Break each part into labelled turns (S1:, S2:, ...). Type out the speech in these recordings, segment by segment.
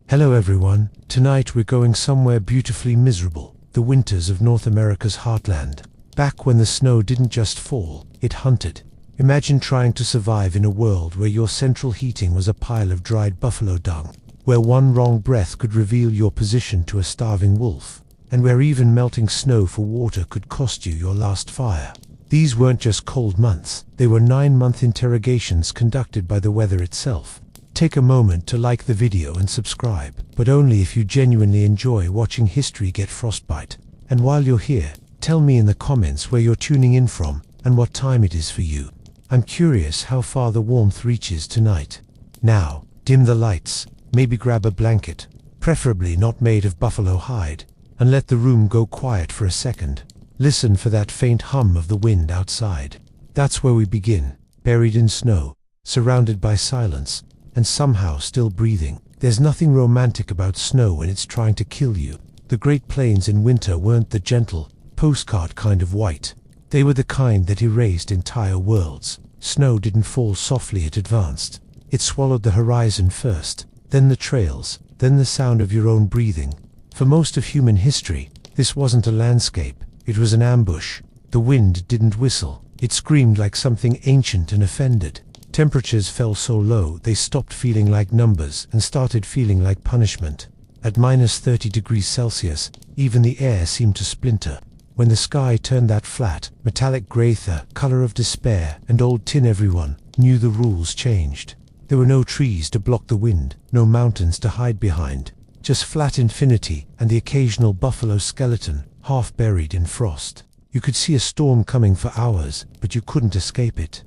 S1: Hello everyone, tonight we're going somewhere beautifully miserable, the winters of North America's heartland. Back when the snow didn't just fall, it hunted. Imagine trying to survive in a world where your central heating was a pile of dried buffalo dung, where one wrong breath could reveal your position to a starving wolf, and where even melting snow for water could cost you your last fire. These weren't just cold months, they were 9-month interrogations conducted by the weather itself. Take a moment to like the video and subscribe, but only if you genuinely enjoy watching history get frostbite. And while you're here, tell me in the comments where you're tuning in from and what time it is for you. I'm curious how far the warmth reaches tonight. Now, dim the lights, maybe grab a blanket, preferably not made of buffalo hide, and let the room go quiet for a second. Listen for that faint hum of the wind outside. That's where we begin, buried in snow, surrounded by silence, and somehow still breathing. There's nothing romantic about snow when it's trying to kill you. The Great Plains in winter weren't the gentle, postcard kind of white. They were the kind that erased entire worlds. Snow didn't fall softly, it advanced. It swallowed the horizon first, then the trails, then the sound of your own breathing. For most of human history, this wasn't a landscape, it was an ambush. The wind didn't whistle, it screamed like something ancient and offended. Temperatures fell so low they stopped feeling like numbers and started feeling like punishment. At -30 degrees Celsius, even the air seemed to splinter. When the sky turned that flat, metallic grey, the color of despair and old tin, everyone knew the rules changed. There were no trees to block the wind, no mountains to hide behind, just flat infinity and the occasional buffalo skeleton, half buried in frost. You could see a storm coming for hours, but you couldn't escape it.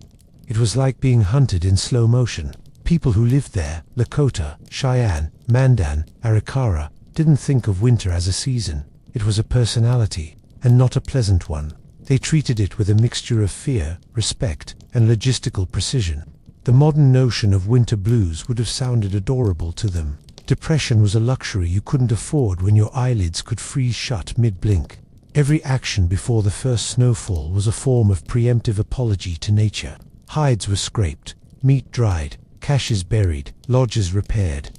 S1: It was like being hunted in slow motion. People who lived there, Lakota, Cheyenne, Mandan, Arikara, didn't think of winter as a season. It was a personality, and not a pleasant one. They treated it with a mixture of fear, respect, and logistical precision. The modern notion of winter blues would have sounded adorable to them. Depression was a luxury you couldn't afford when your eyelids could freeze shut mid-blink. Every action before the first snowfall was a form of preemptive apology to nature. Hides were scraped, meat dried, caches buried, lodges repaired,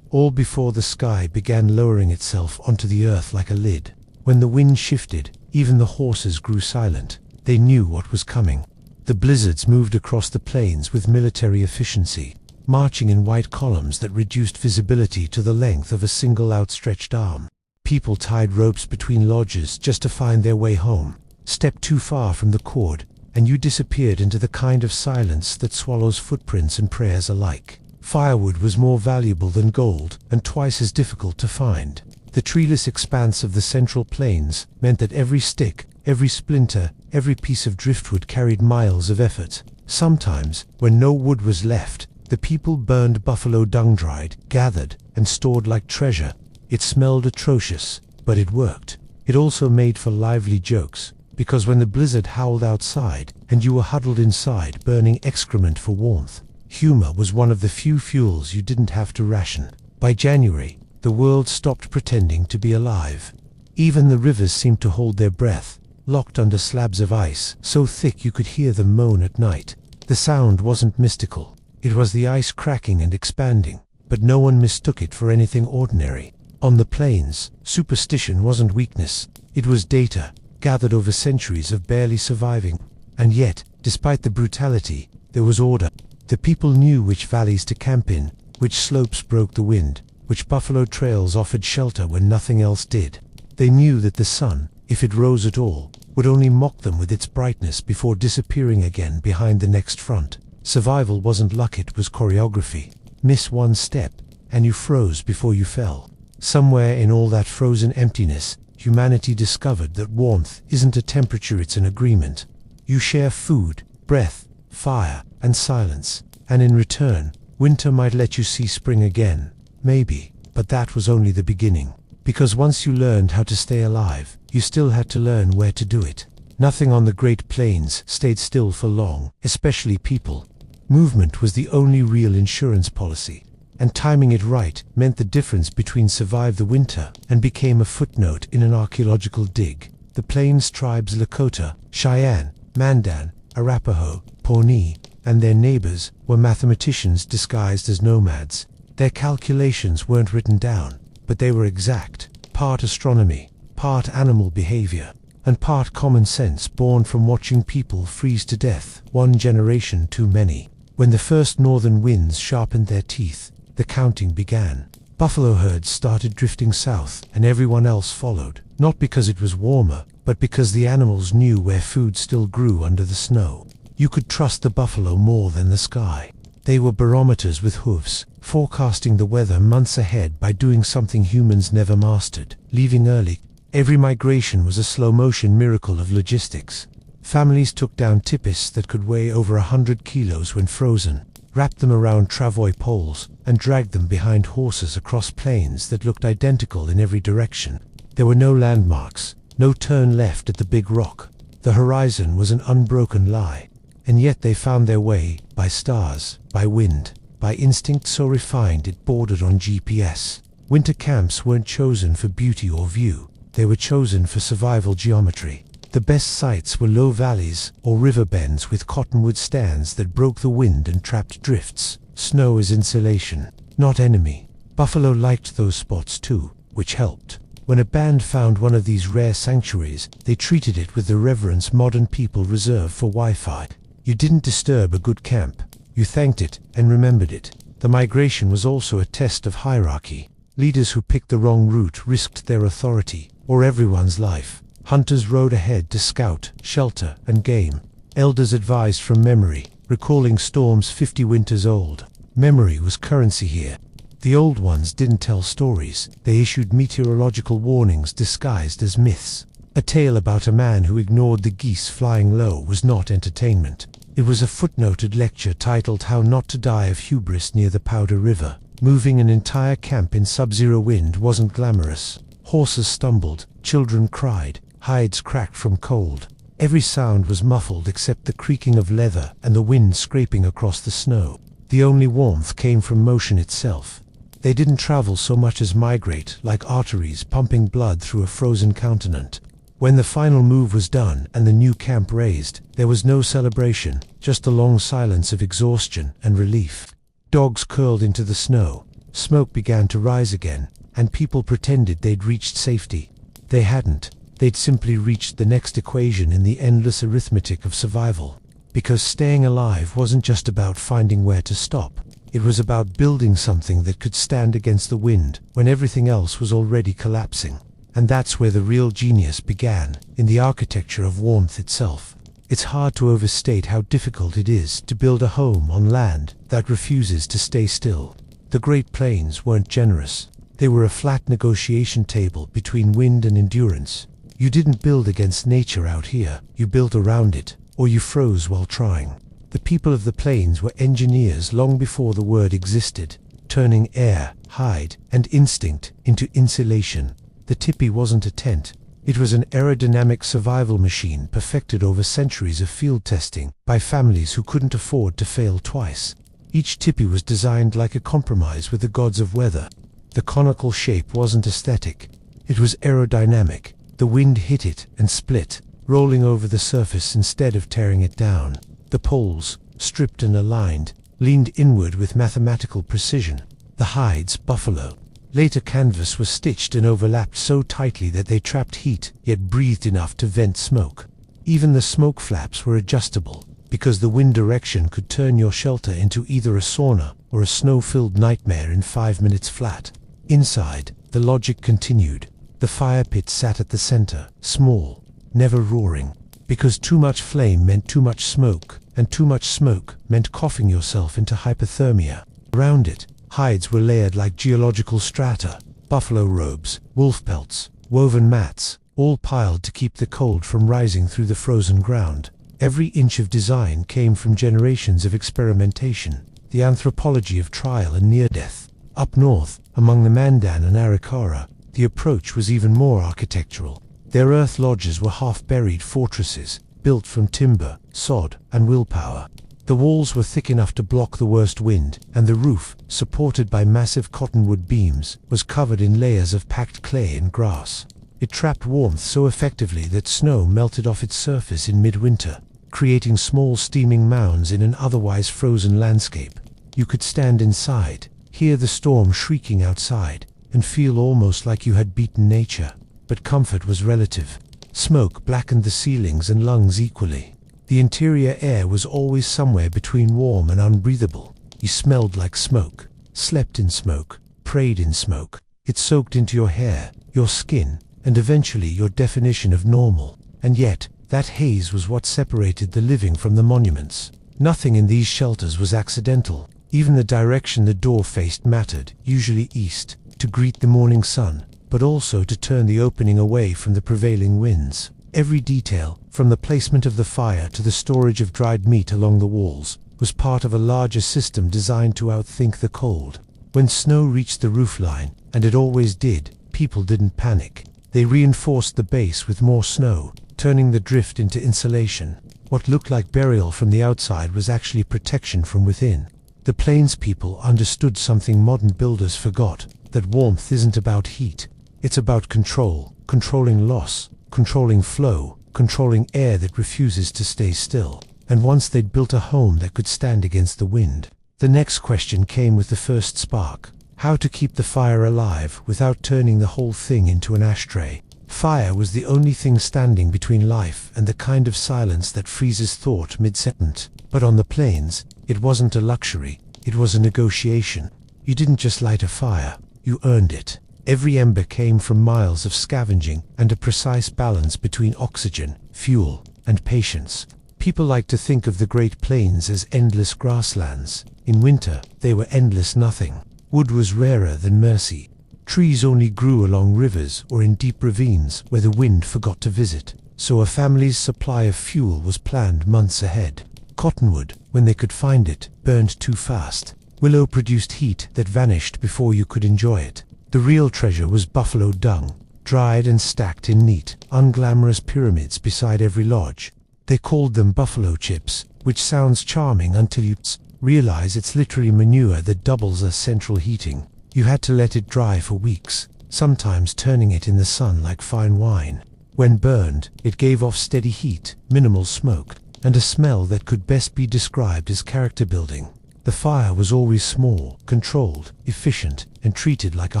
S1: all before the sky began lowering itself onto the earth like a lid. When the wind shifted, even the horses grew silent. They knew what was coming. The blizzards moved across the plains with military efficiency, marching in white columns that reduced visibility to the length of a single outstretched arm. People tied ropes between lodges just to find their way home. Step too far from the cord, and you disappeared into the kind of silence that swallows footprints and prayers alike. Firewood was more valuable than gold, and twice as difficult to find. The treeless expanse of the Central Plains meant that every stick, every splinter, every piece of driftwood carried miles of effort. Sometimes, when no wood was left, the people burned buffalo dung dried, gathered, and stored like treasure. It smelled atrocious, but it worked. It also made for lively jokes, because when the blizzard howled outside and you were huddled inside burning excrement for warmth, humor was one of the few fuels you didn't have to ration. By January, the world stopped pretending to be alive. Even the rivers seemed to hold their breath, locked under slabs of ice so thick you could hear them moan at night. The sound wasn't mystical. It was the ice cracking and expanding, but no one mistook it for anything ordinary. On the plains, superstition wasn't weakness. It was data, gathered over centuries of barely surviving. And yet, despite the brutality, there was order. The people knew which valleys to camp in, which slopes broke the wind, which buffalo trails offered shelter when nothing else did. They knew that the sun, if it rose at all, would only mock them with its brightness before disappearing again behind the next front. Survival wasn't luck, it was choreography. Miss one step, and you froze before you fell. Somewhere in all that frozen emptiness, humanity discovered that warmth isn't a temperature, it's an agreement. You share food, breath, fire, and silence, and in return, winter might let you see spring again. Maybe, but that was only the beginning. Because once you learned how to stay alive, you still had to learn where to do it. Nothing on the Great Plains stayed still for long, especially people. Movement was the only real insurance policy, and timing it right meant the difference between survive the winter and became a footnote in an archaeological dig. The Plains tribes Lakota, Cheyenne, Mandan, Arapaho, Pawnee, and their neighbors were mathematicians disguised as nomads. Their calculations weren't written down, but they were exact, part astronomy, part animal behavior, and part common sense born from watching people freeze to death, one generation too many. When the first northern winds sharpened their teeth, the counting began. Buffalo herds started drifting south, and everyone else followed, not because it was warmer, but because the animals knew where food still grew under the snow. You could trust the buffalo more than the sky. They were barometers with hooves, forecasting the weather months ahead by doing something humans never mastered, leaving early. Every migration was a slow-motion miracle of logistics. Families took down tipis that could weigh over 100 kilos when frozen, wrapped them around travois poles, and dragged them behind horses across plains that looked identical in every direction. There were no landmarks, no turn left at the big rock. The horizon was an unbroken lie. And yet they found their way, by stars, by wind, by instinct so refined it bordered on GPS. Winter camps weren't chosen for beauty or view. They were chosen for survival geometry. The best sites were low valleys or river bends with cottonwood stands that broke the wind and trapped drifts. Snow is insulation, not enemy. Buffalo liked those spots too, which helped. When a band found one of these rare sanctuaries, they treated it with the reverence modern people reserve for Wi-Fi. You didn't disturb a good camp. You thanked it and remembered it. The migration was also a test of hierarchy. Leaders who picked the wrong route risked their authority, or everyone's life. Hunters rode ahead to scout, shelter, and game. Elders advised from memory, recalling storms 50 winters old. Memory was currency here. The old ones didn't tell stories. They issued meteorological warnings disguised as myths. A tale about a man who ignored the geese flying low was not entertainment. It was a footnoted lecture titled How Not to Die of Hubris Near the Powder River. Moving an entire camp in sub-zero wind wasn't glamorous. Horses stumbled, children cried, hides cracked from cold. Every sound was muffled except the creaking of leather and the wind scraping across the snow. The only warmth came from motion itself. They didn't travel so much as migrate, like arteries pumping blood through a frozen continent. When the final move was done and the new camp raised, there was no celebration, just a long silence of exhaustion and relief. Dogs curled into the snow, smoke began to rise again, and people pretended they'd reached safety. They hadn't. They'd simply reached the next equation in the endless arithmetic of survival. Because staying alive wasn't just about finding where to stop. It was about building something that could stand against the wind when everything else was already collapsing. And that's where the real genius began, in the architecture of warmth itself. It's hard to overstate how difficult it is to build a home on land that refuses to stay still. The Great Plains weren't generous. They were a flat negotiation table between wind and endurance. You didn't build against nature out here, you built around it, or you froze while trying. The people of the plains were engineers long before the word existed, turning air, hide, and instinct into insulation. The tipi wasn't a tent. It was an aerodynamic survival machine perfected over centuries of field testing by families who couldn't afford to fail twice. Each tipi was designed like a compromise with the gods of weather. The conical shape wasn't aesthetic. It was aerodynamic. The wind hit it and split, rolling over the surface instead of tearing it down. The poles, stripped and aligned, leaned inward with mathematical precision. The hides, buffalo. Later canvas was stitched and overlapped so tightly that they trapped heat, yet breathed enough to vent smoke. Even the smoke flaps were adjustable, because the wind direction could turn your shelter into either a sauna or a snow-filled nightmare in 5 minutes flat. Inside, the logic continued. The fire pit sat at the center, small, never roaring, because too much flame meant too much smoke, and too much smoke meant coughing yourself into hypothermia. Around it, hides were layered like geological strata, buffalo robes, wolf pelts, woven mats, all piled to keep the cold from rising through the frozen ground. Every inch of design came from generations of experimentation, the anthropology of trial and near-death. Up north, among the Mandan and Arikara, the approach was even more architectural. Their earth lodges were half-buried fortresses, built from timber, sod, and willpower. The walls were thick enough to block the worst wind, and the roof, supported by massive cottonwood beams, was covered in layers of packed clay and grass. It trapped warmth so effectively that snow melted off its surface in midwinter, creating small steaming mounds in an otherwise frozen landscape. You could stand inside, hear the storm shrieking outside, and feel almost like you had beaten nature. But comfort was relative. Smoke blackened the ceilings and lungs equally. The interior air was always somewhere between warm and unbreathable. You smelled like smoke, slept in smoke, prayed in smoke. It soaked into your hair, your skin, and eventually your definition of normal. And yet, that haze was what separated the living from the monuments. Nothing in these shelters was accidental. Even the direction the door faced mattered, usually east, to greet the morning sun, but also to turn the opening away from the prevailing winds. Every detail, from the placement of the fire to the storage of dried meat along the walls, was part of a larger system designed to outthink the cold. When snow reached the roofline, and it always did, people didn't panic. They reinforced the base with more snow, turning the drift into insulation. What looked like burial from the outside was actually protection from within. The plains people understood something modern builders forgot, that warmth isn't about heat. It's about control, controlling loss, controlling flow, controlling air that refuses to stay still. And once they'd built a home that could stand against the wind, the next question came with the first spark. How to keep the fire alive without turning the whole thing into an ashtray. Fire was the only thing standing between life and the kind of silence that freezes thought mid-sentence. But on the plains, it wasn't a luxury, it was a negotiation. You didn't just light a fire, you earned it. Every ember came from miles of scavenging and a precise balance between oxygen, fuel, and patience. People like to think of the Great Plains as endless grasslands. In winter, they were endless nothing. Wood was rarer than mercy. Trees only grew along rivers or in deep ravines where the wind forgot to visit. So a family's supply of fuel was planned months ahead. Cottonwood, when they could find it, burned too fast. Willow produced heat that vanished before you could enjoy it. The real treasure was buffalo dung, dried and stacked in neat, unglamorous pyramids beside every lodge. They called them buffalo chips, which sounds charming until you realize it's literally manure that doubles as central heating. You had to let it dry for weeks, sometimes turning it in the sun like fine wine. When burned, it gave off steady heat, minimal smoke, and a smell that could best be described as character building. The fire was always small, controlled, efficient, and treated like a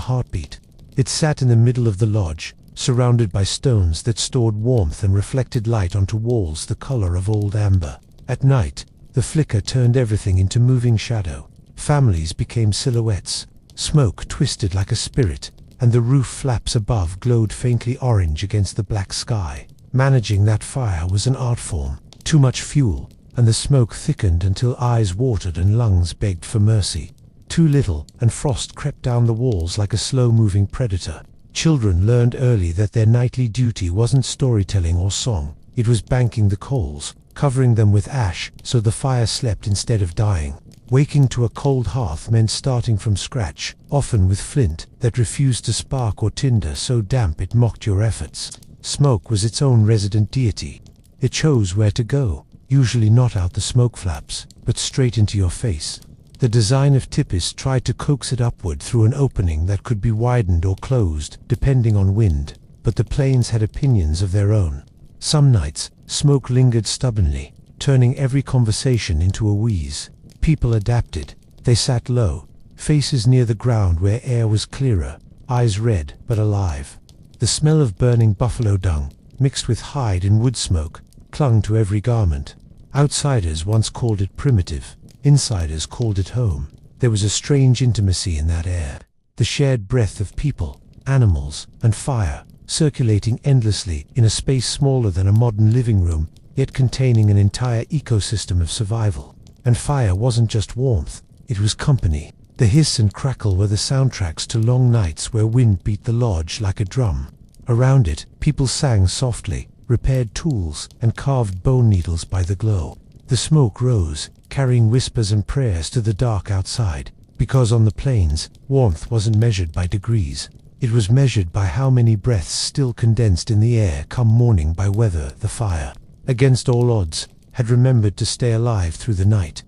S1: heartbeat. It sat in the middle of the lodge, surrounded by stones that stored warmth and reflected light onto walls the color of old amber. At night, the flicker turned everything into moving shadow. Families became silhouettes. Smoke twisted like a spirit, and the roof flaps above glowed faintly orange against the black sky. Managing that fire was an art form. Too much fuel, and the smoke thickened until eyes watered and lungs begged for mercy. Too little, and frost crept down the walls like a slow-moving predator. Children learned early that their nightly duty wasn't storytelling or song. It was banking the coals, covering them with ash so the fire slept instead of dying. Waking to a cold hearth meant starting from scratch, often with flint that refused to spark or tinder so damp it mocked your efforts. Smoke was its own resident deity. It chose where to go, usually not out the smoke flaps, but straight into your face. The design of tipis tried to coax it upward through an opening that could be widened or closed, depending on wind, but the plains had opinions of their own. Some nights, smoke lingered stubbornly, turning every conversation into a wheeze. People adapted. They sat low, faces near the ground where air was clearer, eyes red but alive. The smell of burning buffalo dung, mixed with hide and wood smoke, clung to every garment. Outsiders once called it primitive. Insiders called it home. There was a strange intimacy in that air. The shared breath of people, animals, and fire, circulating endlessly in a space smaller than a modern living room, yet containing an entire ecosystem of survival. And fire wasn't just warmth, it was company. The hiss and crackle were the soundtracks to long nights where wind beat the lodge like a drum. Around it, people sang softly, repaired tools, and carved bone needles by the glow. The smoke rose, carrying whispers and prayers to the dark outside, because on the plains, warmth wasn't measured by degrees. It was measured by how many breaths still condensed in the air come morning by weather. The fire, against all odds, had remembered to stay alive through the night.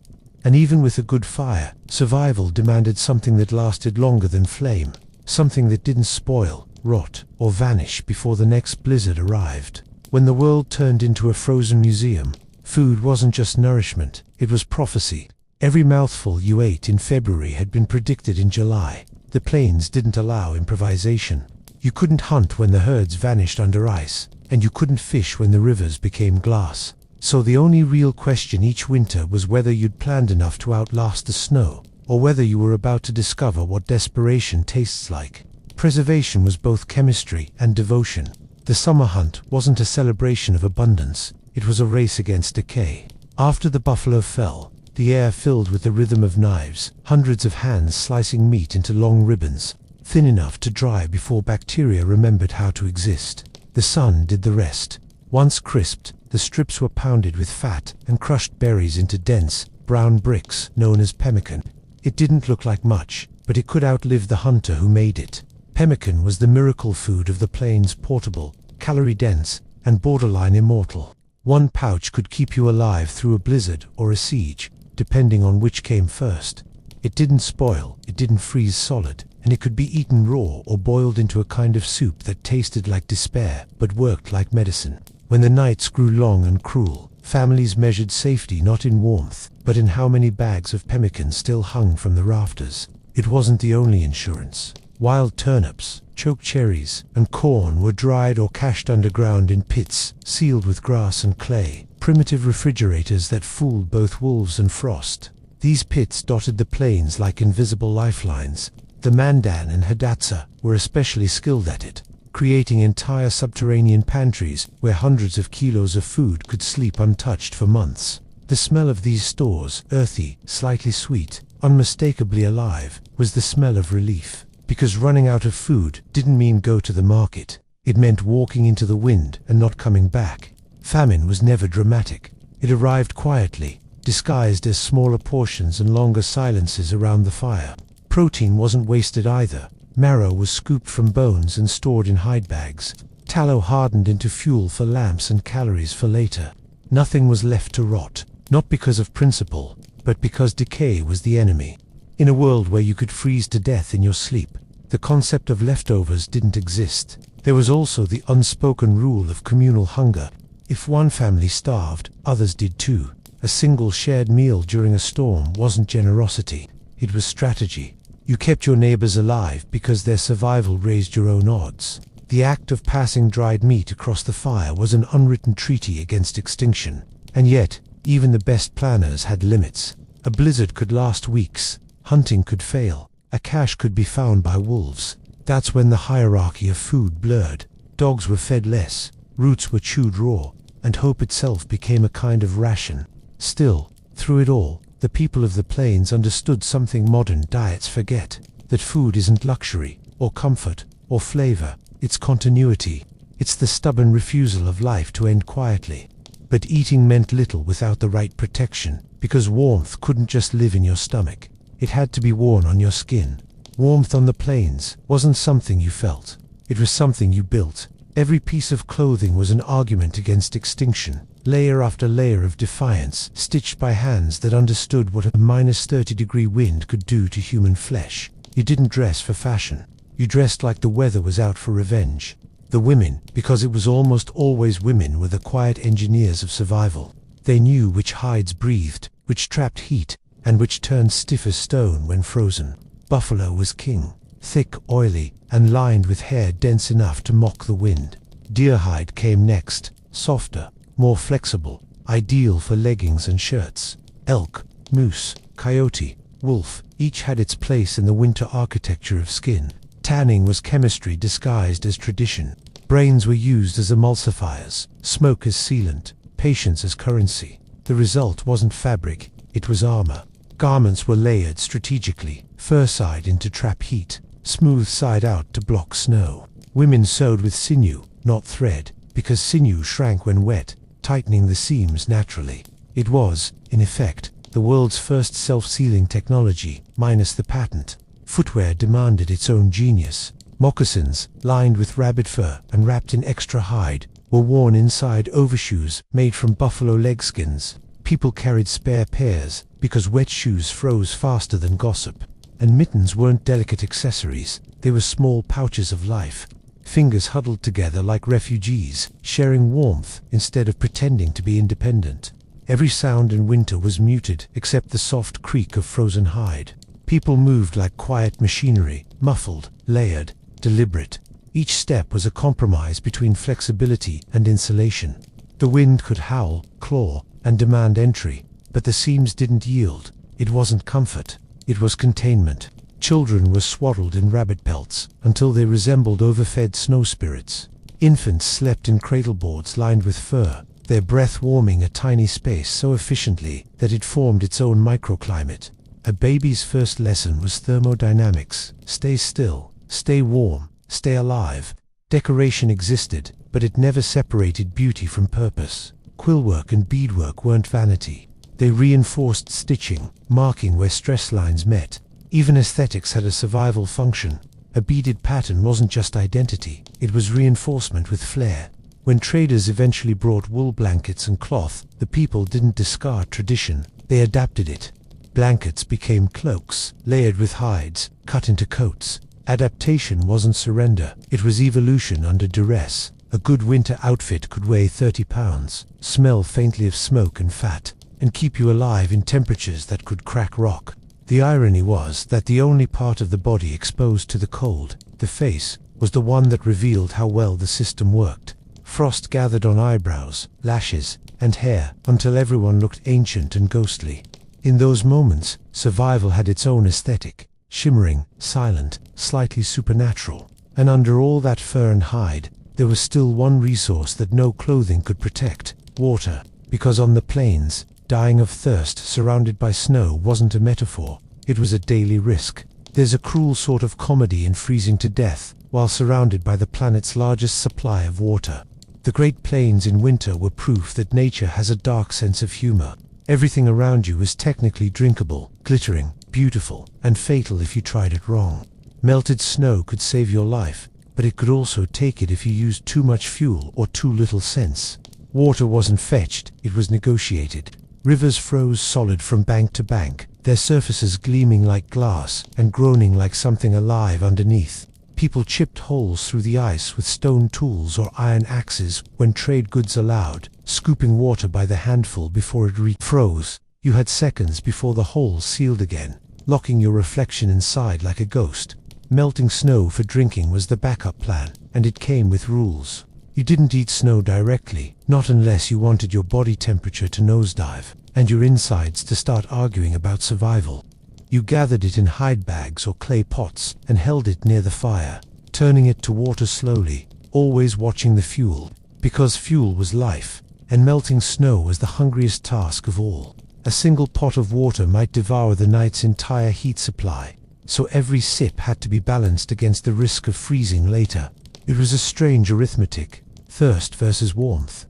S1: And even with a good fire, survival demanded something that lasted longer than flame, something that didn't spoil, rot, or vanish before the next blizzard arrived. When the world turned into a frozen museum, food wasn't just nourishment, it was prophecy. Every mouthful you ate in February had been predicted in July. The plains didn't allow improvisation. You couldn't hunt when the herds vanished under ice, and you couldn't fish when the rivers became glass. So the only real question each winter was whether you'd planned enough to outlast the snow, or whether you were about to discover what desperation tastes like. Preservation was both chemistry and devotion. The summer hunt wasn't a celebration of abundance, it was a race against decay. After the buffalo fell, the air filled with the rhythm of knives, hundreds of hands slicing meat into long ribbons, thin enough to dry before bacteria remembered how to exist. The sun did the rest. Once crisped, the strips were pounded with fat and crushed berries into dense, brown bricks known as pemmican. It didn't look like much, but it could outlive the hunter who made it. Pemmican was the miracle food of the plains, portable, calorie-dense, and borderline immortal. One pouch could keep you alive through a blizzard or a siege, depending on which came first. It didn't spoil, it didn't freeze solid, and it could be eaten raw or boiled into a kind of soup that tasted like despair but worked like medicine. When the nights grew long and cruel, families measured safety not in warmth, but in how many bags of pemmican still hung from the rafters. It wasn't the only insurance. Wild turnips, choke cherries, and corn were dried or cached underground in pits, sealed with grass and clay, primitive refrigerators that fooled both wolves and frost. These pits dotted the plains like invisible lifelines. The Mandan and Hidatsa were especially skilled at it, creating entire subterranean pantries where hundreds of kilos of food could sleep untouched for months. The smell of these stores, earthy, slightly sweet, unmistakably alive, was the smell of relief. Because running out of food didn't mean go to the market. It meant walking into the wind and not coming back. Famine was never dramatic. It arrived quietly, disguised as smaller portions and longer silences around the fire. Protein wasn't wasted either. Marrow was scooped from bones and stored in hide bags. Tallow hardened into fuel for lamps and calories for later. Nothing was left to rot, not because of principle, but because decay was the enemy. In a world where you could freeze to death in your sleep, the concept of leftovers didn't exist. There was also the unspoken rule of communal hunger. If one family starved, others did too. A single shared meal during a storm wasn't generosity, it was strategy. You kept your neighbors alive because their survival raised your own odds. The act of passing dried meat across the fire was an unwritten treaty against extinction. And yet, even the best planners had limits. A blizzard could last weeks. Hunting could fail. A cache could be found by wolves. That's when the hierarchy of food blurred. Dogs were fed less, roots were chewed raw, and hope itself became a kind of ration. Still, through it all, the people of the plains understood something modern diets forget. That food isn't luxury, or comfort, or flavor. It's continuity. It's the stubborn refusal of life to end quietly. But eating meant little without the right protection, because warmth couldn't just live in your stomach. It had to be worn on your skin. Warmth on the plains wasn't something you felt. It was something you built. Every piece of clothing was an argument against extinction, layer after layer of defiance, stitched by hands that understood what a -30-degree wind could do to human flesh. You didn't dress for fashion. You dressed like the weather was out for revenge. The women, because it was almost always women, were the quiet engineers of survival. They knew which hides breathed, which trapped heat, and which turned stiff as stone when frozen. Buffalo was king, thick, oily, and lined with hair dense enough to mock the wind. Deer hide came next, softer, more flexible, ideal for leggings and shirts. Elk, moose, coyote, wolf, each had its place in the winter architecture of skin. Tanning was chemistry disguised as tradition. Brains were used as emulsifiers, smoke as sealant, patience as currency. The result wasn't fabric, it was armor. Garments were layered strategically, fur side in to trap heat, smooth side out to block snow. Women sewed with sinew, not thread, because sinew shrank when wet, tightening the seams naturally. It was, in effect, the world's first self-sealing technology, minus the patent. Footwear demanded its own genius. Moccasins, lined with rabbit fur and wrapped in extra hide, were worn inside overshoes made from buffalo leg skins. People carried spare pairs, because wet shoes froze faster than gossip. And mittens weren't delicate accessories, they were small pouches of life. Fingers huddled together like refugees, sharing warmth instead of pretending to be independent. Every sound in winter was muted except the soft creak of frozen hide. People moved like quiet machinery, muffled, layered, deliberate. Each step was a compromise between flexibility and insulation. The wind could howl, claw, and demand entry, but the seams didn't yield. It wasn't comfort, it was containment. Children were swaddled in rabbit pelts until they resembled overfed snow spirits. Infants slept in cradleboards lined with fur, their breath warming a tiny space so efficiently that it formed its own microclimate. A baby's first lesson was thermodynamics. Stay still, stay warm, stay alive. Decoration existed, but it never separated beauty from purpose. Quillwork and beadwork weren't vanity. They reinforced stitching, marking where stress lines met. Even aesthetics had a survival function. A beaded pattern wasn't just identity, it was reinforcement with flair. When traders eventually brought wool blankets and cloth, the people didn't discard tradition, they adapted it. Blankets became cloaks, layered with hides, cut into coats. Adaptation wasn't surrender, it was evolution under duress. A good winter outfit could weigh 30 pounds, smell faintly of smoke and fat, and keep you alive in temperatures that could crack rock. The irony was that the only part of the body exposed to the cold, the face, was the one that revealed how well the system worked. Frost gathered on eyebrows, lashes, and hair until everyone looked ancient and ghostly. In those moments, survival had its own aesthetic, shimmering, silent, slightly supernatural. And under all that fur and hide, there was still one resource that no clothing could protect: water. Because on the plains, dying of thirst surrounded by snow wasn't a metaphor, it was a daily risk. There's a cruel sort of comedy in freezing to death while surrounded by the planet's largest supply of water. The Great Plains in winter were proof that nature has a dark sense of humor. Everything around you is technically drinkable, glittering, beautiful, and fatal if you tried it wrong. Melted snow could save your life, but it could also take it if you used too much fuel or too little sense. Water wasn't fetched, it was negotiated. Rivers froze solid from bank to bank, their surfaces gleaming like glass and groaning like something alive underneath. People chipped holes through the ice with stone tools or iron axes when trade goods allowed, scooping water by the handful before it froze. You had seconds before the hole sealed again, locking your reflection inside like a ghost. Melting snow for drinking was the backup plan, and it came with rules. You didn't eat snow directly, not unless you wanted your body temperature to nosedive, and your insides to start arguing about survival. You gathered it in hide bags or clay pots and held it near the fire, turning it to water slowly, always watching the fuel, because fuel was life, and melting snow was the hungriest task of all. A single pot of water might devour the night's entire heat supply, so every sip had to be balanced against the risk of freezing later. It was a strange arithmetic, thirst versus warmth.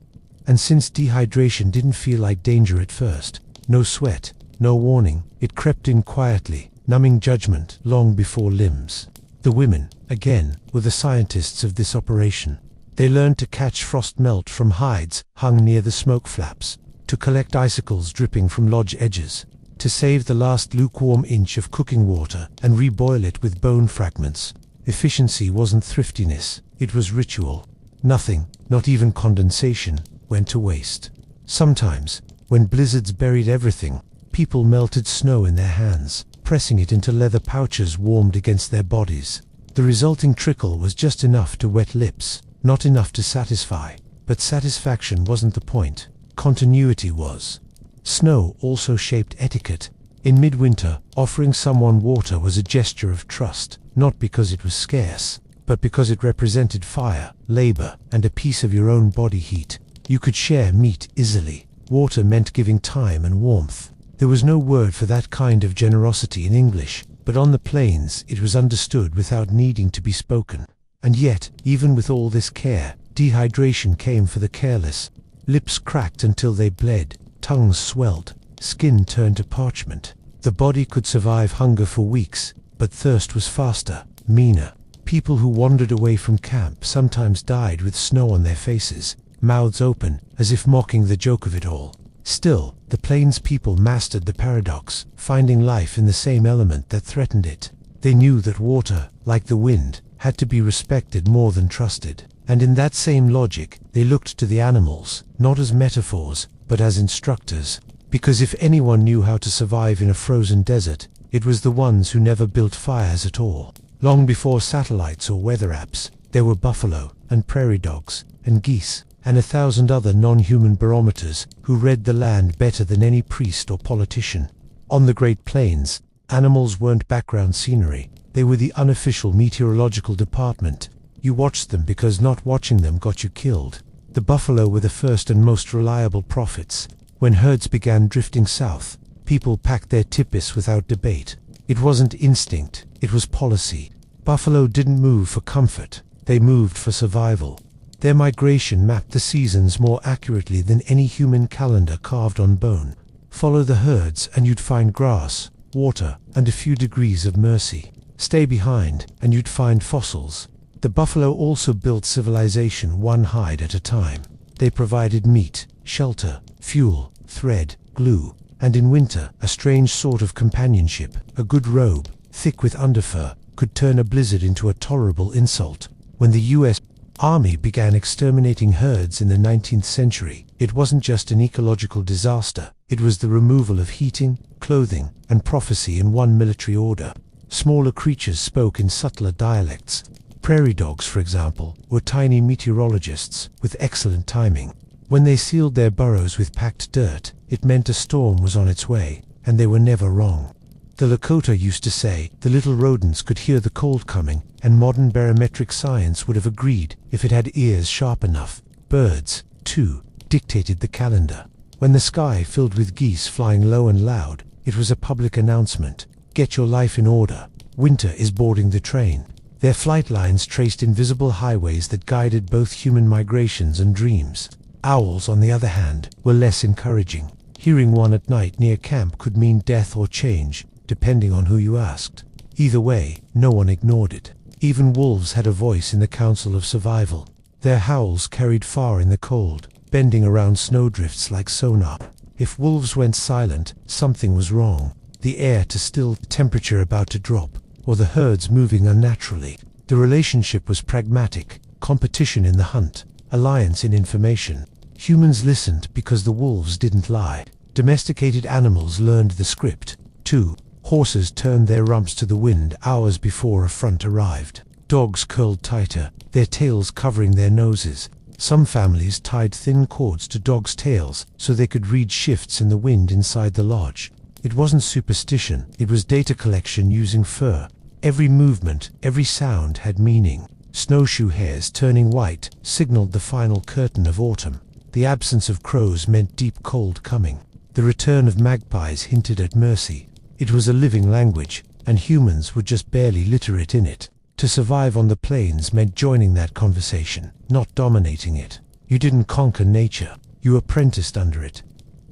S1: And since dehydration didn't feel like danger at first, no sweat, no warning, it crept in quietly, numbing judgment long before limbs. The women, again, were the scientists of this operation. They learned to catch frost melt from hides hung near the smoke flaps, to collect icicles dripping from lodge edges, to save the last lukewarm inch of cooking water and reboil it with bone fragments. Efficiency wasn't thriftiness, it was ritual. Nothing, not even condensation, went to waste. Sometimes, when blizzards buried everything, people melted snow in their hands, pressing it into leather pouches warmed against their bodies. The resulting trickle was just enough to wet lips, not enough to satisfy. But satisfaction wasn't the point. Continuity was. Snow also shaped etiquette. In midwinter, offering someone water was a gesture of trust, not because it was scarce, but because it represented fire, labor, and a piece of your own body heat. You could share meat easily. Water meant giving time and warmth. There was no word for that kind of generosity in English, but on the plains it was understood without needing to be spoken. And yet, even with all this care, dehydration came for the careless. Lips cracked until they bled, tongues swelled, skin turned to parchment. The body could survive hunger for weeks, but thirst was faster, meaner. People who wandered away from camp sometimes died with snow on their faces, mouths open, as if mocking the joke of it all. Still, the plains people mastered the paradox, finding life in the same element that threatened it. They knew that water, like the wind, had to be respected more than trusted. And in that same logic, they looked to the animals, not as metaphors, but as instructors. Because if anyone knew how to survive in a frozen desert, it was the ones who never built fires at all. Long before satellites or weather apps, there were buffalo, and prairie dogs, and geese, and 1,000 other non-human barometers who read the land better than any priest or politician. On the Great Plains, animals weren't background scenery. They were the unofficial meteorological department. You watched them because not watching them got you killed. The buffalo were the first and most reliable prophets. When herds began drifting south, people packed their tipis without debate. It wasn't instinct, it was policy. Buffalo didn't move for comfort, they moved for survival. Their migration mapped the seasons more accurately than any human calendar carved on bone. Follow the herds and you'd find grass, water, and a few degrees of mercy. Stay behind and you'd find fossils. The buffalo also built civilization one hide at a time. They provided meat, shelter, fuel, thread, glue, and in winter, a strange sort of companionship. A good robe, thick with underfur, could turn a blizzard into a tolerable insult. When the U.S. Army began exterminating herds in the 19th century, it wasn't just an ecological disaster, it was the removal of heating, clothing, and prophecy in one military order. Smaller creatures spoke in subtler dialects. Prairie dogs, for example, were tiny meteorologists with excellent timing. When they sealed their burrows with packed dirt, it meant a storm was on its way, and they were never wrong. The Lakota used to say the little rodents could hear the cold coming, and modern barometric science would have agreed if it had ears sharp enough. Birds, too, dictated the calendar. When the sky filled with geese flying low and loud, it was a public announcement. Get your life in order. Winter is boarding the train. Their flight lines traced invisible highways that guided both human migrations and dreams. Owls, on the other hand, were less encouraging. Hearing one at night near camp could mean death or change, depending on who you asked. Either way, no one ignored it. Even wolves had a voice in the Council of Survival. Their howls carried far in the cold, bending around snowdrifts like sonar. If wolves went silent, something was wrong. The air too still, temperature about to drop, or the herds moving unnaturally. The relationship was pragmatic, competition in the hunt, alliance in information. Humans listened because the wolves didn't lie. Domesticated animals learned the script, too. Horses turned their rumps to the wind hours before a front arrived. Dogs curled tighter, their tails covering their noses. Some families tied thin cords to dogs' tails so they could read shifts in the wind inside the lodge. It wasn't superstition, it was data collection using fur. Every movement, every sound had meaning. Snowshoe hares turning white signaled the final curtain of autumn. The absence of crows meant deep cold coming. The return of magpies hinted at mercy. It was a living language, and humans were just barely literate in it. To survive on the plains meant joining that conversation, not dominating it. You didn't conquer nature, you apprenticed under it.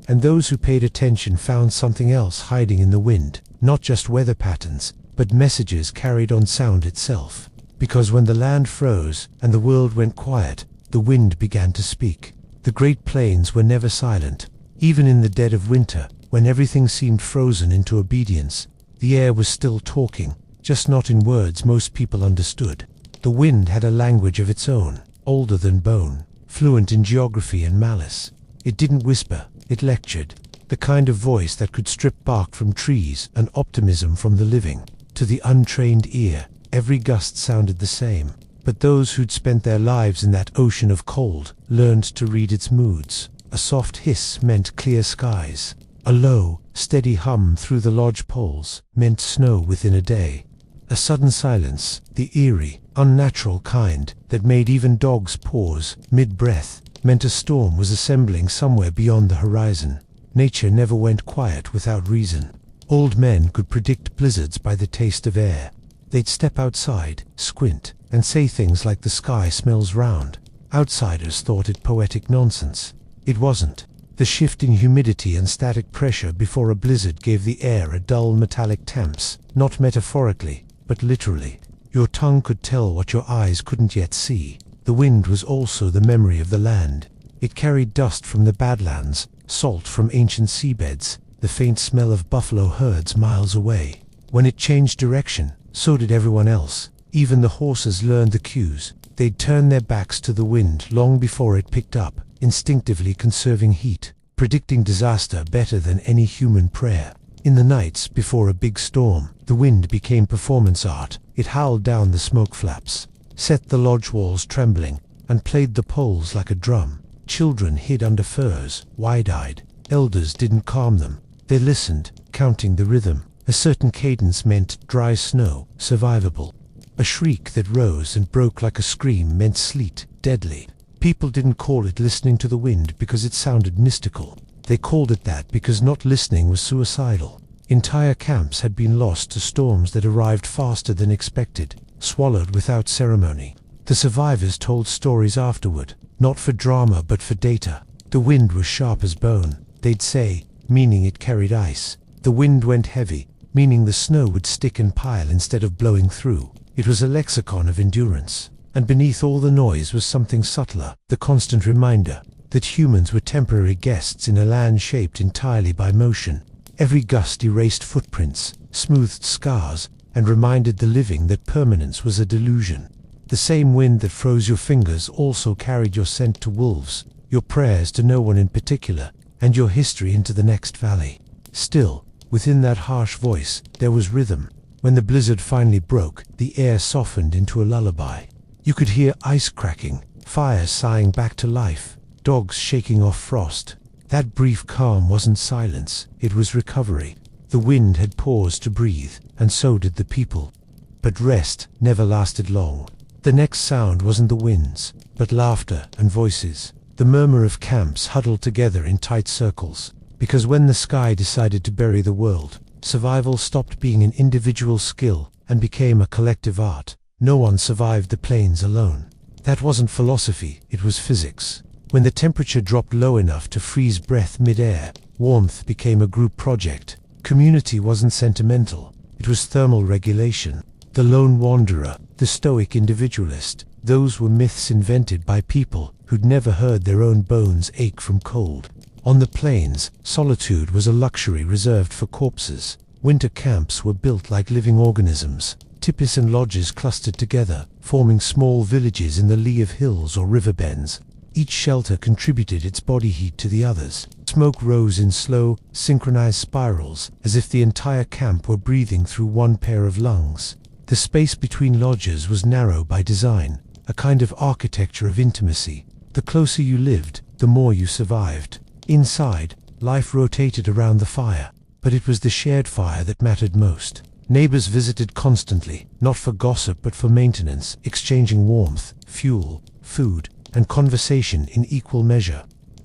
S1: And those who paid attention found something else hiding in the wind, not just weather patterns, but messages carried on sound itself. Because when the land froze and the world went quiet, the wind began to speak. The Great Plains were never silent. Even in the dead of winter, when everything seemed frozen into obedience, the air was still talking, just not in words most people understood. The wind had a language of its own, older than bone, fluent in geography and malice. It didn't whisper, it lectured, the kind of voice that could strip bark from trees and optimism from the living. To the untrained ear, every gust sounded the same, but those who'd spent their lives in that ocean of cold learned to read its moods. A soft hiss meant clear skies. A low, steady hum through the lodge poles meant snow within a day. A sudden silence, the eerie, unnatural kind that made even dogs pause mid-breath, meant a storm was assembling somewhere beyond the horizon. Nature never went quiet without reason. Old men could predict blizzards by the taste of air. They'd step outside, squint, and say things like the sky smells round. Outsiders thought it poetic nonsense. It wasn't. The shift in humidity and static pressure before a blizzard gave the air a dull metallic tamps, not metaphorically, but literally. Your tongue could tell what your eyes couldn't yet see. The wind was also the memory of the land. It carried dust from the Badlands, salt from ancient seabeds, the faint smell of buffalo herds miles away. When it changed direction, so did everyone else. Even the horses learned the cues. They'd turn their backs to the wind long before it picked up, instinctively conserving heat. predicting disaster better than any human prayer. In the nights before a big storm, the wind became performance art. It howled down the smoke flaps, set the lodge walls trembling, and played the poles like a drum. Children hid under furs, wide-eyed. Elders didn't calm them. They listened, counting the rhythm. A certain cadence meant dry snow, survivable. A shriek that rose and broke like a scream meant sleet, deadly. People didn't call it listening to the wind because it sounded mystical. They called it that because not listening was suicidal. Entire camps had been lost to storms that arrived faster than expected, swallowed without ceremony. The survivors told stories afterward, not for drama but for data. The wind was sharp as bone, they'd say, meaning it carried ice. The wind went heavy, meaning the snow would stick and pile instead of blowing through. It was a lexicon of endurance. And beneath all the noise was something subtler, the constant reminder that humans were temporary guests in a land shaped entirely by motion. Every gust erased footprints, smoothed scars, and reminded the living that permanence was a delusion. The same wind that froze your fingers also carried your scent to wolves, your prayers to no one in particular, and your history into the next valley. Still, within that harsh voice, there was rhythm. When the blizzard finally broke, the air softened into a lullaby. You could hear ice cracking, fires sighing back to life, dogs shaking off frost. That brief calm wasn't silence, it was recovery. The wind had paused to breathe, and so did the people. But rest never lasted long. The next sound wasn't the winds, but laughter and voices. The murmur of camps huddled together in tight circles. Because when the sky decided to bury the world, survival stopped being an individual skill and became a collective art. No one survived the plains alone. That wasn't philosophy, it was physics. When the temperature dropped low enough to freeze breath mid-air, warmth became a group project. Community wasn't sentimental, it was thermal regulation. The lone wanderer, the stoic individualist, those were myths invented by people who'd never heard their own bones ache from cold. On the plains, solitude was a luxury reserved for corpses. Winter camps were built like living organisms. Tipis and lodges clustered together, forming small villages in the lee of hills or river bends. Each shelter contributed its body heat to the others. Smoke rose in slow, synchronized spirals, as if the entire camp were breathing through one pair of lungs. The space between lodges was narrow by design, a kind of architecture of intimacy. The closer you lived, the more you survived. Inside, life rotated around the fire, but it was the shared fire that mattered most. Neighbors visited constantly, not for gossip but for maintenance, exchanging warmth, fuel, food, and conversation in equal measure.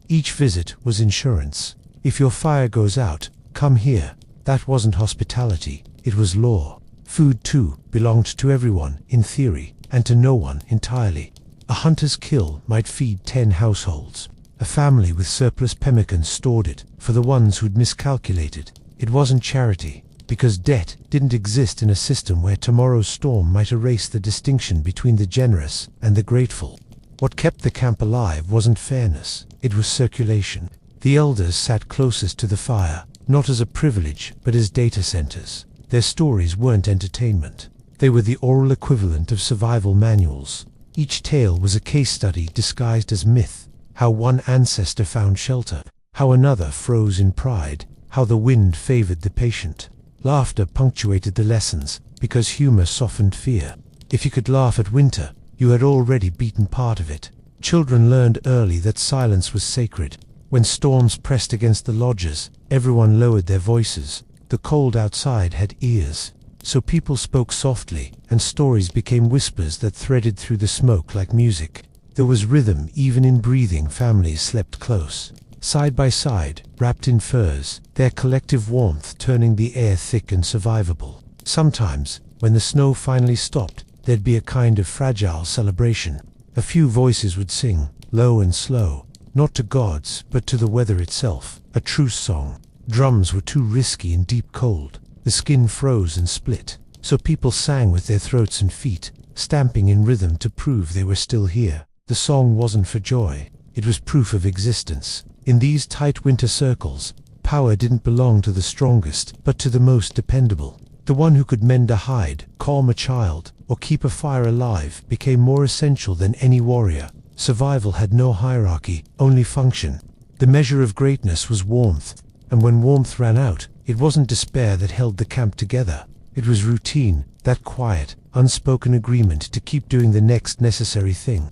S1: Each visit was insurance. If your fire goes out, come here. That wasn't hospitality, it was law. Food, too, belonged to everyone, in theory, and to no one entirely. A hunter's kill might feed 10 households. A family with surplus pemmican stored it for the ones who'd miscalculated. It wasn't charity, because debt didn't exist in a system where tomorrow's storm might erase the distinction between the generous and the grateful. What kept the camp alive wasn't fairness, it was circulation. The elders sat closest to the fire, not as a privilege, but as data centers. Their stories weren't entertainment. They were the oral equivalent of survival manuals. Each tale was a case study disguised as myth. How one ancestor found shelter, how another froze in pride, how the wind favored the patient. Laughter punctuated the lessons, because humor softened fear. If you could laugh at winter, you had already beaten part of it. Children learned early that silence was sacred. When storms pressed against the lodges, everyone lowered their voices. The cold outside had ears, so people spoke softly, and stories became whispers that threaded through the smoke like music. There was rhythm even in breathing. Families slept close, side by side, wrapped in furs, their collective warmth turning the air thick and survivable. Sometimes, when the snow finally stopped, there'd be a kind of fragile celebration. A few voices would sing, low and slow, not to gods, but to the weather itself, a truce song. Drums were too risky in deep cold. The skin froze and split, so people sang with their throats and feet, stamping in rhythm to prove they were still here. The song wasn't for joy, it was proof of existence. In these tight winter circles, power didn't belong to the strongest, but to the most dependable. The one who could mend a hide, calm a child, or keep a fire alive became more essential than any warrior. Survival had no hierarchy, only function. The measure of greatness was warmth, and when warmth ran out, it wasn't despair that held the camp together. It was routine, that quiet, unspoken agreement to keep doing the next necessary thing.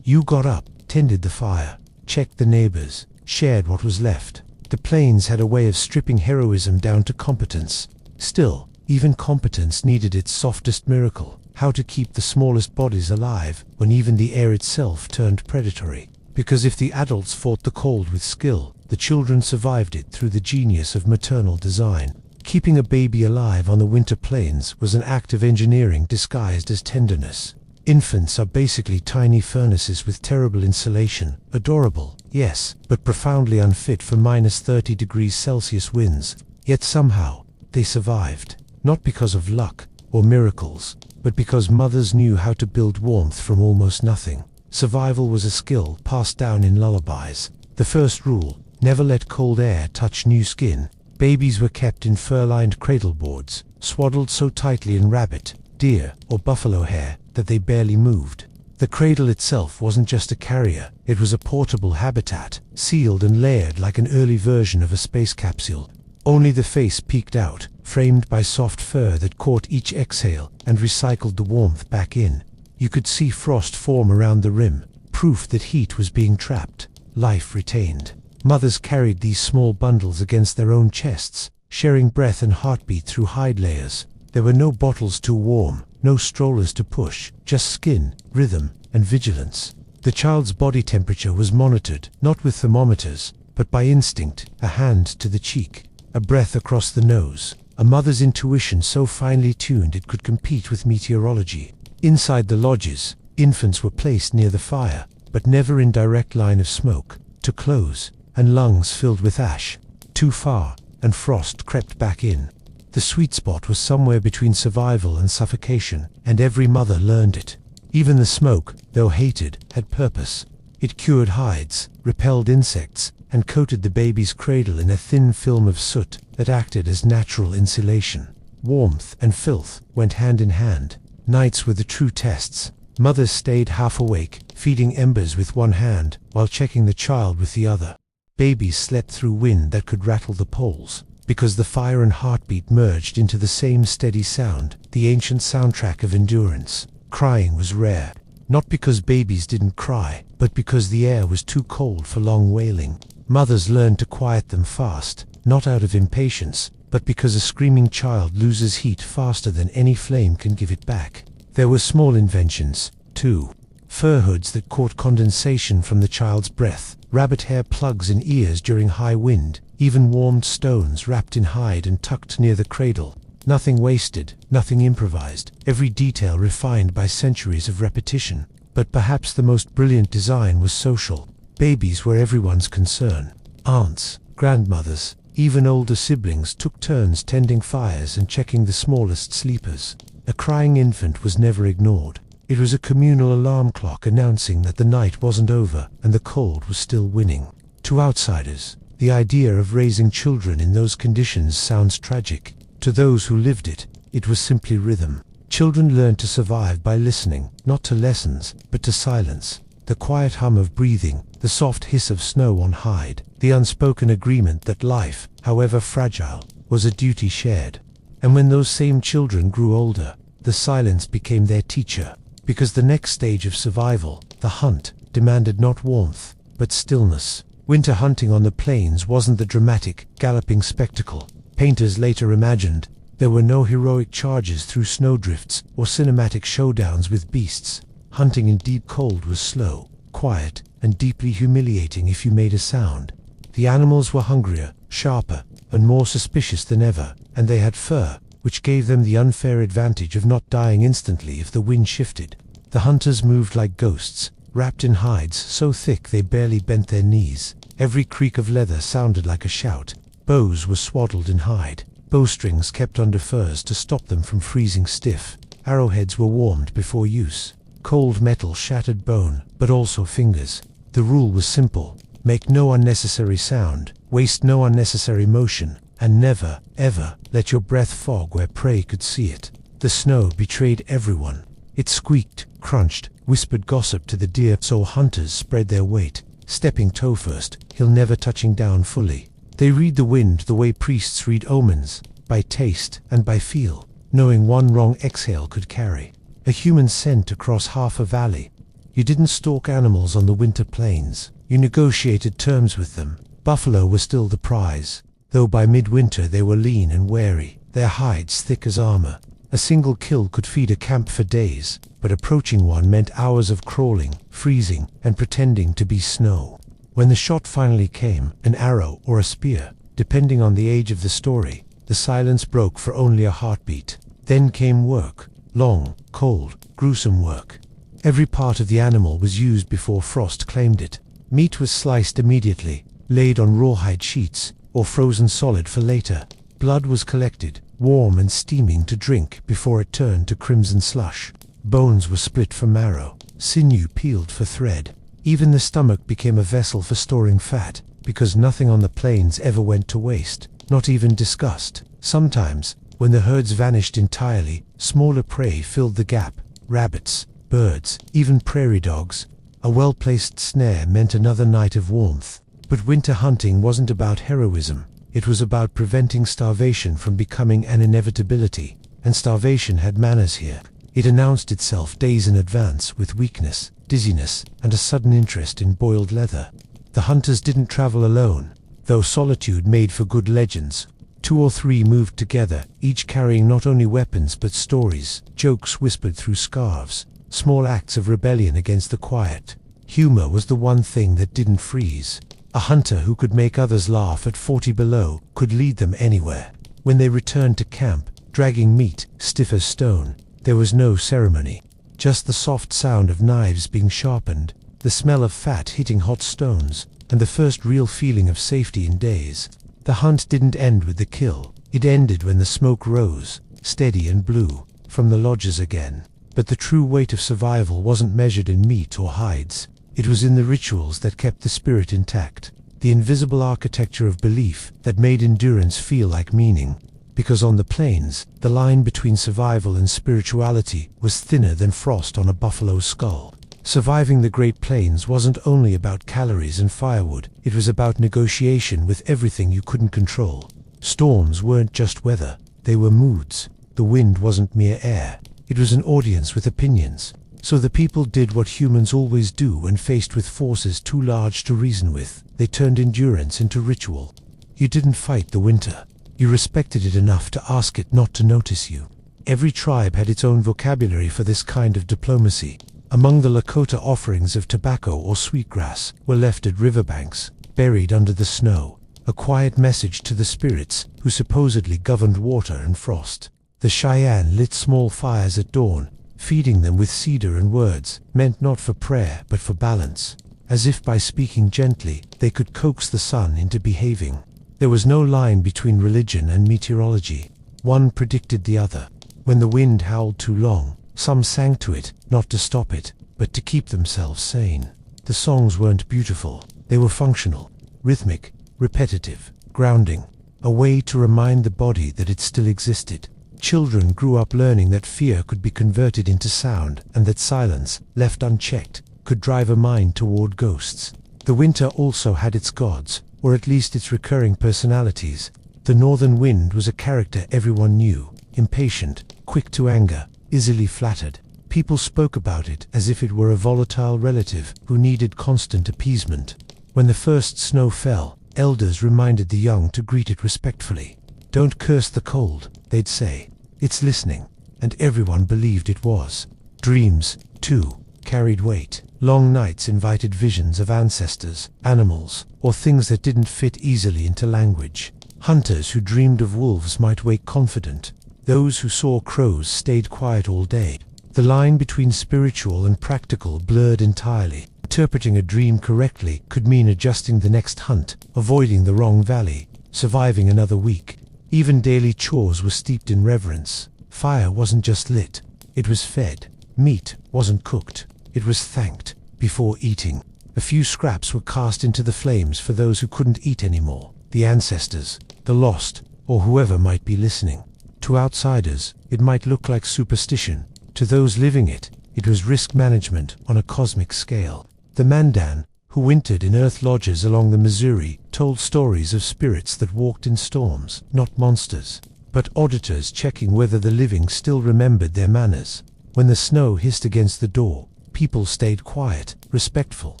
S1: You got up, tended the fire, checked the neighbors, shared what was left. The plains had a way of stripping heroism down to competence. Still, even competence needed its softest miracle: how to keep the smallest bodies alive when even the air itself turned predatory. Because if the adults fought the cold with skill, the children survived it through the genius of maternal design. Keeping a baby alive on the winter plains was an act of engineering disguised as tenderness. Infants are basically tiny furnaces with terrible insulation. Adorable, yes, but profoundly unfit for -30 degrees Celsius winds. Yet somehow, they survived. Not because of luck or miracles, but because mothers knew how to build warmth from almost nothing. Survival was a skill passed down in lullabies. The first rule: never let cold air touch new skin. Babies were kept in fur-lined cradle boards, swaddled so tightly in rabbit, deer, or buffalo hair that they barely moved. The cradle itself wasn't just a carrier, it was a portable habitat, sealed and layered like an early version of a space capsule. Only the face peeked out, framed by soft fur that caught each exhale and recycled the warmth back in. You could see frost form around the rim, proof that heat was being trapped, life retained. Mothers carried these small bundles against their own chests, sharing breath and heartbeat through hide layers. There were no bottles too warm, no strollers to push, just skin, rhythm, and vigilance. The child's body temperature was monitored, not with thermometers, but by instinct: a hand to the cheek, a breath across the nose, a mother's intuition so finely tuned it could compete with meteorology. Inside the lodges, infants were placed near the fire, but never in direct line of smoke. To close, and lungs filled with ash. Too far, and frost crept back in. The sweet spot was somewhere between survival and suffocation, and every mother learned it. Even the smoke, though hated, had purpose. It cured hides, repelled insects, and coated the baby's cradle in a thin film of soot that acted as natural insulation. Warmth and filth went hand in hand. Nights were the true tests. Mothers stayed half awake, feeding embers with one hand, while checking the child with the other. Babies slept through wind that could rattle the poles, because the fire and heartbeat merged into the same steady sound, the ancient soundtrack of endurance. Crying was rare, not because babies didn't cry, but because the air was too cold for long wailing. Mothers learned to quiet them fast, not out of impatience, but because a screaming child loses heat faster than any flame can give it back. There were small inventions, too. Fur hoods that caught condensation from the child's breath, rabbit hair plugs in ears during high wind, even warmed stones wrapped in hide and tucked near the cradle. Nothing wasted, nothing improvised, every detail refined by centuries of repetition. But perhaps the most brilliant design was social. Babies were everyone's concern. Aunts, grandmothers, even older siblings took turns tending fires and checking the smallest sleepers. A crying infant was never ignored. It was a communal alarm clock announcing that the night wasn't over and the cold was still winning. To outsiders, the idea of raising children in those conditions sounds tragic. To those who lived it, it was simply rhythm. Children learned to survive by listening, not to lessons, but to silence. The quiet hum of breathing, the soft hiss of snow on hide, the unspoken agreement that life, however fragile, was a duty shared. And when those same children grew older, the silence became their teacher. Because the next stage of survival, the hunt, demanded not warmth, but stillness. Winter hunting on the plains wasn't the dramatic, galloping spectacle painters later imagined. There were no heroic charges through snowdrifts or cinematic showdowns with beasts. Hunting in deep cold was slow, quiet, and deeply humiliating if you made a sound. The animals were hungrier, sharper, and more suspicious than ever, and they had fur, which gave them the unfair advantage of not dying instantly if the wind shifted. The hunters moved like ghosts, wrapped in hides so thick they barely bent their knees. Every creak of leather sounded like a shout. Bows were swaddled in hide, bowstrings kept under furs to stop them from freezing stiff. Arrowheads were warmed before use. Cold metal shattered bone, but also fingers. The rule was simple: make no unnecessary sound, waste no unnecessary motion, and never, ever, let your breath fog where prey could see it. The snow betrayed everyone. It squeaked, crunched, whispered gossip to the deer, so hunters spread their weight. stepping toe first, hill never touching down fully. They read the wind the way priests read omens, by taste and by feel, knowing one wrong exhale could carry a human scent across half a valley. You didn't stalk animals on the winter plains, you negotiated terms with them. Buffalo were still the prize, though by midwinter they were lean and wary, their hides thick as armor. A single kill could feed a camp for days, but approaching one meant hours of crawling, freezing, and pretending to be snow. When the shot finally came, an arrow or a spear, depending on the age of the story, the silence broke for only a heartbeat. Then came work, long, cold, gruesome work. Every part of the animal was used before frost claimed it. Meat was sliced immediately, laid on rawhide sheets, or frozen solid for later. Blood was collected, warm and steaming to drink before it turned to crimson slush. Bones were split for marrow, sinew peeled for thread. Even the stomach became a vessel for storing fat, because nothing on the plains ever went to waste, not even discussed. Sometimes, when the herds vanished entirely, smaller prey filled the gap. Rabbits, birds, even prairie dogs. A well-placed snare meant another night of warmth. But winter hunting wasn't about heroism. It was about preventing starvation from becoming an inevitability, and starvation had manners here. It announced itself days in advance with weakness, dizziness, and a sudden interest in boiled leather. The hunters didn't travel alone, though solitude made for good legends. 2 or 3 moved together, each carrying not only weapons but stories, jokes whispered through scarves, small acts of rebellion against the quiet. Humor was the one thing that didn't freeze. A hunter who could make others laugh at 40 below could lead them anywhere. When they returned to camp, dragging meat, stiff as stone, there was no ceremony. Just the soft sound of knives being sharpened, the smell of fat hitting hot stones, and the first real feeling of safety in days. The hunt didn't end with the kill. It ended when the smoke rose, steady and blue, from the lodges again. But the true weight of survival wasn't measured in meat or hides. It was in the rituals that kept the spirit intact, the invisible architecture of belief that made endurance feel like meaning. Because on the plains, the line between survival and spirituality was thinner than frost on a buffalo's skull. Surviving the Great Plains wasn't only about calories and firewood, it was about negotiation with everything you couldn't control. Storms weren't just weather, they were moods. The wind wasn't mere air, it was an audience with opinions. So the people did what humans always do when faced with forces too large to reason with. They turned endurance into ritual. You didn't fight the winter. You respected it enough to ask it not to notice you. Every tribe had its own vocabulary for this kind of diplomacy. Among the Lakota, offerings of tobacco or sweetgrass were left at riverbanks, buried under the snow, a quiet message to the spirits who supposedly governed water and frost. The Cheyenne lit small fires at dawn, feeding them with cedar and words meant not for prayer but for balance. As if by speaking gently, they could coax the sun into behaving. There was no line between religion and meteorology. One predicted the other. When the wind howled too long, some sang to it, not to stop it, but to keep themselves sane. The songs weren't beautiful. They were functional, rhythmic, repetitive, grounding, a way to remind the body that it still existed. Children grew up learning that fear could be converted into sound, and that silence, left unchecked, could drive a mind toward ghosts. The winter also had its gods, or at least its recurring personalities. The northern wind was a character everyone knew, impatient, quick to anger, easily flattered. People spoke about it as if it were a volatile relative who needed constant appeasement. When the first snow fell, elders reminded the young to greet it respectfully. "Don't curse the cold," they'd say. "It's listening." And everyone believed it was. Dreams, too, carried weight. Long nights invited visions of ancestors, animals, or things that didn't fit easily into language. Hunters who dreamed of wolves might wake confident. Those who saw crows stayed quiet all day. The line between spiritual and practical blurred entirely. Interpreting a dream correctly could mean adjusting the next hunt, avoiding the wrong valley, surviving another week. Even daily chores were steeped in reverence. Fire wasn't just lit, it was fed. Meat wasn't cooked, it was thanked before eating. A few scraps were cast into the flames for those who couldn't eat anymore, the ancestors, the lost, or whoever might be listening. To outsiders, it might look like superstition. To those living it, it was risk management on a cosmic scale. The Mandan, who wintered in earth lodges along the Missouri, told stories of spirits that walked in storms, not monsters, but auditors checking whether the living still remembered their manners. When the snow hissed against the door, people stayed quiet, respectful,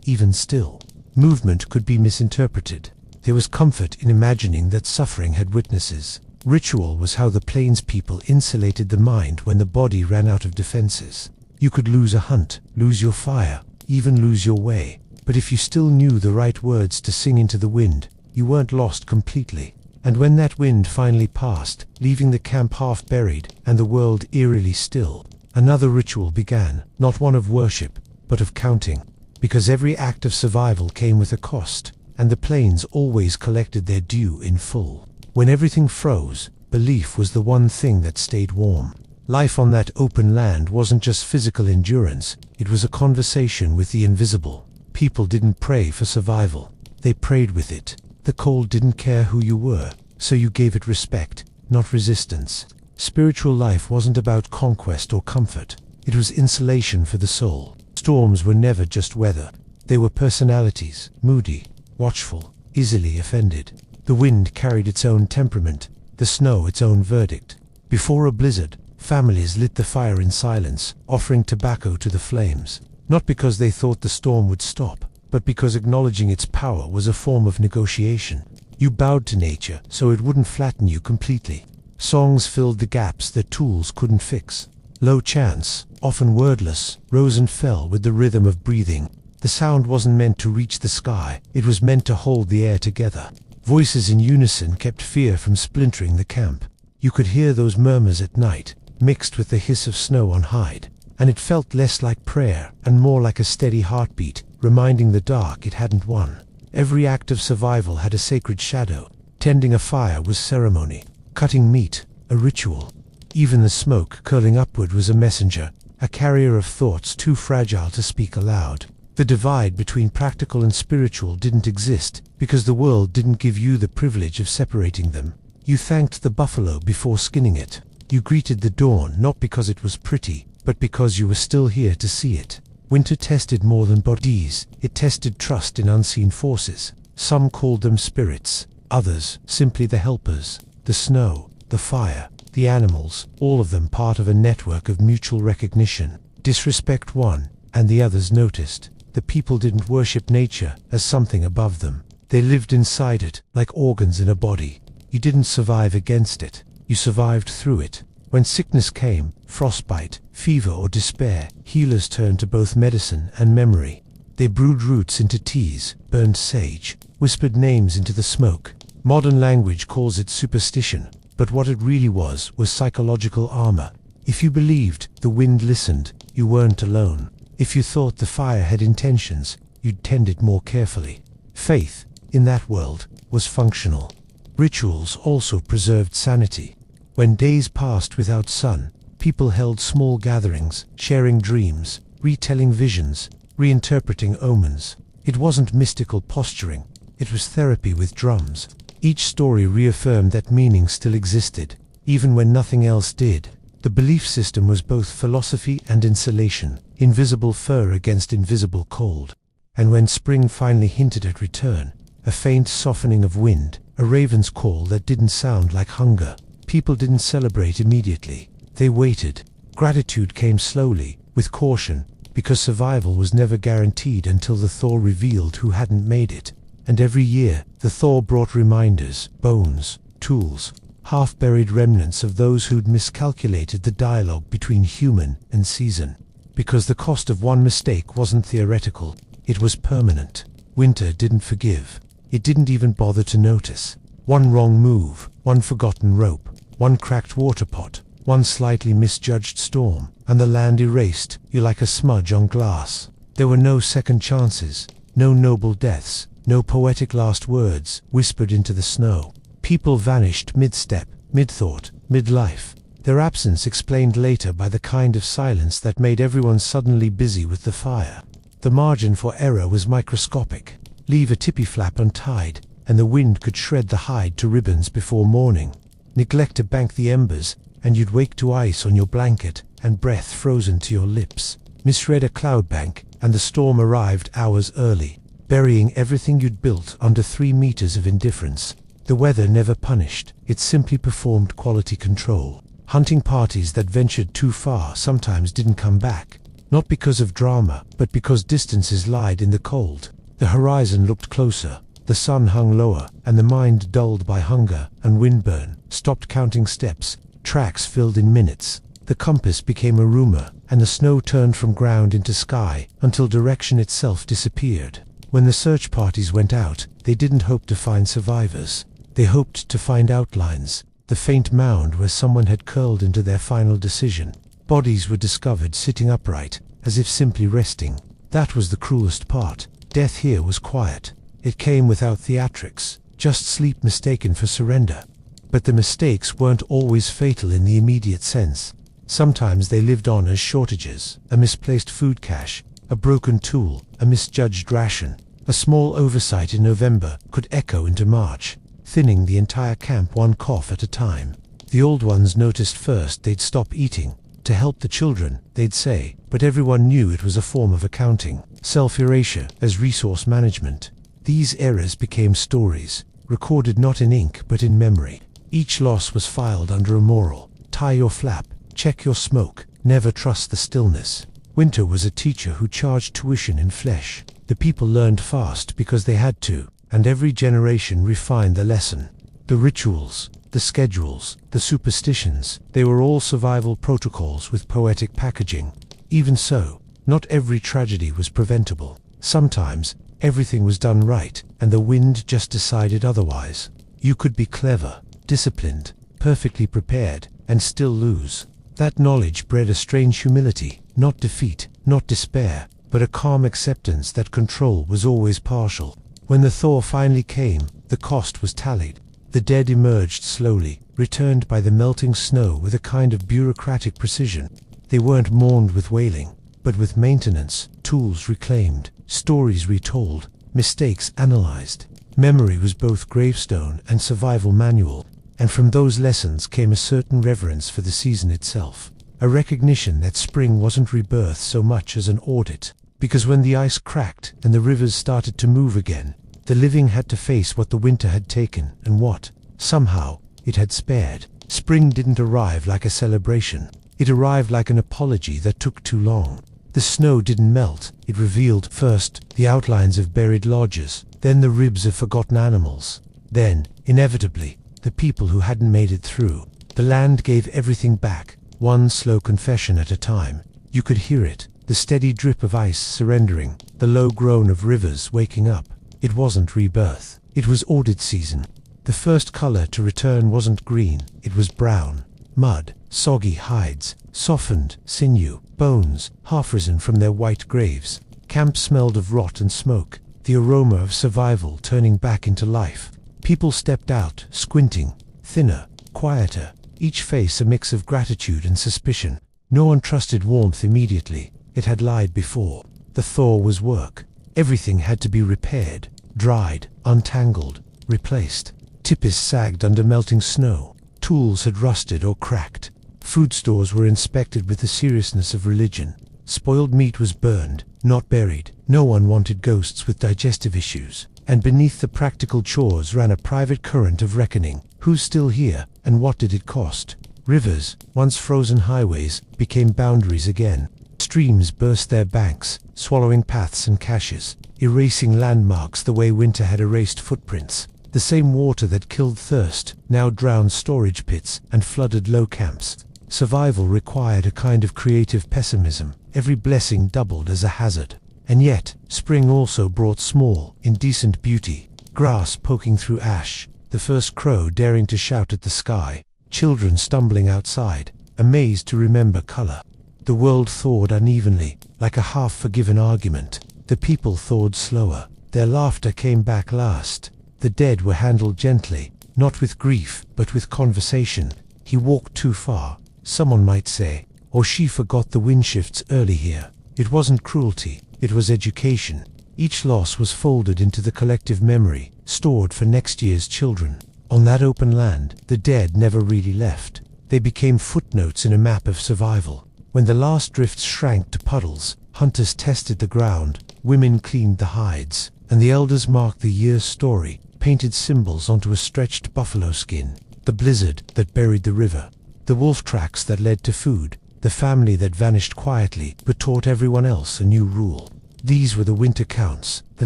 S1: even still. Movement could be misinterpreted. There was comfort in imagining that suffering had witnesses. Ritual was how the plains people insulated the mind when the body ran out of defenses. You could lose a hunt, lose your fire, even lose your way, but if you still knew the right words to sing into the wind, you weren't lost completely. And when that wind finally passed, leaving the camp half buried and the world eerily still, another ritual began, not one of worship, but of counting. Because every act of survival came with a cost, and the plains always collected their due in full. When everything froze, belief was the one thing that stayed warm. Life on that open land wasn't just physical endurance, it was a conversation with the invisible. People didn't pray for survival, they prayed with it. The cold didn't care who you were, so you gave it respect, not resistance. Spiritual life wasn't about conquest or comfort, it was insulation for the soul. Storms were never just weather, they were personalities, moody, watchful, easily offended. The wind carried its own temperament, the snow its own verdict. Before a blizzard, families lit the fire in silence, offering tobacco to the flames, not because they thought the storm would stop, but because acknowledging its power was a form of negotiation. You bowed to nature so it wouldn't flatten you completely. Songs filled the gaps that tools couldn't fix. Low chants, often wordless, rose and fell with the rhythm of breathing. The sound wasn't meant to reach the sky, it was meant to hold the air together. Voices in unison kept fear from splintering the camp. You could hear those murmurs at night, mixed with the hiss of snow on hide, and it felt less like prayer and more like a steady heartbeat, reminding the dark it hadn't won. Every act of survival had a sacred shadow. Tending a fire was ceremony, cutting meat, a ritual. Even the smoke curling upward was a messenger, a carrier of thoughts too fragile to speak aloud. The divide between practical and spiritual didn't exist, because the world didn't give you the privilege of separating them. You thanked the buffalo before skinning it. You greeted the dawn not because it was pretty, but because you were still here to see it. Winter tested more than bodies, it tested trust in unseen forces. Some called them spirits, others simply the helpers. The snow, the fire, the animals, all of them part of a network of mutual recognition. Disrespect one, and the others noticed. The people didn't worship nature as something above them. They lived inside it, like organs in a body. You didn't survive against it, you survived through it. When sickness came, frostbite, fever or despair, healers turned to both medicine and memory. They brewed roots into teas, burned sage, whispered names into the smoke. Modern language calls it superstition, but what it really was psychological armor. If you believed the wind listened, you weren't alone. If you thought the fire had intentions, you'd tend it more carefully. Faith, in that world, was functional. Rituals also preserved sanity. When days passed without sun, people held small gatherings, sharing dreams, retelling visions, reinterpreting omens. It wasn't mystical posturing, it was therapy with drums. Each story reaffirmed that meaning still existed, even when nothing else did. The belief system was both philosophy and insulation, invisible fur against invisible cold. And when spring finally hinted at return, a faint softening of wind, a raven's call that didn't sound like hunger, people didn't celebrate immediately. They waited. Gratitude came slowly, with caution, because survival was never guaranteed until the thaw revealed who hadn't made it. And every year, the thaw brought reminders, bones, tools, half-buried remnants of those who'd miscalculated the dialogue between human and season. Because the cost of one mistake wasn't theoretical, it was permanent. Winter didn't forgive. It didn't even bother to notice. One wrong move, one forgotten rope, one cracked water pot, one slightly misjudged storm, and the land erased you like a smudge on glass. There were no second chances, no noble deaths, no poetic last words whispered into the snow. People vanished mid-step, mid-thought, mid-life. Their absence explained later by the kind of silence that made everyone suddenly busy with the fire. The margin for error was microscopic. Leave a tippy flap untied, and the wind could shred the hide to ribbons before morning. Neglect to bank the embers, and you'd wake to ice on your blanket and breath frozen to your lips. Misread a cloud bank, and the storm arrived hours early. burying everything you'd built under 3 meters of indifference. The weather never punished, it simply performed quality control. Hunting parties that ventured too far sometimes didn't come back, not because of drama, but because distances lied in the cold. The horizon looked closer, the sun hung lower, and the mind, dulled by hunger and windburn, stopped counting steps. Tracks filled in minutes. The compass became a rumor, and the snow turned from ground into sky, until direction itself disappeared. When the search parties went out, they didn't hope to find survivors. They hoped to find outlines, the faint mound where someone had curled into their final decision. Bodies were discovered sitting upright, as if simply resting. That was the cruelest part. Death here was quiet. It came without theatrics, just sleep mistaken for surrender. But the mistakes weren't always fatal in the immediate sense. Sometimes they lived on as shortages, a misplaced food cache, a broken tool, a misjudged ration. A small oversight in November could echo into March, thinning the entire camp one cough at a time. The old ones noticed first. They'd stop eating. To help the children, they'd say, but everyone knew it was a form of accounting. Self-erasure as resource management. These errors became stories, recorded not in ink but in memory. Each loss was filed under a moral. Tie your flap, check your smoke, never trust the stillness. Winter was a teacher who charged tuition in flesh. The people learned fast because they had to, and every generation refined the lesson. The rituals, the schedules, the superstitions, they were all survival protocols with poetic packaging. Even so, not every tragedy was preventable. Sometimes, everything was done right, and the wind just decided otherwise. You could be clever, disciplined, perfectly prepared, and still lose. That knowledge bred a strange humility, not defeat, not despair, but a calm acceptance that control was always partial. When the thaw finally came, the cost was tallied. The dead emerged slowly, returned by the melting snow with a kind of bureaucratic precision. They weren't mourned with wailing, but with maintenance, tools reclaimed, stories retold, mistakes analyzed. Memory was both gravestone and survival manual, and from those lessons came a certain reverence for the season itself, a recognition that spring wasn't rebirth so much as an audit, because when the ice cracked and the rivers started to move again, the living had to face what the winter had taken and what, somehow, it had spared. Spring didn't arrive like a celebration. It arrived like an apology that took too long. The snow didn't melt. It revealed, first, the outlines of buried lodges, then the ribs of forgotten animals. Then, inevitably, the people who hadn't made it through. The land gave everything back, one slow confession at a time. You could hear it, the steady drip of ice surrendering, the low groan of rivers waking up. It wasn't rebirth. It was audit season. The first color to return wasn't green, it was brown. Mud, soggy hides, softened sinew, bones, half-risen from their white graves. Camp smelled of rot and smoke, the aroma of survival turning back into life. People stepped out, squinting, thinner, quieter, each face a mix of gratitude and suspicion. No one trusted warmth immediately. It had lied before. The thaw was work. Everything had to be repaired, dried, untangled, replaced. Tipis sagged under melting snow. Tools had rusted or cracked. Food stores were inspected with the seriousness of religion. Spoiled meat was burned, not buried. No one wanted ghosts with digestive issues. And beneath the practical chores ran a private current of reckoning. Who's still here, and what did it cost? Rivers, once frozen highways, became boundaries again. Streams burst their banks, swallowing paths and caches, erasing landmarks the way winter had erased footprints. The same water that killed thirst now drowned storage pits and flooded low camps. Survival required a kind of creative pessimism. Every blessing doubled as a hazard. And yet, spring also brought small, indecent beauty. Grass poking through ash, the first crow daring to shout at the sky, children stumbling outside, amazed to remember color. The world thawed unevenly, like a half-forgiven argument. The people thawed slower. Their laughter came back last. The dead were handled gently, not with grief, but with conversation. He walked too far, someone might say, or she forgot the wind shifts early here. It wasn't cruelty, it was education. Each loss was folded into the collective memory, stored for next year's children. On that open land, the dead never really left. They became footnotes in a map of survival. When the last drifts shrank to puddles, hunters tested the ground, women cleaned the hides. and the elders marked the year's story, painted symbols onto a stretched buffalo skin, the blizzard that buried the river, the wolf tracks that led to food, the family that vanished quietly but taught everyone else a new rule. These were the winter counts, the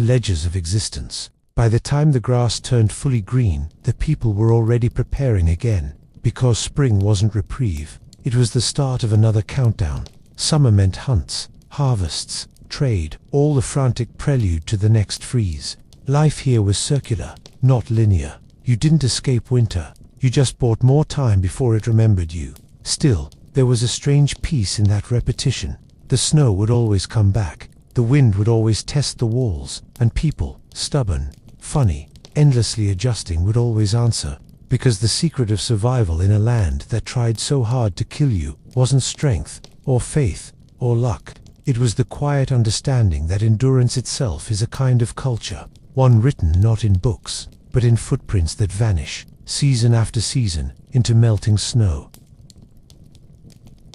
S1: ledgers of existence. By the time the grass turned fully green, the people were already preparing again, because spring wasn't reprieve. It was the start of another countdown. Summer meant hunts, harvests, trade, all the frantic prelude to the next freeze. Life here was circular, not linear. You didn't escape winter, you just bought more time before it remembered you. Still, there was a strange peace in that repetition. The snow would always come back, the wind would always test the walls, and people, stubborn, funny, endlessly adjusting, would always answer. Because the secret of survival in a land that tried so hard to kill you wasn't strength, or faith, or luck. It was the quiet understanding that endurance itself is a kind of culture, one written not in books, but in footprints that vanish, season after season, into melting snow.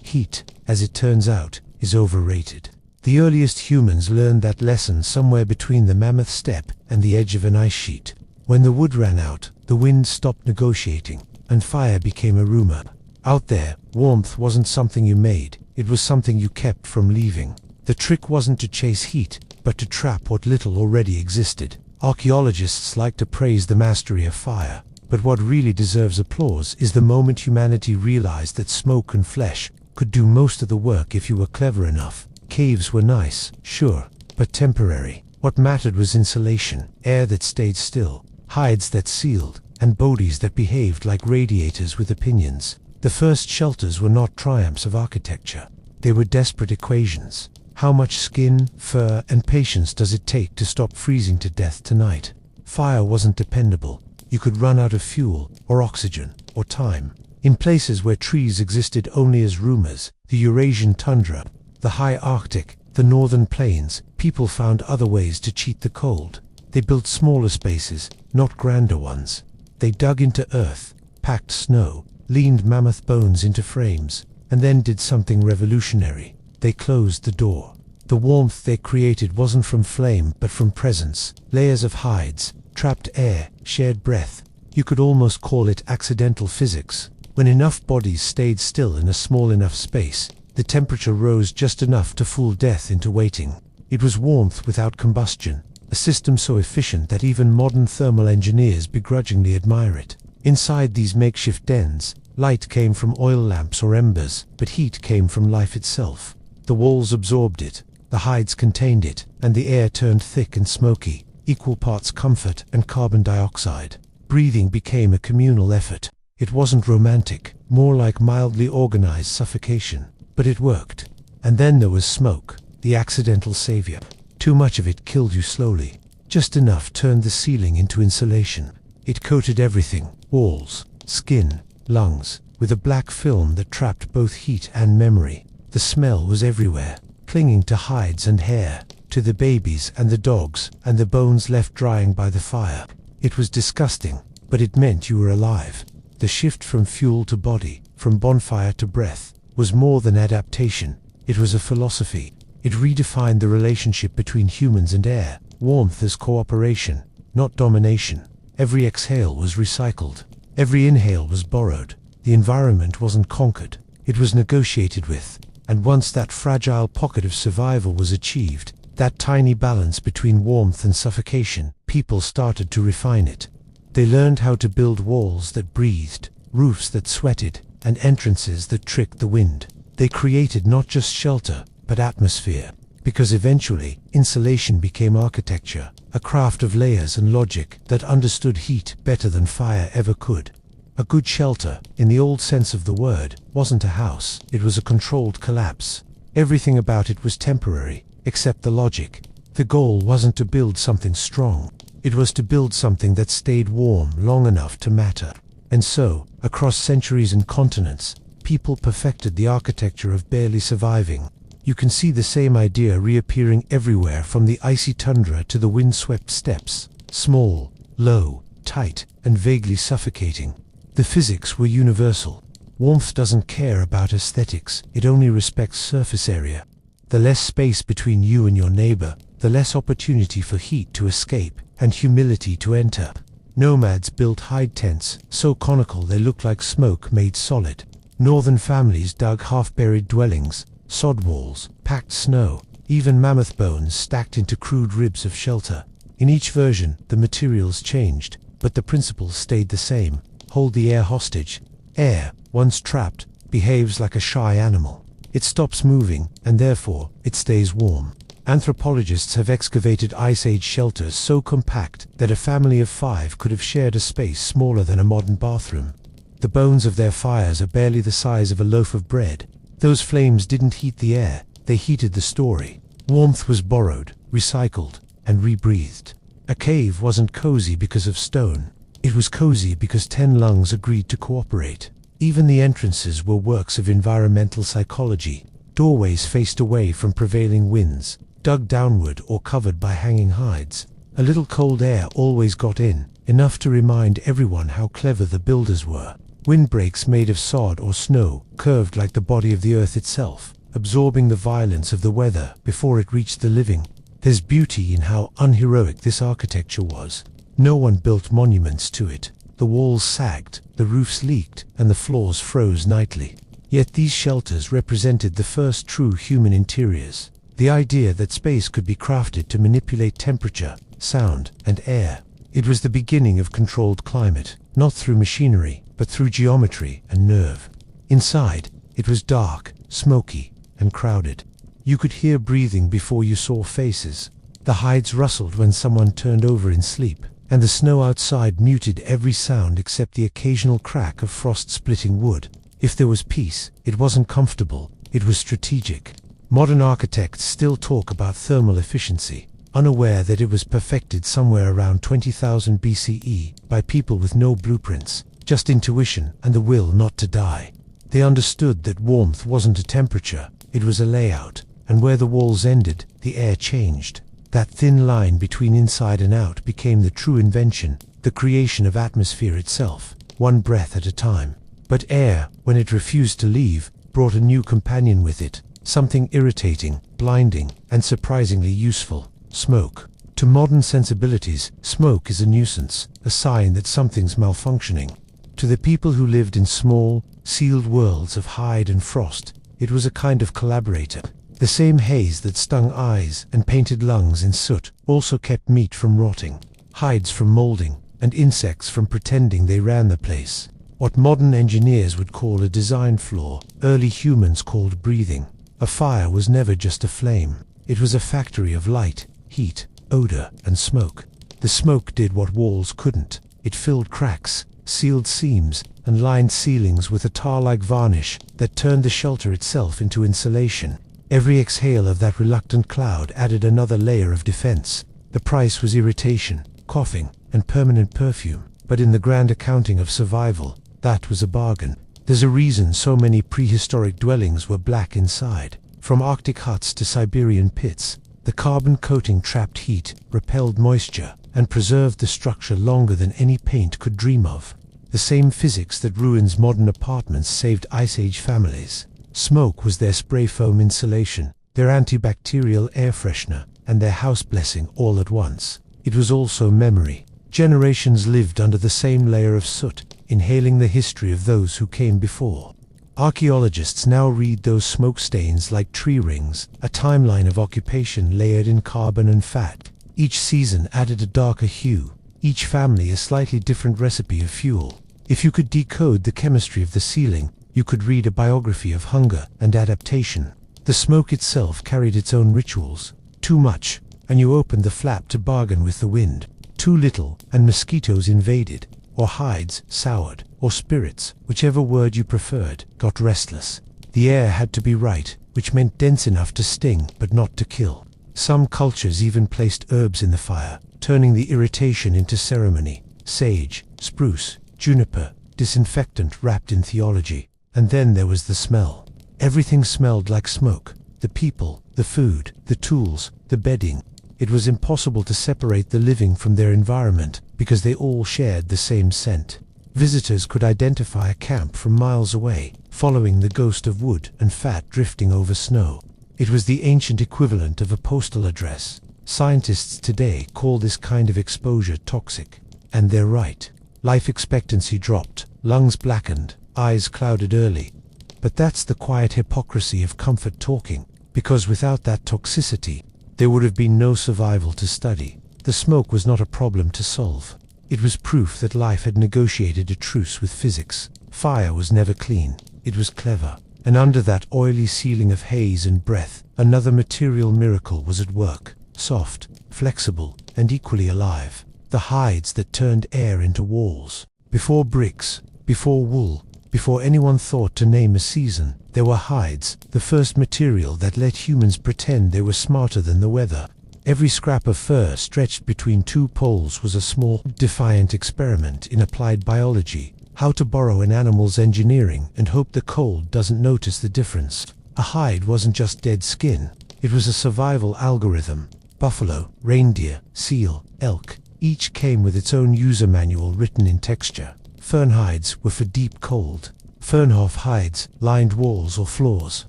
S1: Heat, as it turns out, is overrated. The earliest humans learned that lesson somewhere between the mammoth steppe and the edge of an ice sheet. When the wood ran out, the wind stopped negotiating, and fire became a rumor. Out there, warmth wasn't something you made, it was something you kept from leaving. The trick wasn't to chase heat, but to trap what little already existed. Archaeologists like to praise the mastery of fire, but what really deserves applause is the moment humanity realized that smoke and flesh could do most of the work if you were clever enough. Caves were nice, sure, but temporary. What mattered was insulation, air that stayed still, hides that sealed, and bodies that behaved like radiators with opinions. The first shelters were not triumphs of architecture. They were desperate equations. How much skin, fur, and patience does it take to stop freezing to death tonight? Fire wasn't dependable. You could run out of fuel, or oxygen, or time. In places where trees existed only as rumors, the Eurasian tundra, the high Arctic, the northern plains, people found other ways to cheat the cold. They built smaller spaces, not grander ones. They dug into earth, packed snow, leaned mammoth bones into frames, and then did something revolutionary. They closed the door. The warmth they created wasn't from flame, but from presence. Layers of hides, trapped air, shared breath. You could almost call it accidental physics. When enough bodies stayed still in a small enough space, the temperature rose just enough to fool death into waiting. It was warmth without combustion, a system so efficient that even modern thermal engineers begrudgingly admire it. Inside these makeshift dens, light came from oil lamps or embers, but heat came from life itself. The walls absorbed it, the hides contained it, and the air turned thick and smoky, equal parts comfort and carbon dioxide. Breathing became a communal effort. It wasn't romantic, more like mildly organized suffocation. But it worked. And then there was smoke, the accidental savior. Too much of it killed you slowly. Just enough turned the ceiling into insulation. It coated everything, walls, skin, lungs, with a black film that trapped both heat and memory. The smell was everywhere, clinging to hides and hair, to the babies and the dogs, and the bones left drying by the fire. It was disgusting, but it meant you were alive. The shift from fuel to body, from bonfire to breath, was more than adaptation. It was a philosophy. It redefined the relationship between humans and air. Warmth as cooperation, not domination. Every exhale was recycled. Every inhale was borrowed. The environment wasn't conquered. It was negotiated with. And once that fragile pocket of survival was achieved, that tiny balance between warmth and suffocation, people started to refine it. They learned how to build walls that breathed, roofs that sweated, and entrances that tricked the wind. They created not just shelter, but atmosphere. Because eventually, insulation became architecture, a craft of layers and logic that understood heat better than fire ever could. A good shelter, in the old sense of the word, wasn't a house, it was a controlled collapse. Everything about it was temporary, except the logic. The goal wasn't to build something strong, it was to build something that stayed warm long enough to matter. And so, across centuries and continents, people perfected the architecture of barely surviving. You can see the same idea reappearing everywhere, from the icy tundra to the wind-swept steppes. Small, low, tight, and vaguely suffocating. The physics were universal. Warmth doesn't care about aesthetics, it only respects surface area. The less space between you and your neighbor, the the less opportunity for heat to escape and humidity to enter. Nomads built hide tents, so conical they looked like smoke made solid. Northern families dug half-buried dwellings, sod walls, packed snow, even mammoth bones stacked into crude ribs of shelter. In each version, the materials changed, but the principles stayed the same. Hold the air hostage. Air, once trapped, behaves like a shy animal. It stops moving, and therefore, it stays warm. Anthropologists have excavated Ice Age shelters so compact that a family of 5 could have shared a space smaller than a modern bathroom. The bones of their fires are barely the size of a loaf of bread. Those flames didn't heat the air, they heated the story. Warmth was borrowed, recycled, and rebreathed. A cave wasn't cozy because of stone. It was cozy because 10 lungs agreed to cooperate. Even the entrances were works of environmental psychology. Doorways faced away from prevailing winds, dug downward or covered by hanging hides. A little cold air always got in, enough to remind everyone how clever the builders were. Windbreaks made of sod or snow curved like the body of the earth itself, absorbing the violence of the weather before it reached the living. There's beauty in how unheroic this architecture was. No one built monuments to it. The walls sagged, the roofs leaked, and the floors froze nightly. Yet these shelters represented the first true human interiors. The idea that space could be crafted to manipulate temperature, sound, and air. It was the beginning of controlled climate, not through machinery, but through geometry and nerve. Inside, it was dark, smoky, and crowded. You could hear breathing before you saw faces. The hides rustled when someone turned over in sleep, and the snow outside muted every sound except the occasional crack of frost-splitting wood. If there was peace, it wasn't comfortable, it was strategic. Modern architects still talk about thermal efficiency, unaware that it was perfected somewhere around 20,000 BCE by people with no blueprints, just intuition and the will not to die. They understood that warmth wasn't a temperature, it was a layout, and where the walls ended, the air changed. That thin line between inside and out became the true invention, the creation of atmosphere itself, one breath at a time. But air, when it refused to leave, brought a new companion with it, something irritating, blinding, and surprisingly useful: smoke. To modern sensibilities, smoke is a nuisance, a sign that something's malfunctioning. To the people who lived in small, sealed worlds of hide and frost, it was a kind of collaborator. The same haze that stung eyes and painted lungs in soot also kept meat from rotting, hides from molding, and insects from pretending they ran the place. What modern engineers would call a design flaw, early humans called breathing. A fire was never just a flame. It was a factory of light, heat, odor, and smoke. The smoke did what walls couldn't. It filled cracks, sealed seams, and lined ceilings with a tar-like varnish that turned the shelter itself into insulation. Every exhale of that reluctant cloud added another layer of defense. The price was irritation, coughing, and permanent perfume. But in the grand accounting of survival, that was a bargain. There's a reason so many prehistoric dwellings were black inside. From Arctic huts to Siberian pits, the carbon coating trapped heat, repelled moisture, and preserved the structure longer than any paint could dream of. The same physics that ruins modern apartments saved Ice Age families. Smoke was their spray foam insulation, their antibacterial air freshener, and their house blessing all at once. It was also memory. Generations lived under the same layer of soot, inhaling the history of those who came before. Archaeologists now read those smoke stains like tree rings, a timeline of occupation layered in carbon and fat. Each season added a darker hue, each family a slightly different recipe of fuel. If you could decode the chemistry of the ceiling, you could read a biography of hunger and adaptation. The smoke itself carried its own rituals. Too much, and you opened the flap to bargain with the wind. Too little, and mosquitoes invaded, or hides soured, or spirits, whichever word you preferred, got restless. The air had to be right, which meant dense enough to sting but not to kill. Some cultures even placed herbs in the fire, turning the irritation into ceremony. Sage, spruce, juniper, disinfectant wrapped in theology. And then there was the smell. Everything smelled like smoke. The people, the food, the tools, the bedding. It was impossible to separate the living from their environment because they all shared the same scent. Visitors could identify a camp from miles away, following the ghost of wood and fat drifting over snow. It was the ancient equivalent of a postal address. Scientists today call this kind of exposure toxic. And they're right. Life expectancy dropped, lungs blackened, eyes clouded early. But that's the quiet hypocrisy of comfort talking, because without that toxicity, there would have been no survival to study. The smoke was not a problem to solve. It was proof that life had negotiated a truce with physics. Fire was never clean. It was clever. And under that oily ceiling of haze and breath, another material miracle was at work. Soft, flexible, and equally alive. The hides that turned air into walls. Before bricks, before wool, before anyone thought to name a season, there were hides, the first material that let humans pretend they were smarter than the weather. Every scrap of fur stretched between two poles was a small, defiant experiment in applied biology. How to borrow an animal's engineering and hope the cold doesn't notice the difference. A hide wasn't just dead skin. It was a survival algorithm. Buffalo, reindeer, seal, elk, each came with its own user manual written in texture. Fern hides were for deep cold. Fernhof hides lined walls or floors.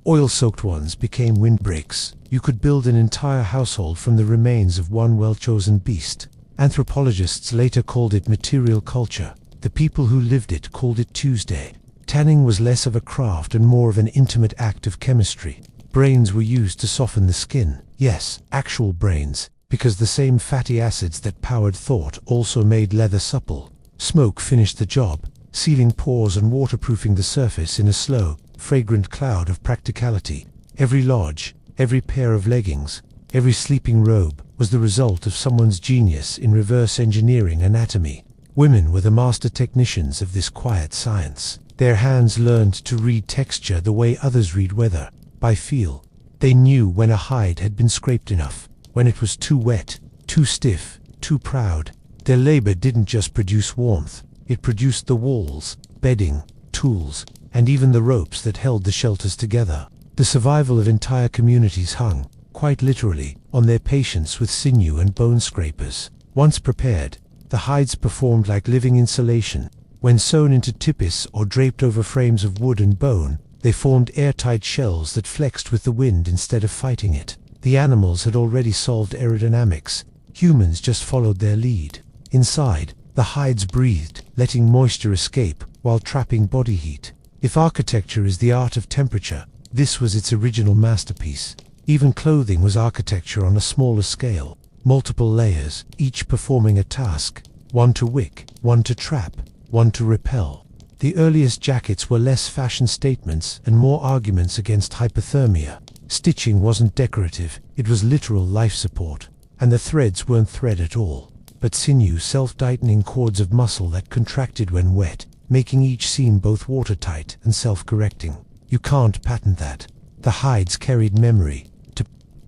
S1: Oil-soaked ones became windbreaks. You could build an entire household from the remains of one well-chosen beast. Anthropologists later called it material culture. The people who lived it called it Tuesday. Tanning was less of a craft and more of an intimate act of chemistry. Brains were used to soften the skin. Yes, actual brains, because the same fatty acids that powered thought also made leather supple. Smoke finished the job, sealing pores and waterproofing the surface in a slow, fragrant cloud of practicality. Every lodge, every pair of leggings, every sleeping robe was the result of someone's genius in reverse engineering anatomy. Women were the master technicians of this quiet science. Their hands learned to read texture the way others read weather, by feel. They knew when a hide had been scraped enough, when it was too wet, too stiff, too proud. Their labor didn't just produce warmth, it produced the walls, bedding, tools, and even the ropes that held the shelters together. The survival of entire communities hung, quite literally, on their patience with sinew and bone scrapers. Once prepared, the hides performed like living insulation. When sewn into tipis or draped over frames of wood and bone, they formed airtight shells that flexed with the wind instead of fighting it. The animals had already solved aerodynamics. Humans just followed their lead. Inside, the hides breathed, letting moisture escape while trapping body heat. If architecture is the art of temperature, this was its original masterpiece. Even clothing was architecture on a smaller scale. Multiple layers, each performing a task. One to wick, one to trap, one to repel. The earliest jackets were less fashion statements and more arguments against hypothermia. Stitching wasn't decorative, it was literal life support. And the threads weren't thread at all, but sinew, self-tightening cords of muscle that contracted when wet, making each seam both watertight and self-correcting. You can't patent that. The hides carried memory.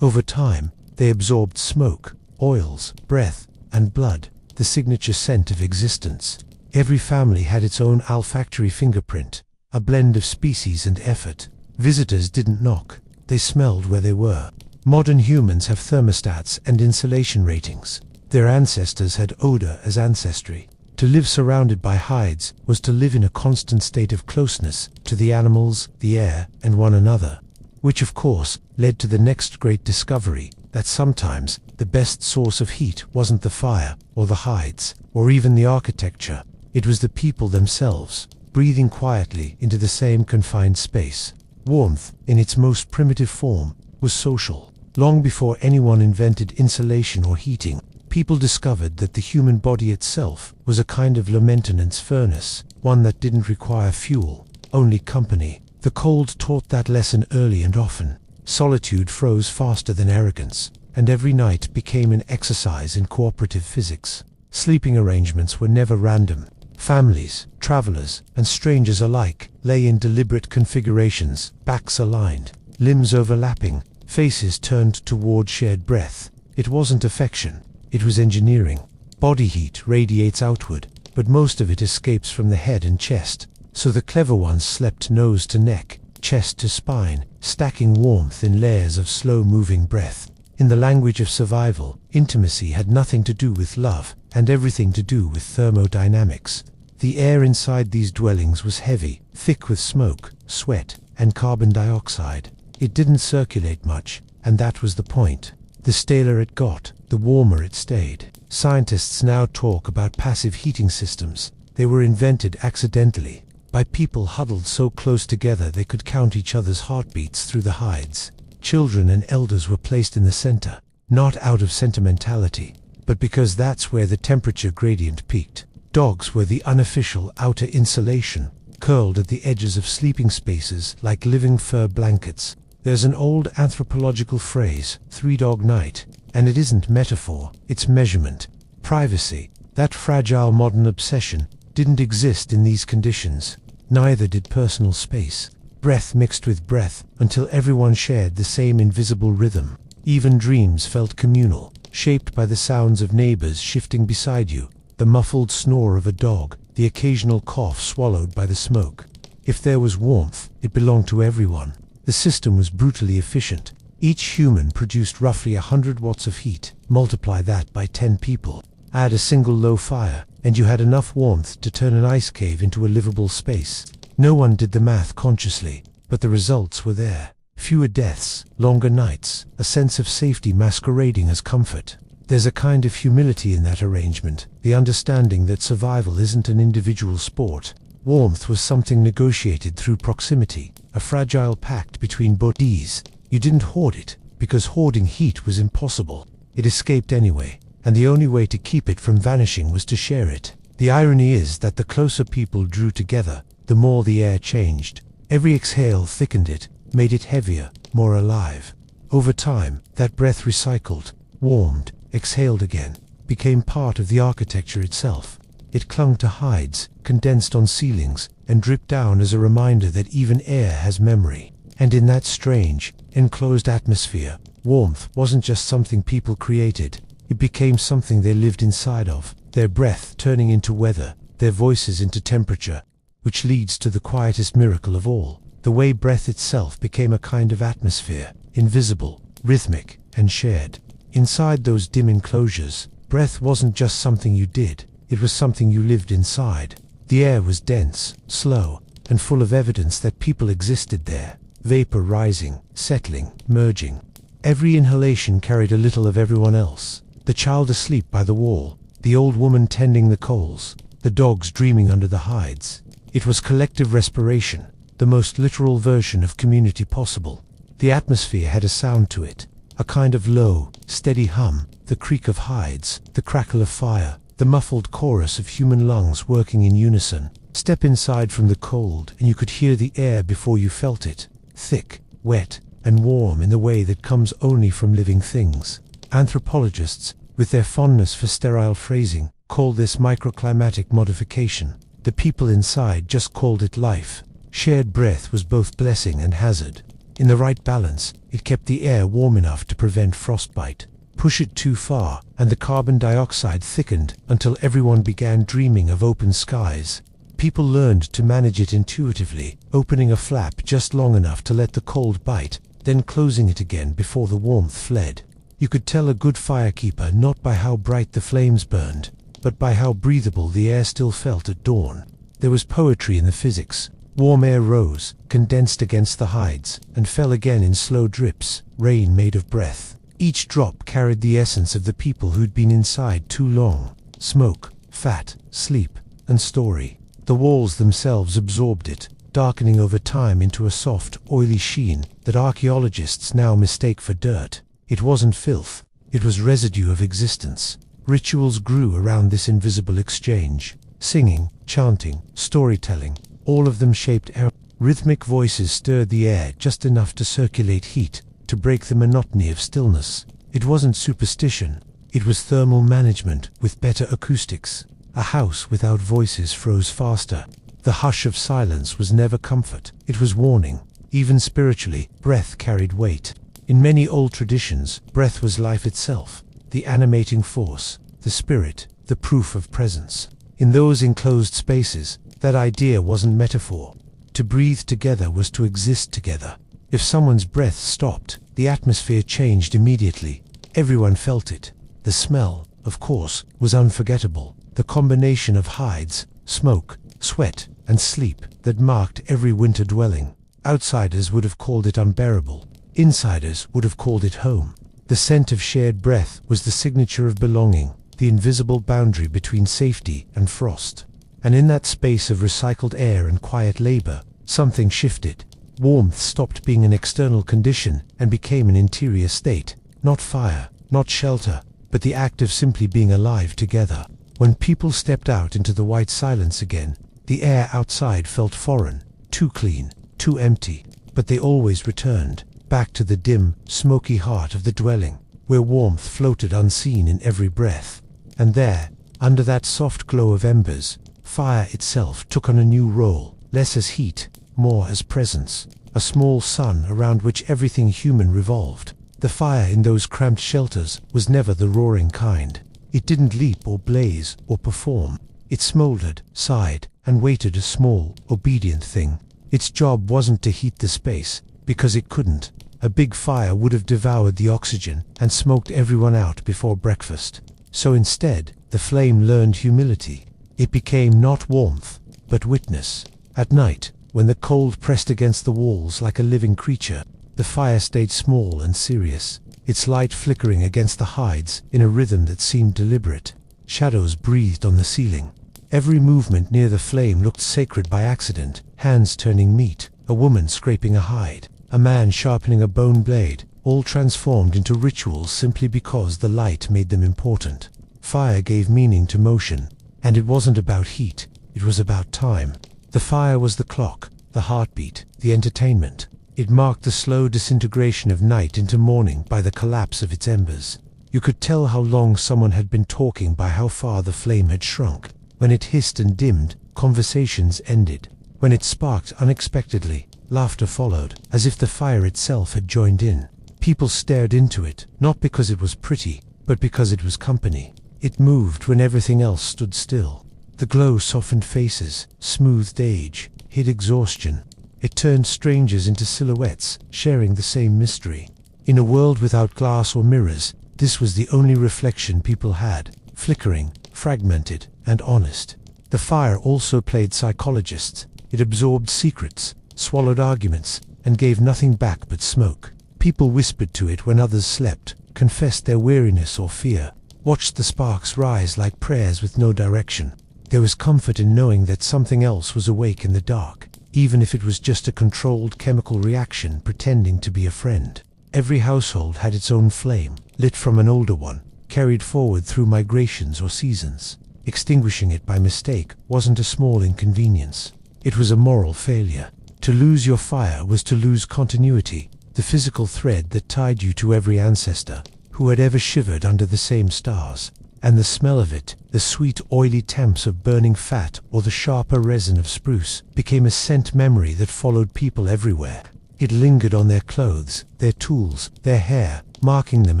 S1: Over time, they absorbed smoke, oils, breath, and blood, the signature scent of existence. Every family had its own olfactory fingerprint, a blend of species and effort. Visitors didn't knock, they smelled where they were. Modern humans have thermostats and insulation ratings. Their ancestors had odor as ancestry. To live surrounded by hides was to live in a constant state of closeness to the animals, the air, and one another. Which of course led to the next great discovery, that sometimes the best source of heat wasn't the fire, or the hides, or even the architecture. It was the people themselves, breathing quietly into the same confined space. Warmth, in its most primitive form, was social. Long before anyone invented insulation or heating, people discovered that the human body itself was a kind of low-maintenance furnace, one that didn't require fuel, only company. The cold taught that lesson early and often. Solitude froze faster than arrogance, and every night became an exercise in cooperative physics. Sleeping arrangements were never random. Families, travelers, and strangers alike lay in deliberate configurations, backs aligned, limbs overlapping, faces turned toward shared breath. It wasn't affection, it was engineering. Body heat radiates outward, but most of it escapes from the head and chest. So the clever ones slept nose to neck, chest to spine, stacking warmth in layers of slow-moving breath. In the language of survival, intimacy had nothing to do with love, and everything to do with thermodynamics. The air inside these dwellings was heavy, thick with smoke, sweat, and carbon dioxide. It didn't circulate much, and that was the point. The staler it got, the warmer it stayed. Scientists now talk about passive heating systems. They were invented accidentally, by people huddled so close together they could count each other's heartbeats through the hides. Children and elders were placed in the center, not out of sentimentality, but because that's where the temperature gradient peaked. Dogs were the unofficial outer insulation, curled at the edges of sleeping spaces like living fur blankets. There's an old anthropological phrase, three-dog night, and it isn't metaphor, it's measurement. Privacy, that fragile modern obsession, didn't exist in these conditions. Neither did personal space. Breath mixed with breath, until everyone shared the same invisible rhythm. Even dreams felt communal, shaped by the sounds of neighbors shifting beside you, the muffled snore of a dog, the occasional cough swallowed by the smoke. If there was warmth, it belonged to everyone. The system was brutally efficient. Each human produced roughly 100 watts of heat. Multiply that by 10 people. Add a single low fire, and you had enough warmth to turn an ice cave into a livable space. No one did the math consciously, but the results were there. Fewer deaths, longer nights, a sense of safety masquerading as comfort. There's a kind of humility in that arrangement, the understanding that survival isn't an individual sport. Warmth was something negotiated through proximity, a fragile pact between bodies. You didn't hoard it, because hoarding heat was impossible. It escaped anyway, and the only way to keep it from vanishing was to share it. The irony is that the closer people drew together, the more the air changed. Every exhale thickened it, made it heavier, more alive. Over time, that breath recycled, warmed, exhaled again, became part of the architecture itself. It clung to hides, condensed on ceilings, and dripped down as a reminder that even air has memory. And in that strange, enclosed atmosphere, warmth wasn't just something people created. It became something they lived inside of, their breath turning into weather, their voices into temperature, which leads to the quietest miracle of all. The way breath itself became a kind of atmosphere, invisible, rhythmic, and shared. Inside those dim enclosures, breath wasn't just something you did, it was something you lived inside. The air was dense, slow, and full of evidence that people existed there. Vapor rising, settling, merging. Every inhalation carried a little of everyone else. The child asleep by the wall, the old woman tending the coals, the dogs dreaming under the hides. It was collective respiration, the most literal version of community possible. The atmosphere had a sound to it, a kind of low, steady hum, the creak of hides, the crackle of fire, the muffled chorus of human lungs working in unison. Step inside from the cold and you could hear the air before you felt it, thick, wet, and warm in the way that comes only from living things. Anthropologists, with their fondness for sterile phrasing, call this microclimatic modification. The people inside just called it life. Shared breath was both blessing and hazard. In the right balance, it kept the air warm enough to prevent frostbite. Push it too far, and the carbon dioxide thickened until everyone began dreaming of open skies. People learned to manage it intuitively, opening a flap just long enough to let the cold bite, then closing it again before the warmth fled. You could tell a good firekeeper not by how bright the flames burned, but by how breathable the air still felt at dawn. There was poetry in the physics. Warm air rose, condensed against the hides, and fell again in slow drips, rain made of breath. Each drop carried the essence of the people who'd been inside too long. Smoke, fat, sleep, and story. The walls themselves absorbed it, darkening over time into a soft, oily sheen that archaeologists now mistake for dirt. It wasn't filth, it was residue of existence. Rituals grew around this invisible exchange. Singing, chanting, storytelling, all of them shaped air. Rhythmic voices stirred the air just enough to circulate heat, to break the monotony of stillness. It wasn't superstition, it was thermal management with better acoustics. A house without voices froze faster. The hush of silence was never comfort, it was warning. Even spiritually, breath carried weight. In many old traditions, breath was life itself, the animating force, the spirit, the proof of presence. In those enclosed spaces, that idea wasn't metaphor. To breathe together was to exist together. If someone's breath stopped, the atmosphere changed immediately. Everyone felt it. The smell, of course, was unforgettable. The combination of hides, smoke, sweat, and sleep that marked every winter dwelling. Outsiders would have called it unbearable. Insiders would have called it home. The scent of shared breath was the signature of belonging, the invisible boundary between safety and frost. And in that space of recycled air and quiet labor, something shifted. Warmth stopped being an external condition and became an interior state. Not fire, not shelter, but the act of simply being alive together. When people stepped out into the white silence again, the air outside felt foreign, too clean, too empty, but they always returned, back to the dim, smoky heart of the dwelling, where warmth floated unseen in every breath. And there, under that soft glow of embers, fire itself took on a new role, less as heat, more as presence, a small sun around which everything human revolved. The fire in those cramped shelters was never the roaring kind. It didn't leap or blaze or perform. It smoldered, sighed, and waited, a small, obedient thing. Its job wasn't to heat the space, because it couldn't. A big fire would have devoured the oxygen and smoked everyone out before breakfast. So instead, the flame learned humility. It became not warmth, but witness. At night, when the cold pressed against the walls like a living creature, the fire stayed small and serious, its light flickering against the hides in a rhythm that seemed deliberate. Shadows breathed on the ceiling. Every movement near the flame looked sacred by accident, hands turning meat, a woman scraping a hide, a man sharpening a bone blade, all transformed into rituals simply because the light made them important. Fire gave meaning to motion, and it wasn't about heat, it was about time. The fire was the clock, the heartbeat, the entertainment. It marked the slow disintegration of night into morning by the collapse of its embers. You could tell how long someone had been talking by how far the flame had shrunk. When it hissed and dimmed, conversations ended. When it sparked unexpectedly, laughter followed, as if the fire itself had joined in. People stared into it, not because it was pretty, but because it was company. It moved when everything else stood still. The glow softened faces, smoothed age, hid exhaustion. It turned strangers into silhouettes, sharing the same mystery. In a world without glass or mirrors, this was the only reflection people had, flickering, fragmented, and honest. The fire also played psychologist. It absorbed secrets, swallowed arguments, and gave nothing back but smoke. People whispered to it when others slept, confessed their weariness or fear, watched the sparks rise like prayers with no direction. There was comfort in knowing that something else was awake in the dark, even if it was just a controlled chemical reaction pretending to be a friend. Every household had its own flame, lit from an older one, carried forward through migrations or seasons. Extinguishing it by mistake wasn't a small inconvenience. It was a moral failure. To lose your fire was to lose continuity, the physical thread that tied you to every ancestor who had ever shivered under the same stars. And the smell of it, the sweet oily temps of burning fat or the sharper resin of spruce, became a scent memory that followed people everywhere. It lingered on their clothes, their tools, their hair, marking them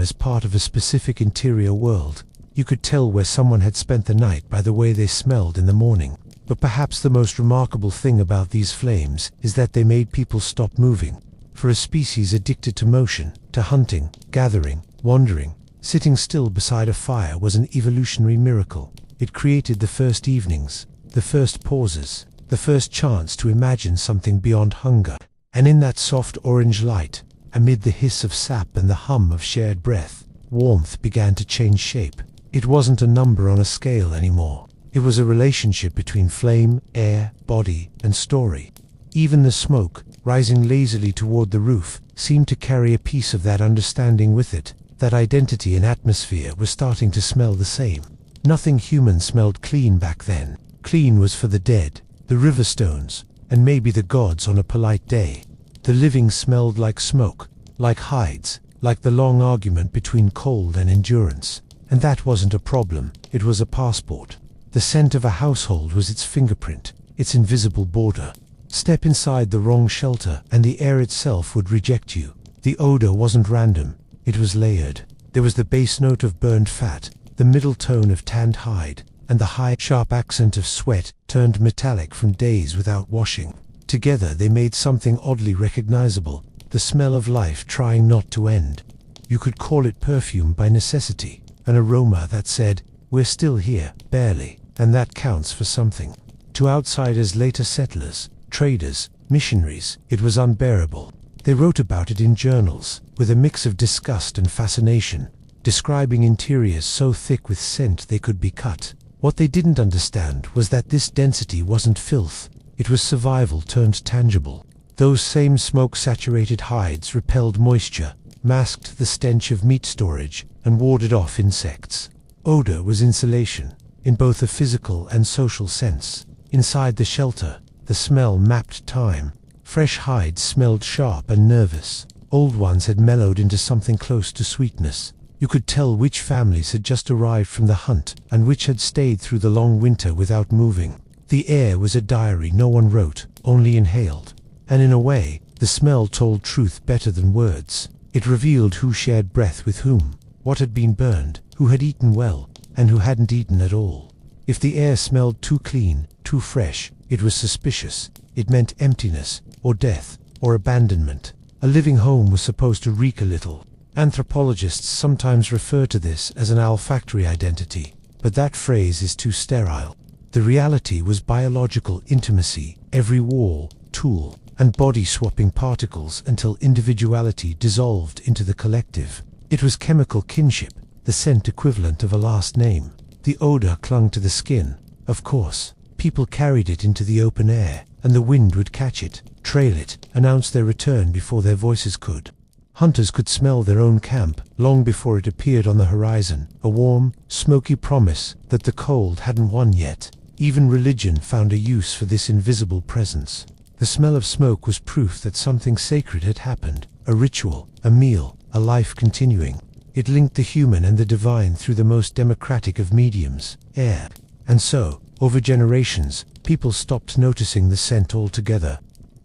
S1: as part of a specific interior world. You could tell where someone had spent the night by the way they smelled in the morning. But perhaps the most remarkable thing about these flames is that they made people stop moving. For a species addicted to motion, to hunting, gathering, wandering, sitting still beside a fire was an evolutionary miracle. It created the first evenings, the first pauses, the first chance to imagine something beyond hunger. And in that soft orange light, amid the hiss of sap and the hum of shared breath, warmth began to change shape. It wasn't a number on a scale anymore. It was a relationship between flame, air, body, and story. Even the smoke, rising lazily toward the roof, seemed to carry a piece of that understanding with it. That identity and atmosphere was starting to smell the same. Nothing human smelled clean back then. Clean was for the dead, the river stones, and maybe the gods on a polite day. The living smelled like smoke, like hides, like the long argument between cold and endurance. And that wasn't a problem, it was a passport. The scent of a household was its fingerprint, its invisible border. Step inside the wrong shelter and the air itself would reject you. The odor wasn't random. It was layered. There was the bass note of burned fat, the middle tone of tanned hide, and the high, sharp accent of sweat turned metallic from days without washing. Together they made something oddly recognizable, the smell of life trying not to end. You could call it perfume by necessity, an aroma that said, "We're still here, barely, and that counts for something." To outsiders, later settlers, traders, missionaries, it was unbearable. They wrote about it in journals, with a mix of disgust and fascination, describing interiors so thick with scent they could be cut. What they didn't understand was that this density wasn't filth, it was survival turned tangible. Those same smoke-saturated hides repelled moisture, masked the stench of meat storage, and warded off insects. Odor was insulation, in both a physical and social sense. Inside the shelter, the smell mapped time. Fresh hides smelled sharp and nervous. Old ones had mellowed into something close to sweetness. You could tell which families had just arrived from the hunt and which had stayed through the long winter without moving. The air was a diary no one wrote, only inhaled. And in a way, the smell told truth better than words. It revealed who shared breath with whom, what had been burned, who had eaten well, and who hadn't eaten at all. If the air smelled too clean, too fresh, it was suspicious. It meant emptiness, or death, or abandonment. A living home was supposed to reek a little. Anthropologists sometimes refer to this as an olfactory identity, but that phrase is too sterile. The reality was biological intimacy, every wall, tool, and body swapping particles until individuality dissolved into the collective. It was chemical kinship, the scent equivalent of a last name. The odor clung to the skin, of course. People carried it into the open air, and the wind would catch it, trail it, announce their return before their voices could. Hunters could smell their own camp long before it appeared on the horizon, a warm, smoky promise that the cold hadn't won yet. Even religion found a use for this invisible presence. The smell of smoke was proof that something sacred had happened, a ritual, a meal, a life continuing. It linked the human and the divine through the most democratic of mediums, air. And so, over generations, people stopped noticing the scent altogether.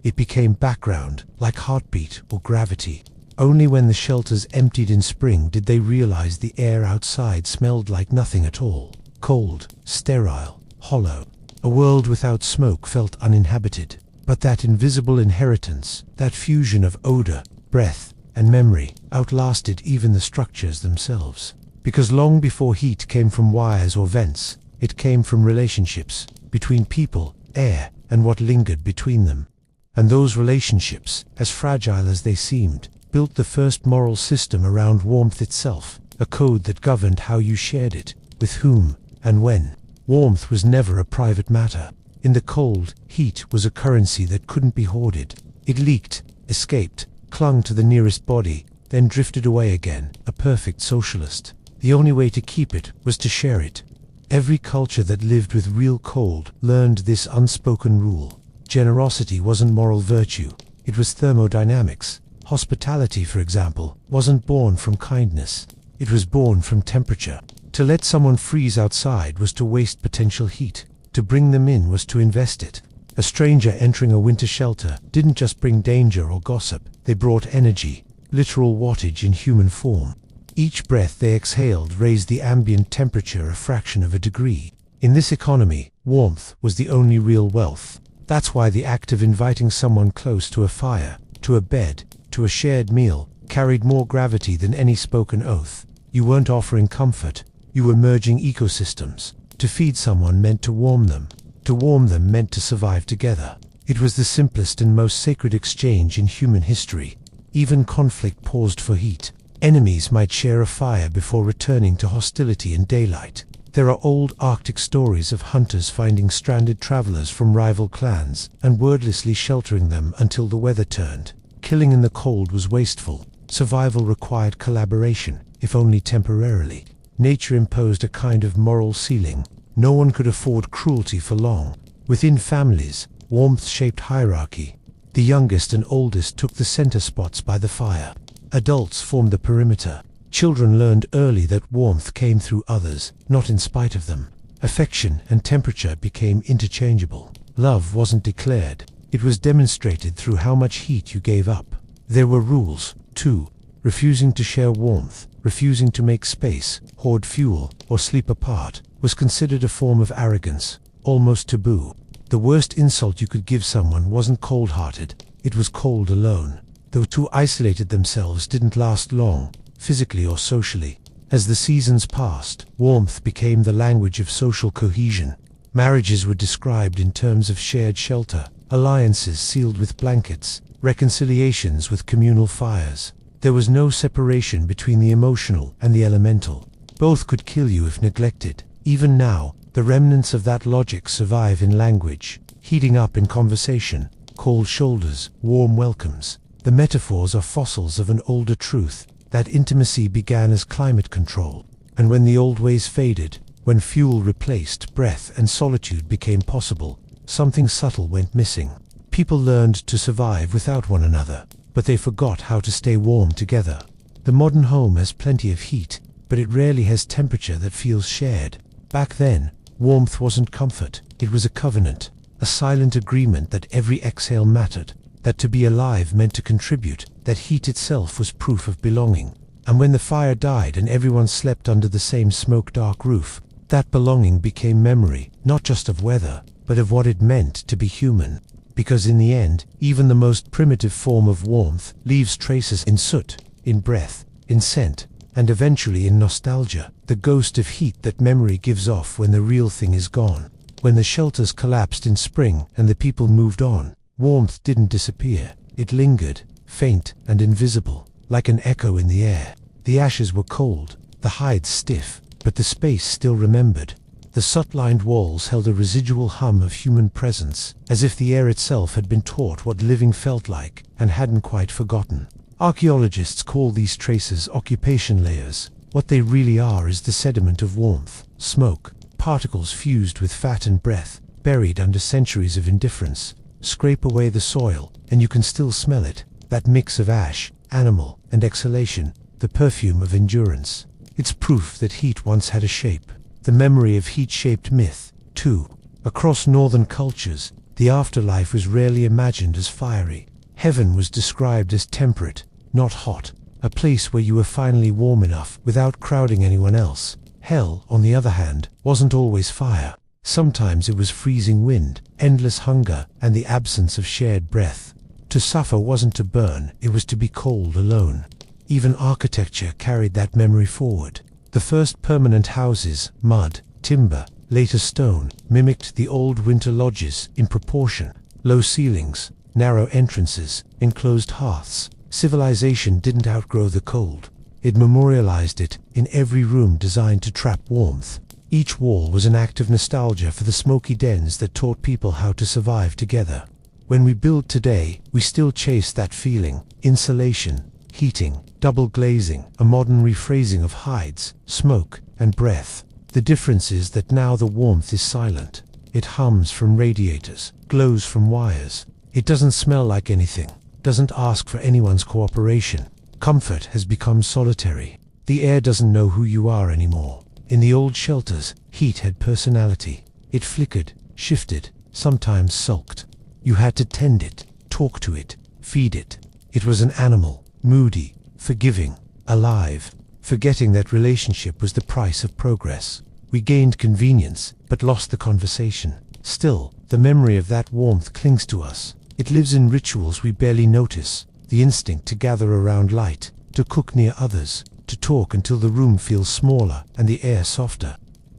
S1: It became background, like heartbeat or gravity. Only when the shelters emptied in spring did they realize the air outside smelled like nothing at all. Cold, sterile, hollow. A world without smoke felt uninhabited. But that invisible inheritance, that fusion of odor, breath, and memory, outlasted even the structures themselves. Because long before heat came from wires or vents, it came from relationships, between people, air, and what lingered between them. And those relationships, as fragile as they seemed, built the first moral system around warmth itself, a code that governed how you shared it, with whom, and when. Warmth was never a private matter. In the cold, heat was a currency that couldn't be hoarded. It leaked, escaped, clung to the nearest body, then drifted away again, a perfect socialist. The only way to keep it was to share it. Every culture that lived with real cold learned this unspoken rule. Generosity wasn't moral virtue, it was thermodynamics. Hospitality, for example, wasn't born from kindness, it was born from temperature. To let someone freeze outside was to waste potential heat. To bring them in was to invest it. A stranger entering a winter shelter didn't just bring danger or gossip, they brought energy, literal wattage in human form. Each breath they exhaled raised the ambient temperature a fraction of a degree. In this economy, warmth was the only real wealth. That's why the act of inviting someone close to a fire, to a bed, to a shared meal, carried more gravity than any spoken oath. You weren't offering comfort, you were merging ecosystems. To feed someone meant to warm them. To warm them meant to survive together. It was the simplest and most sacred exchange in human history. Even conflict paused for heat. Enemies might share a fire before returning to hostility in daylight. There are old Arctic stories of hunters finding stranded travelers from rival clans and wordlessly sheltering them until the weather turned. Killing in the cold was wasteful. Survival required collaboration, if only temporarily. Nature imposed a kind of moral ceiling. No one could afford cruelty for long. Within families, warmth shaped hierarchy. The youngest and oldest took the center spots by the fire. Adults formed the perimeter. Children learned early that warmth came through others, not in spite of them. Affection and temperature became interchangeable. Love wasn't declared. It was demonstrated through how much heat you gave up. There were rules, too. Refusing to share warmth, refusing to make space, hoard fuel, or sleep apart, was considered a form of arrogance, almost taboo. The worst insult you could give someone wasn't cold-hearted, it was cold alone. Those who isolated themselves didn't last long, physically or socially. As the seasons passed, warmth became the language of social cohesion. Marriages were described in terms of shared shelter, alliances sealed with blankets, reconciliations with communal fires. There was no separation between the emotional and the elemental. Both could kill you if neglected. Even now, the remnants of that logic survive in language, heating up in conversation, cold shoulders, warm welcomes. The metaphors are fossils of an older truth, that intimacy began as climate control. And when the old ways faded, when fuel replaced breath and solitude became possible, something subtle went missing. People learned to survive without one another, but they forgot how to stay warm together. The modern home has plenty of heat, but it rarely has temperature that feels shared. Back then, warmth wasn't comfort, it was a covenant, a silent agreement that every exhale mattered, that to be alive meant to contribute, that heat itself was proof of belonging. And when the fire died and everyone slept under the same smoke-dark roof, that belonging became memory, not just of weather, but of what it meant to be human. Because in the end, even the most primitive form of warmth leaves traces in soot, in breath, in scent, and eventually in nostalgia, the ghost of heat that memory gives off when the real thing is gone. When the shelters collapsed in spring and the people moved on, warmth didn't disappear. It lingered, faint and invisible, like an echo in the air. The ashes were cold, the hides stiff, but the space still remembered. The soot-lined walls held a residual hum of human presence, as if the air itself had been taught what living felt like and hadn't quite forgotten. Archaeologists call these traces occupation layers. What they really are is the sediment of warmth, smoke, particles fused with fat and breath, buried under centuries of indifference. Scrape away the soil, and you can still smell it, that mix of ash, animal, and exhalation, the perfume of endurance. It's proof that heat once had a shape. The memory of heat-shaped myth, too. Across northern cultures, the afterlife was rarely imagined as fiery. Heaven was described as temperate, not hot, a place where you were finally warm enough without crowding anyone else. Hell, on the other hand, wasn't always fire. Sometimes it was freezing wind, endless hunger, and the absence of shared breath. To suffer wasn't to burn, it was to be cold alone. Even architecture carried that memory forward. The first permanent houses, mud, timber, later stone, mimicked the old winter lodges in proportion. Low ceilings, narrow entrances, enclosed hearths. Civilization didn't outgrow the cold. It memorialized it in every room designed to trap warmth. Each wall was an act of nostalgia for the smoky dens that taught people how to survive together. When we build today, we still chase that feeling: insulation, heating, double glazing, a modern rephrasing of hides, smoke, and breath. The difference is that now the warmth is silent. It hums from radiators, glows from wires. It doesn't smell like anything, doesn't ask for anyone's cooperation. Comfort has become solitary. The air doesn't know who you are anymore. In the old shelters, heat had personality. It flickered, shifted, sometimes sulked. You had to tend it, talk to it, feed it. It was an animal, moody, forgiving, alive, forgetting that relationship was the price of progress. We gained convenience, but lost the conversation. Still, the memory of that warmth clings to us. It lives in rituals we barely notice, the instinct to gather around light, to cook near others, to talk until the room feels smaller and the air softer.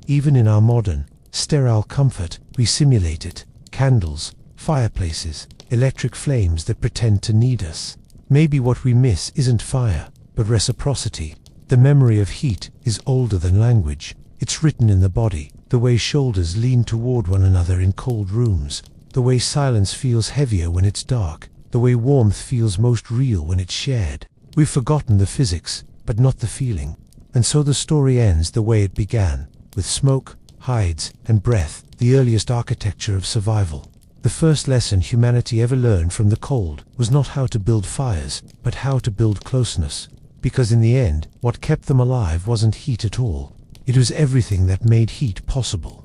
S1: Even in our modern, sterile comfort, we simulate it. Candles, fireplaces, electric flames that pretend to need us. Maybe what we miss isn't fire, but reciprocity. The memory of heat is older than language. It's written in the body, the way shoulders lean toward one another in cold rooms, the way silence feels heavier when it's dark, the way warmth feels most real when it's shared. We've forgotten the physics, but not the feeling. And so the story ends the way it began, with smoke, hides, and breath, the earliest architecture of survival. The first lesson humanity ever learned from the cold was not how to build fires, but how to build closeness. Because in the end, what kept them alive wasn't heat at all. It was everything that made heat possible.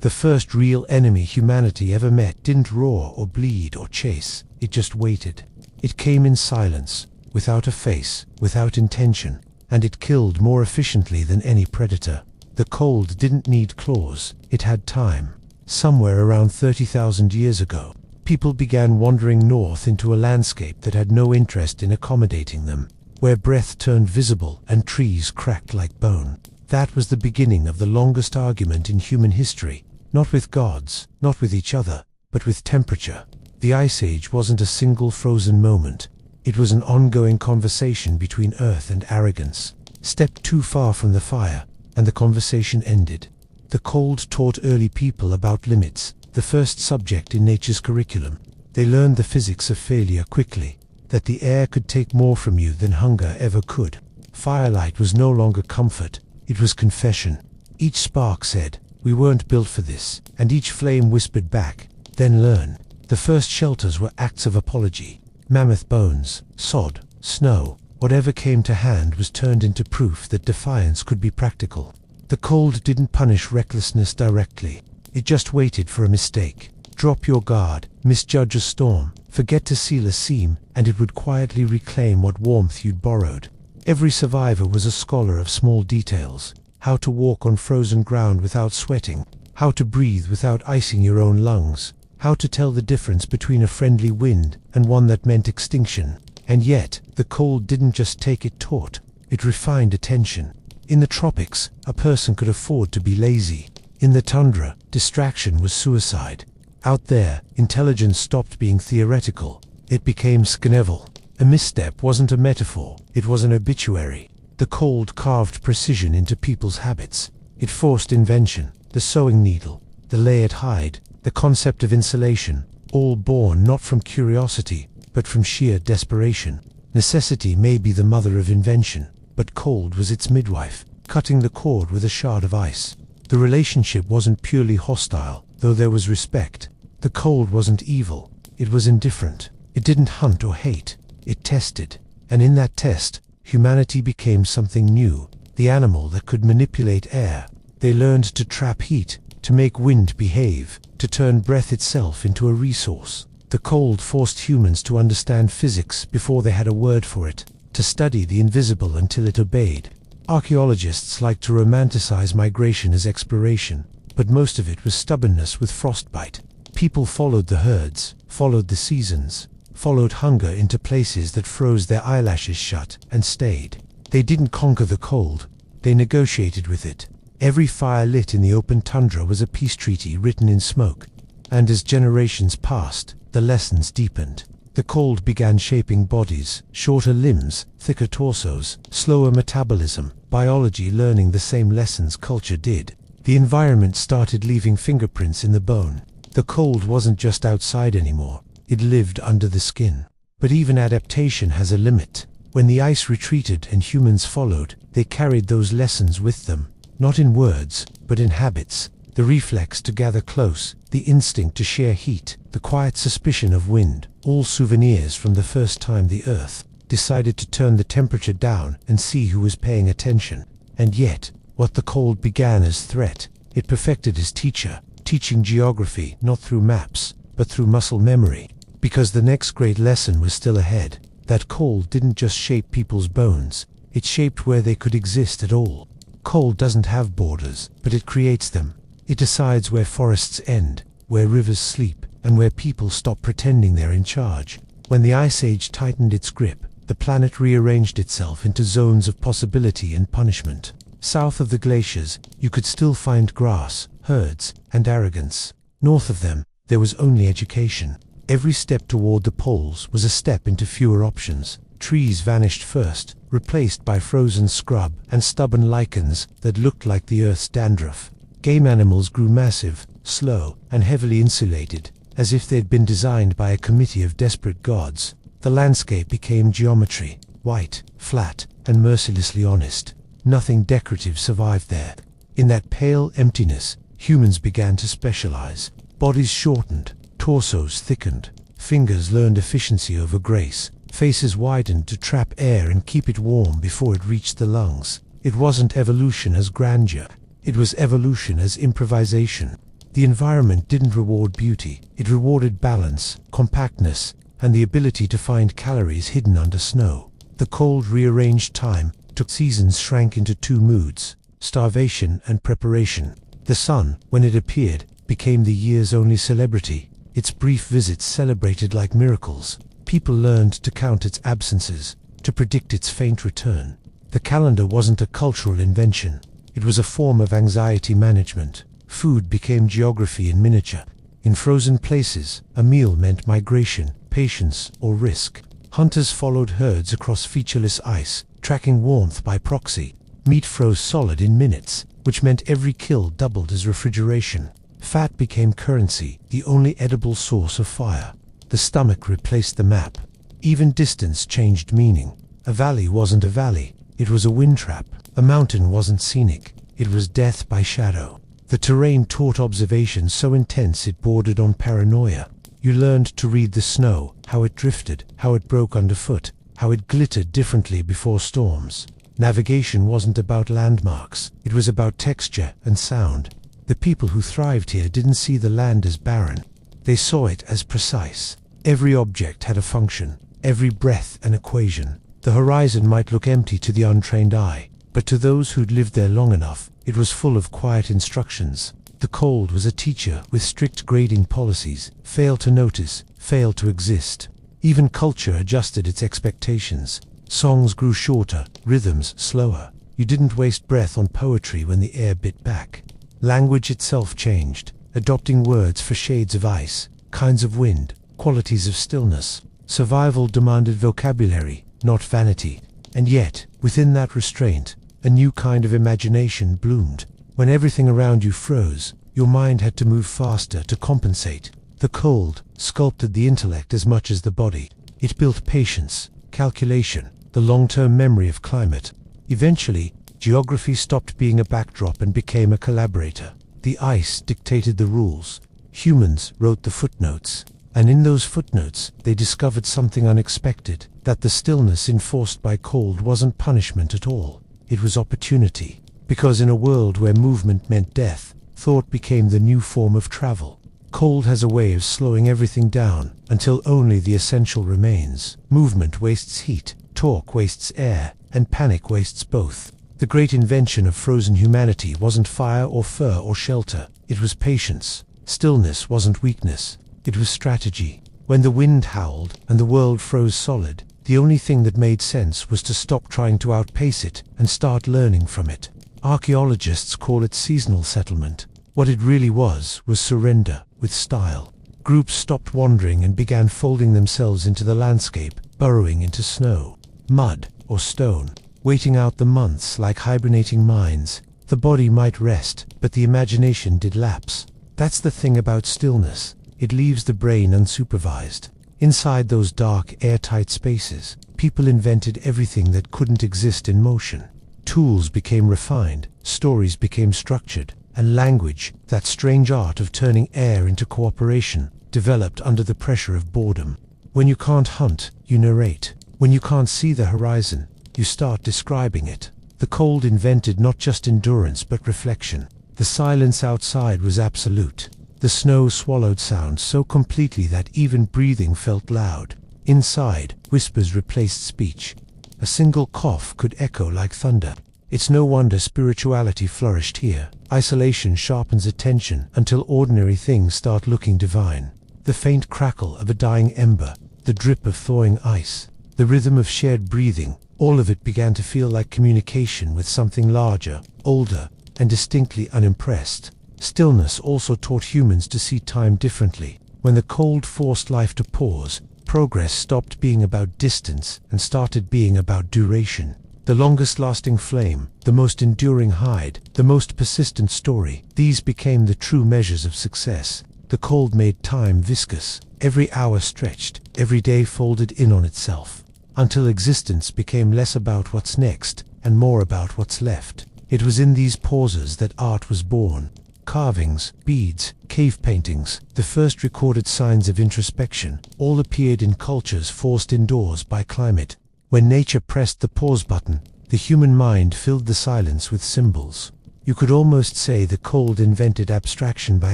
S1: The first real enemy humanity ever met didn't roar or bleed or chase. It just waited. It came in silence, without a face, without intention, and it killed more efficiently than any predator. The cold didn't need claws, it had time. Somewhere around 30,000 years ago, people began wandering north into a landscape that had no interest in accommodating them, where breath turned visible and trees cracked like bone. That was the beginning of the longest argument in human history, not with gods, not with each other, but with temperature. The Ice Age wasn't a single frozen moment. It was an ongoing conversation between Earth and arrogance. Step too far from the fire, and the conversation ended. The cold taught early people about limits, the first subject in nature's curriculum. They learned the physics of failure quickly, that the air could take more from you than hunger ever could. Firelight was no longer comfort, it was confession. Each spark said, "We weren't built for this," and each flame whispered back, "Then learn." The first shelters were acts of apology. Mammoth bones, sod, snow, whatever came to hand was turned into proof that defiance could be practical. The cold didn't punish recklessness directly. It just waited for a mistake. Drop your guard, misjudge a storm, forget to seal a seam, and it would quietly reclaim what warmth you'd borrowed. Every survivor was a scholar of small details. How to walk on frozen ground without sweating, how to breathe without icing your own lungs, how to tell the difference between a friendly wind and one that meant extinction. And yet, the cold didn't just take it taught, it refined attention. In the tropics, a person could afford to be lazy. In the tundra, distraction was suicide. Out there, intelligence stopped being theoretical. It became Skenevel. A misstep wasn't a metaphor, it was an obituary. The cold carved precision into people's habits. It forced invention, the sewing needle, the layered hide, the concept of insulation, all born not from curiosity, but from sheer desperation. Necessity may be the mother of invention, but cold was its midwife, cutting the cord with a shard of ice. The relationship wasn't purely hostile, though there was respect. The cold wasn't evil, it was indifferent. It didn't hunt or hate, it tested. And in that test, humanity became something new, the animal that could manipulate air. They learned to trap heat, to make wind behave, to turn breath itself into a resource. The cold forced humans to understand physics before they had a word for it, to study the invisible until it obeyed. Archaeologists like to romanticize migration as exploration, but most of it was stubbornness with frostbite. People followed the herds, followed the seasons, followed hunger into places that froze their eyelashes shut and stayed. They didn't conquer the cold, they negotiated with it. Every fire lit in the open tundra was a peace treaty written in smoke. And as generations passed, the lessons deepened. The cold began shaping bodies, shorter limbs, thicker torsos, slower metabolism, biology learning the same lessons culture did. The environment started leaving fingerprints in the bone. The cold wasn't just outside anymore, it lived under the skin. But even adaptation has a limit. When the ice retreated and humans followed, they carried those lessons with them. Not in words, but in habits. The reflex to gather close, the instinct to share heat, the quiet suspicion of wind, all souvenirs from the first time the Earth decided to turn the temperature down and see who was paying attention. And yet, what the cold began as threat, it perfected as teacher, teaching geography not through maps, but through muscle memory. Because the next great lesson was still ahead. That cold didn't just shape people's bones, it shaped where they could exist at all. Cold doesn't have borders, but it creates them. It decides where forests end, where rivers sleep, and where people stop pretending they're in charge. When the Ice Age tightened its grip, the planet rearranged itself into zones of possibility and punishment. South of the glaciers, you could still find grass, herds, and arrogance. North of them, there was only education. Every step toward the poles was a step into fewer options. Trees vanished first, replaced by frozen scrub and stubborn lichens that looked like the Earth's dandruff. Game animals grew massive, slow, and heavily insulated, as if they'd been designed by a committee of desperate gods. The landscape became geometry, white, flat, and mercilessly honest. Nothing decorative survived there. In that pale emptiness, humans began to specialize. Bodies shortened, torsos thickened, fingers learned efficiency over grace. Faces widened to trap air and keep it warm before it reached the lungs. It wasn't evolution as grandeur, it was evolution as improvisation. The environment didn't reward beauty, it rewarded balance, compactness, and the ability to find calories hidden under snow. The cold rearranged time, seasons shrank into two moods, starvation and preparation. The sun, when it appeared, became the year's only celebrity, its brief visits celebrated like miracles. People learned to count its absences, to predict its faint return. The calendar wasn't a cultural invention, it was a form of anxiety management. Food became geography in miniature. In frozen places, a meal meant migration, patience, or risk. Hunters followed herds across featureless ice, tracking warmth by proxy. Meat froze solid in minutes, which meant every kill doubled as refrigeration. Fat became currency, the only edible source of fire. The stomach replaced the map. Even distance changed meaning. A valley wasn't a valley, it was a wind trap. A mountain wasn't scenic, it was death by shadow. The terrain taught observation so intense it bordered on paranoia. You learned to read the snow, how it drifted, how it broke underfoot, how it glittered differently before storms. Navigation wasn't about landmarks, it was about texture and sound. The people who thrived here didn't see the land as barren. They saw it as precise. Every object had a function, every breath an equation. The horizon might look empty to the untrained eye, but to those who'd lived there long enough, it was full of quiet instructions. The cold was a teacher with strict grading policies. Fail to notice, fail to exist. Even culture adjusted its expectations. Songs grew shorter, rhythms slower. You didn't waste breath on poetry when the air bit back. Language itself changed, adopting words for shades of ice, kinds of wind, qualities of stillness. Survival demanded vocabulary, not vanity. And yet, within that restraint, a new kind of imagination bloomed. When everything around you froze, your mind had to move faster to compensate. The cold sculpted the intellect as much as the body. It built patience, calculation, the long-term memory of climate. Eventually, geography stopped being a backdrop and became a collaborator. The ice dictated the rules. Humans wrote the footnotes. And in those footnotes, they discovered something unexpected, that the stillness enforced by cold wasn't punishment at all. It was opportunity. Because in a world where movement meant death, thought became the new form of travel. Cold has a way of slowing everything down, until only the essential remains. Movement wastes heat, talk wastes air, and panic wastes both. The great invention of frozen humanity wasn't fire or fur or shelter, it was patience. Stillness wasn't weakness, it was strategy. When the wind howled and the world froze solid, the only thing that made sense was to stop trying to outpace it and start learning from it. Archaeologists call it seasonal settlement. What it really was surrender, with style. Groups stopped wandering and began folding themselves into the landscape, burrowing into snow, mud, or stone, waiting out the months like hibernating minds. The body might rest, but the imagination did lapse. That's the thing about stillness. It leaves the brain unsupervised. Inside those dark, airtight spaces, people invented everything that couldn't exist in motion. Tools became refined, stories became structured, and language, that strange art of turning air into cooperation, developed under the pressure of boredom. When you can't hunt, you narrate. When you can't see the horizon, you start describing it. The cold invented not just endurance but reflection. The silence outside was absolute. The snow swallowed sound so completely that even breathing felt loud. Inside, whispers replaced speech. A single cough could echo like thunder. It's no wonder spirituality flourished here. Isolation sharpens attention until ordinary things start looking divine. The faint crackle of a dying ember, the drip of thawing ice, the rhythm of shared breathing, all of it began to feel like communication with something larger, older, and distinctly unimpressed. Stillness also taught humans to see time differently. When the cold forced life to pause, progress stopped being about distance and started being about duration. The longest-lasting flame, the most enduring hide, the most persistent story, these became the true measures of success. The cold made time viscous. Every hour stretched, every day folded in on itself, until existence became less about what's next and more about what's left. It was in these pauses that art was born. Carvings, beads, cave paintings, the first recorded signs of introspection, all appeared in cultures forced indoors by climate. When nature pressed the pause button, the human mind filled the silence with symbols. You could almost say the cold invented abstraction by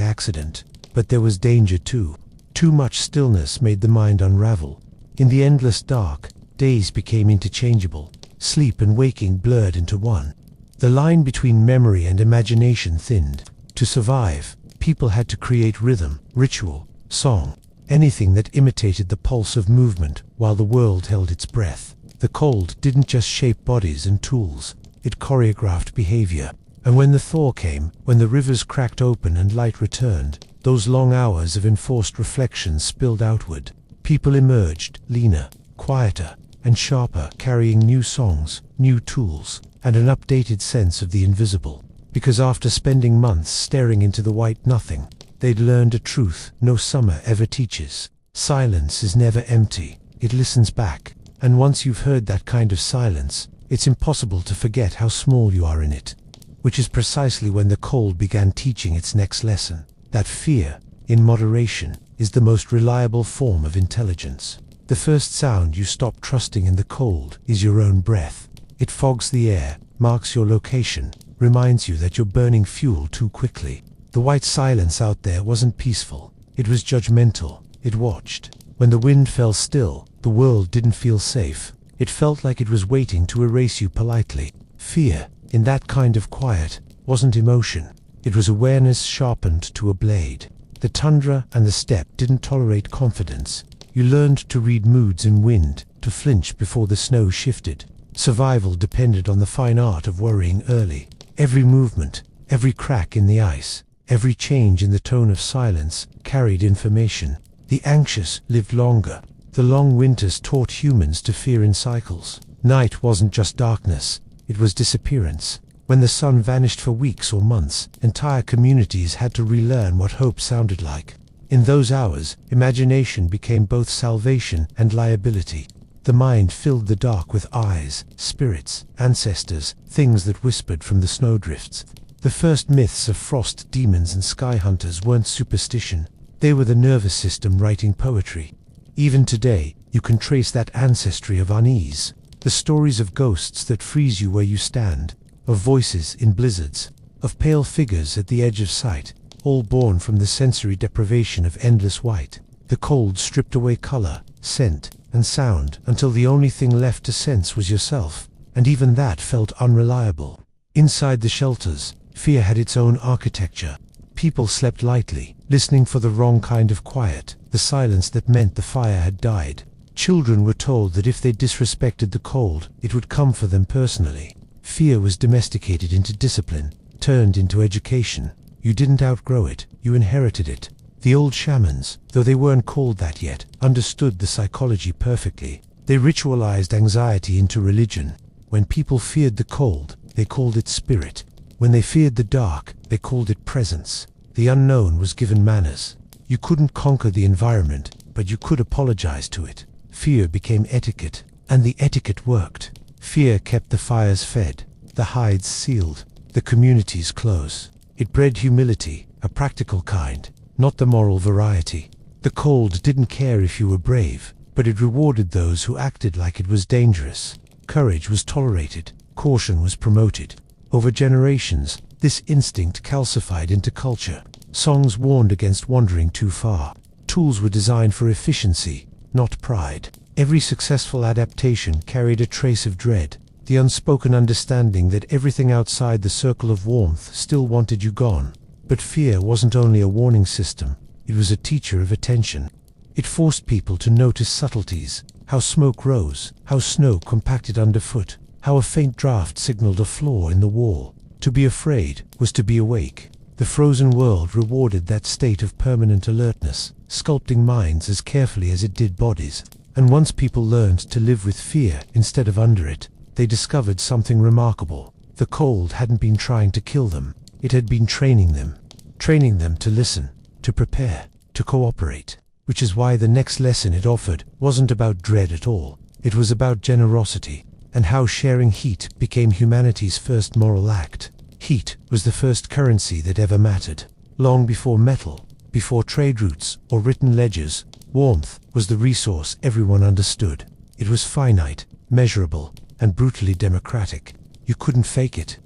S1: accident. But there was danger too. Too much stillness made the mind unravel. In the endless dark, days became interchangeable. Sleep and waking blurred into one. The line between memory and imagination thinned. To survive, people had to create rhythm, ritual, song, anything that imitated the pulse of movement while the world held its breath. The cold didn't just shape bodies and tools, it choreographed behavior. And when the thaw came, when the rivers cracked open and light returned, Those long hours of enforced reflection spilled outward. People emerged, leaner, quieter, and sharper, carrying new songs, new tools, and an updated sense of the invisible. Because after spending months staring into the white nothing, they'd learned a truth no summer ever teaches. Silence is never empty, it listens back. And once you've heard that kind of silence, it's impossible to forget how small you are in it. Which is precisely when the cold began teaching its next lesson, that fear, in moderation, is the most reliable form of intelligence. The first sound you stop trusting in the cold is your own breath. It fogs the air, marks your location, reminds you that you're burning fuel too quickly. The white silence out there wasn't peaceful. It was judgmental. It watched. When the wind fell still, the world didn't feel safe. It felt like it was waiting to erase you politely. Fear, in that kind of quiet, wasn't emotion. It was awareness sharpened to a blade. The tundra and the steppe didn't tolerate confidence. You learned to read moods in wind, to flinch before the snow shifted. Survival depended on the fine art of worrying early. Every movement, every crack in the ice, every change in the tone of silence carried information. The anxious lived longer. The long winters taught humans to fear in cycles. Night wasn't just darkness, it was disappearance. When the sun vanished for weeks or months, entire communities had to relearn what hope sounded like. In those hours, imagination became both salvation and liability. The mind filled the dark with eyes, spirits, ancestors, things that whispered from the snowdrifts. The first myths of frost demons and sky hunters weren't superstition. They were the nervous system writing poetry. Even today, you can trace that ancestry of unease. The stories of ghosts that freeze you where you stand, of voices in blizzards, of pale figures at the edge of sight, all born from the sensory deprivation of endless white. The cold stripped away color, scent, and sound until the only thing left to sense was yourself, and even that felt unreliable. Inside the shelters, fear had its own architecture. People slept lightly, listening for the wrong kind of quiet, the silence that meant the fire had died. Children were told that if they disrespected the cold, it would come for them personally. Fear was domesticated into discipline, turned into education. You didn't outgrow it, you inherited it. The old shamans, though they weren't called that yet, understood the psychology perfectly. They ritualized anxiety into religion. When people feared the cold, they called it spirit. When they feared the dark, they called it presence. The unknown was given manners. You couldn't conquer the environment, but you could apologize to it. Fear became etiquette, and the etiquette worked. Fear kept the fires fed, the hides sealed, the communities close. It bred humility, a practical kind, not the moral variety. The cold didn't care if you were brave, but it rewarded those who acted like it was dangerous. Courage was tolerated, caution was promoted. Over generations, this instinct calcified into culture. Songs warned against wandering too far. Tools were designed for efficiency, not pride. Every successful adaptation carried a trace of dread, the unspoken understanding that everything outside the circle of warmth still wanted you gone. But fear wasn't only a warning system, it was a teacher of attention. It forced people to notice subtleties, how smoke rose, how snow compacted underfoot, how a faint draft signaled a flaw in the wall. To be afraid was to be awake. The frozen world rewarded that state of permanent alertness, sculpting minds as carefully as it did bodies. And once people learned to live with fear instead of under it, they discovered something remarkable. The cold hadn't been trying to kill them, it had been training them to listen, to prepare, to cooperate. Which is why the next lesson it offered wasn't about dread at all. It was about generosity, and how sharing heat became humanity's first moral act. Heat was the first currency that ever mattered. Long before metal, before trade routes or written ledgers, warmth was the resource everyone understood. It was finite, measurable, and brutally democratic. You couldn't fake it.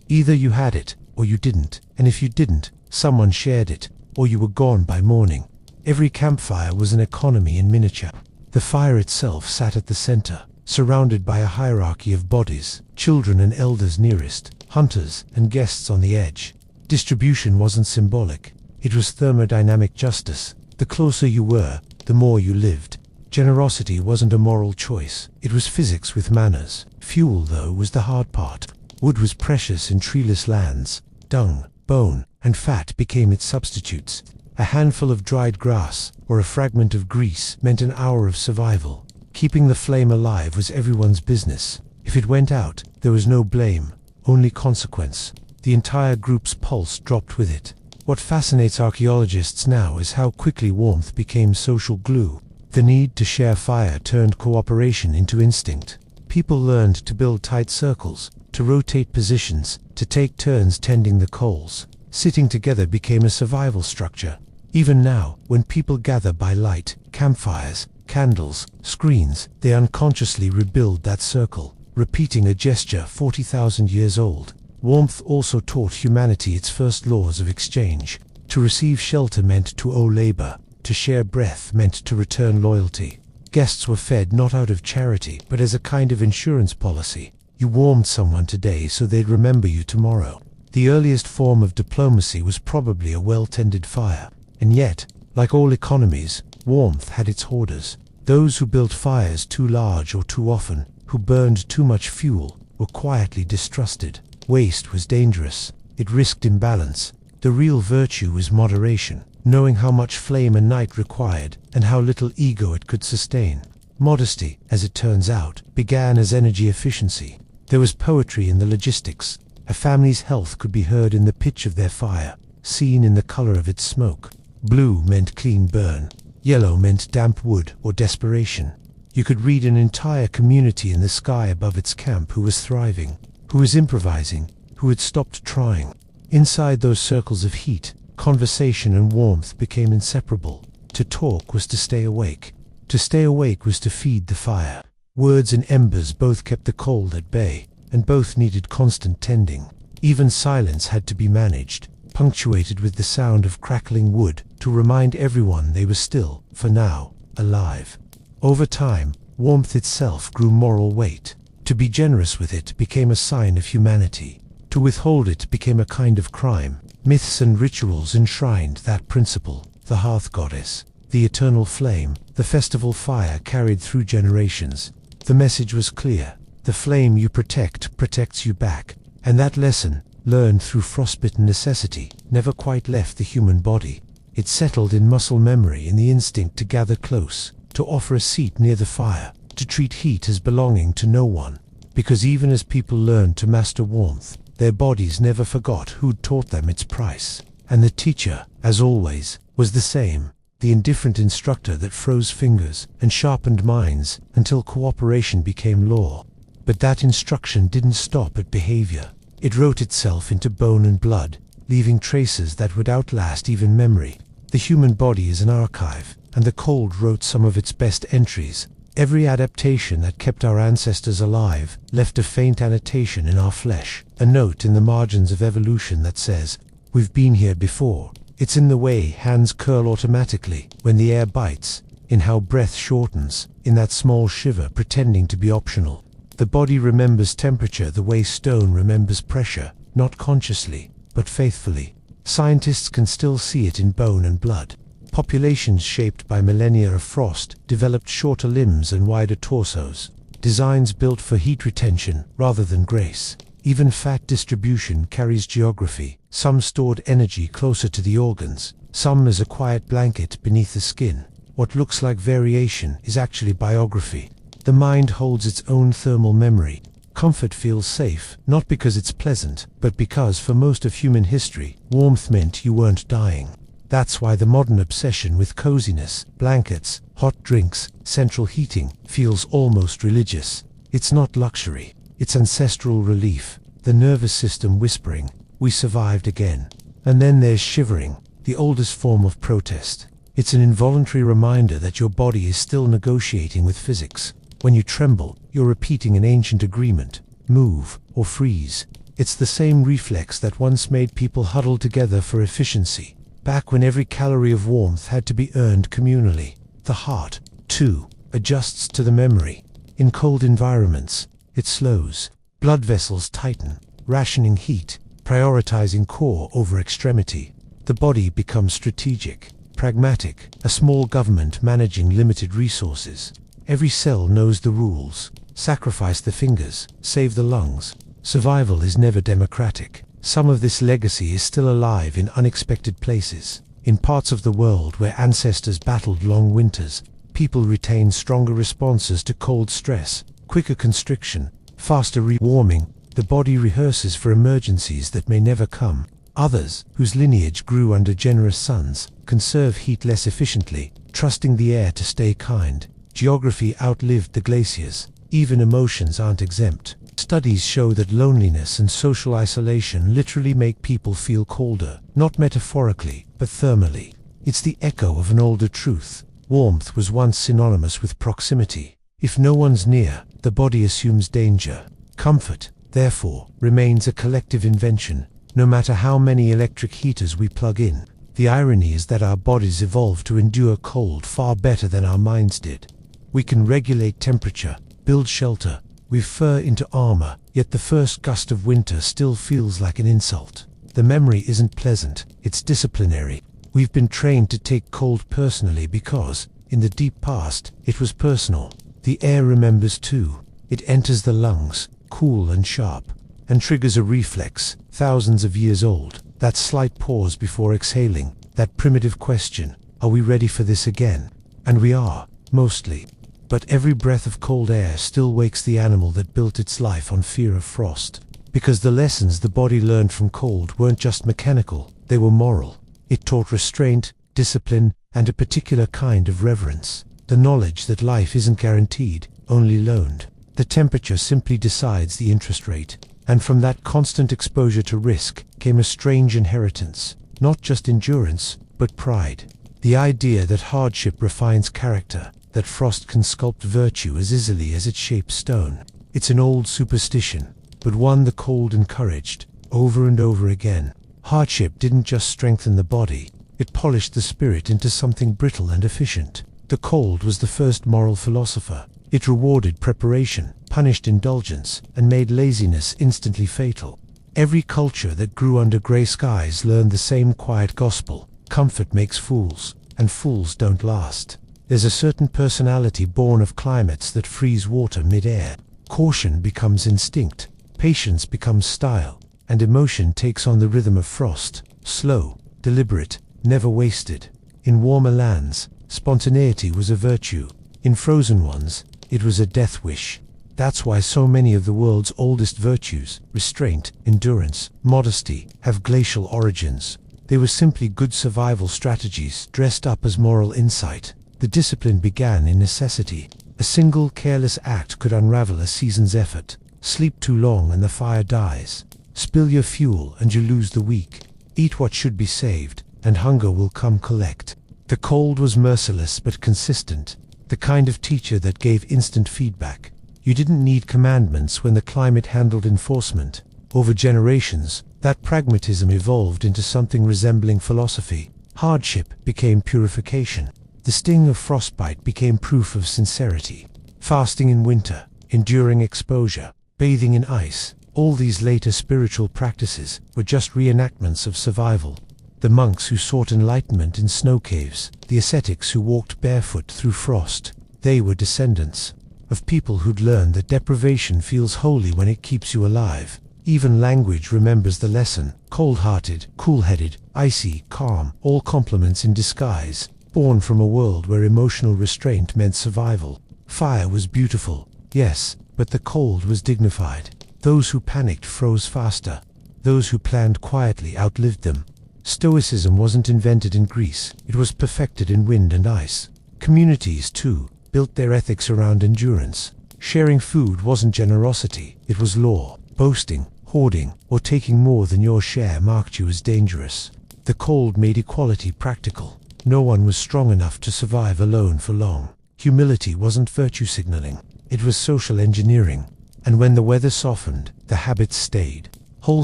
S1: Either you had it, or you didn't, and if you didn't, someone shared it, or you were gone by morning. Every campfire was an economy in miniature. The fire itself sat at the center, surrounded by a hierarchy of bodies, children and elders nearest, hunters and guests on the edge. Distribution wasn't symbolic, it was thermodynamic justice. The closer you were, the more you lived. Generosity wasn't a moral choice, it was physics with manners. Fuel, though, was the hard part. Wood was precious in treeless lands. Dung, bone, and fat became its substitutes. A handful of dried grass or a fragment of grease meant an hour of survival. Keeping the flame alive was everyone's business. If it went out, there was no blame, only consequence. The entire group's pulse dropped with it. What fascinates archaeologists now is how quickly warmth became social glue. The need to share fire turned cooperation into instinct. People learned to build tight circles, to rotate positions, to take turns tending the coals. Sitting together became a survival structure. Even now, when people gather by light, campfires, candles, screens, they unconsciously rebuild that circle, repeating a gesture 40,000 years old. Warmth also taught humanity its first laws of exchange. To receive shelter meant to owe labor. To share breath meant to return loyalty. Guests were fed not out of charity, but as a kind of insurance policy. You warmed someone today so they'd remember you tomorrow. The earliest form of diplomacy was probably a well-tended fire. And yet, like all economies, warmth had its hoarders. Those who built fires too large or too often, who burned too much fuel, were quietly distrusted. Waste was dangerous. It risked imbalance. The real virtue was moderation, knowing how much flame a night required and how little ego it could sustain. Modesty, as it turns out, began as energy efficiency. There was poetry in the logistics. A family's health could be heard in the pitch of their fire, seen in the color of its smoke. Blue meant clean burn. Yellow meant damp wood or desperation. You could read an entire community in the sky above its camp who was thriving, who was improvising, who had stopped trying. Inside those circles of heat, conversation and warmth became inseparable. To talk was to stay awake. To stay awake was to feed the fire. Words and embers both kept the cold at bay, and both needed constant tending. Even silence had to be managed, punctuated with the sound of crackling wood, to remind everyone they were still, for now, alive. Over time, warmth itself grew moral weight. To be generous with it became a sign of humanity. To withhold it became a kind of crime. Myths and rituals enshrined that principle. The hearth goddess, the eternal flame, the festival fire carried through generations. The message was clear. The flame you protect protects you back. And that lesson, learned through frostbitten necessity, never quite left the human body. It settled in muscle memory, in the instinct to gather close, to offer a seat near the fire, to treat heat as belonging to no one. Because even as people learned to master warmth, their bodies never forgot who'd taught them its price. And the teacher, as always, was the same, the indifferent instructor that froze fingers and sharpened minds until cooperation became law. But that instruction didn't stop at behavior. It wrote itself into bone and blood, leaving traces that would outlast even memory. The human body is an archive, and the cold wrote some of its best entries. Every adaptation that kept our ancestors alive left a faint annotation in our flesh, a note in the margins of evolution that says, "We've been here before." It's in the way hands curl automatically when the air bites, in how breath shortens, in that small shiver pretending to be optional. The body remembers temperature the way stone remembers pressure, not consciously, but faithfully. Scientists can still see it in bone and blood. Populations shaped by millennia of frost developed shorter limbs and wider torsos, designs built for heat retention rather than grace. Even fat distribution carries geography. Some stored energy closer to the organs, some as a quiet blanket beneath the skin. What looks like variation is actually biography. The mind holds its own thermal memory. Comfort feels safe, not because it's pleasant, but because for most of human history, warmth meant you weren't dying. That's why the modern obsession with coziness, blankets, hot drinks, central heating, feels almost religious. It's not luxury. It's ancestral relief. The nervous system whispering, "We survived again." And then there's shivering, the oldest form of protest. It's an involuntary reminder that your body is still negotiating with physics. When you tremble, you're repeating an ancient agreement: move or freeze. It's the same reflex that once made people huddle together for efficiency, back when every calorie of warmth had to be earned communally. The heart, too, adjusts to the memory. In cold environments, it slows. Blood vessels tighten, rationing heat, prioritizing core over extremity. The body becomes strategic, pragmatic, a small government managing limited resources. Every cell knows the rules. Sacrifice the fingers, save the lungs. Survival is never democratic. Some of this legacy is still alive in unexpected places. In parts of the world where ancestors battled long winters, people retain stronger responses to cold stress, quicker constriction, faster rewarming. The body rehearses for emergencies that may never come. Others, whose lineage grew under generous suns, conserve heat less efficiently, trusting the air to stay kind. Geography outlived the glaciers. Even emotions aren't exempt. Studies show that loneliness and social isolation literally make people feel colder, not metaphorically, but thermally. It's the echo of an older truth. Warmth was once synonymous with proximity. If no one's near, the body assumes danger. Comfort, therefore, remains a collective invention, no matter how many electric heaters we plug in. The irony is that our bodies evolved to endure cold far better than our minds did. We can regulate temperature, build shelter, weave fur into armor, yet the first gust of winter still feels like an insult. The memory isn't pleasant, it's disciplinary. We've been trained to take cold personally because, in the deep past, it was personal. The air remembers too. It enters the lungs, cool and sharp, and triggers a reflex, thousands of years old. That slight pause before exhaling, that primitive question, are we ready for this again? And we are, mostly. But every breath of cold air still wakes the animal that built its life on fear of frost. Because the lessons the body learned from cold weren't just mechanical, they were moral. It taught restraint, discipline, and a particular kind of reverence. The knowledge that life isn't guaranteed, only loaned. The temperature simply decides the interest rate. And from that constant exposure to risk came a strange inheritance. Not just endurance, but pride. The idea that hardship refines character, that frost can sculpt virtue as easily as it shapes stone. It's an old superstition, but one the cold encouraged, over and over again. Hardship didn't just strengthen the body, it polished the spirit into something brittle and efficient. The cold was the first moral philosopher. It rewarded preparation, punished indulgence, and made laziness instantly fatal. Every culture that grew under grey skies learned the same quiet gospel: comfort makes fools, and fools don't last. There's a certain personality born of climates that freeze water mid-air. Caution becomes instinct, patience becomes style, and emotion takes on the rhythm of frost, slow, deliberate, never wasted. In warmer lands, spontaneity was a virtue. In frozen ones, it was a death wish. That's why so many of the world's oldest virtues, restraint, endurance, modesty, have glacial origins. They were simply good survival strategies dressed up as moral insight. The discipline began in necessity. A single careless act could unravel a season's effort. Sleep too long and the fire dies. Spill your fuel and you lose the week. Eat what should be saved, and hunger will come collect. The cold was merciless but consistent, the kind of teacher that gave instant feedback. You didn't need commandments when the climate handled enforcement. Over generations, that pragmatism evolved into something resembling philosophy. Hardship became purification. The sting of frostbite became proof of sincerity. Fasting in winter, enduring exposure, bathing in ice, all these later spiritual practices were just reenactments of survival. The monks who sought enlightenment in snow caves, the ascetics who walked barefoot through frost, they were descendants of people who'd learned that deprivation feels holy when it keeps you alive. Even language remembers the lesson: cold-hearted, cool-headed, icy, calm, all compliments in disguise, born from a world where emotional restraint meant survival. Fire was beautiful, yes, but the cold was dignified. Those who panicked froze faster. Those who planned quietly outlived them. Stoicism wasn't invented in Greece, it was perfected in wind and ice. Communities, too, built their ethics around endurance. Sharing food wasn't generosity, it was law. Boasting, hoarding, or taking more than your share marked you as dangerous. The cold made equality practical. No one was strong enough to survive alone for long. Humility wasn't virtue signaling, it was social engineering. And when the weather softened, the habits stayed. Whole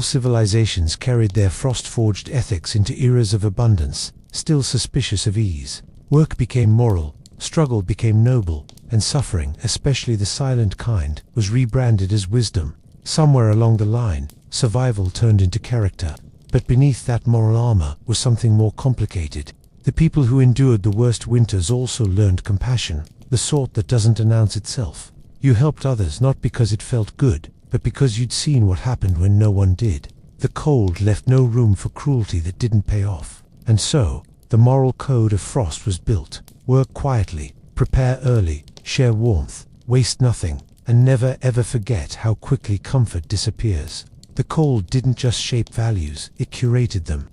S1: civilizations carried their frost-forged ethics into eras of abundance, still suspicious of ease. Work became moral, struggle became noble, and suffering, especially the silent kind, was rebranded as wisdom. Somewhere along the line, survival turned into character. But beneath that moral armor was something more complicated. The people who endured the worst winters also learned compassion, the sort that doesn't announce itself. You helped others not because it felt good, but because you'd seen what happened when no one did. The cold left no room for cruelty that didn't pay off. And so, the moral code of frost was built. Work quietly, prepare early, share warmth, waste nothing, and never ever forget how quickly comfort disappears. The cold didn't just shape values, it curated them.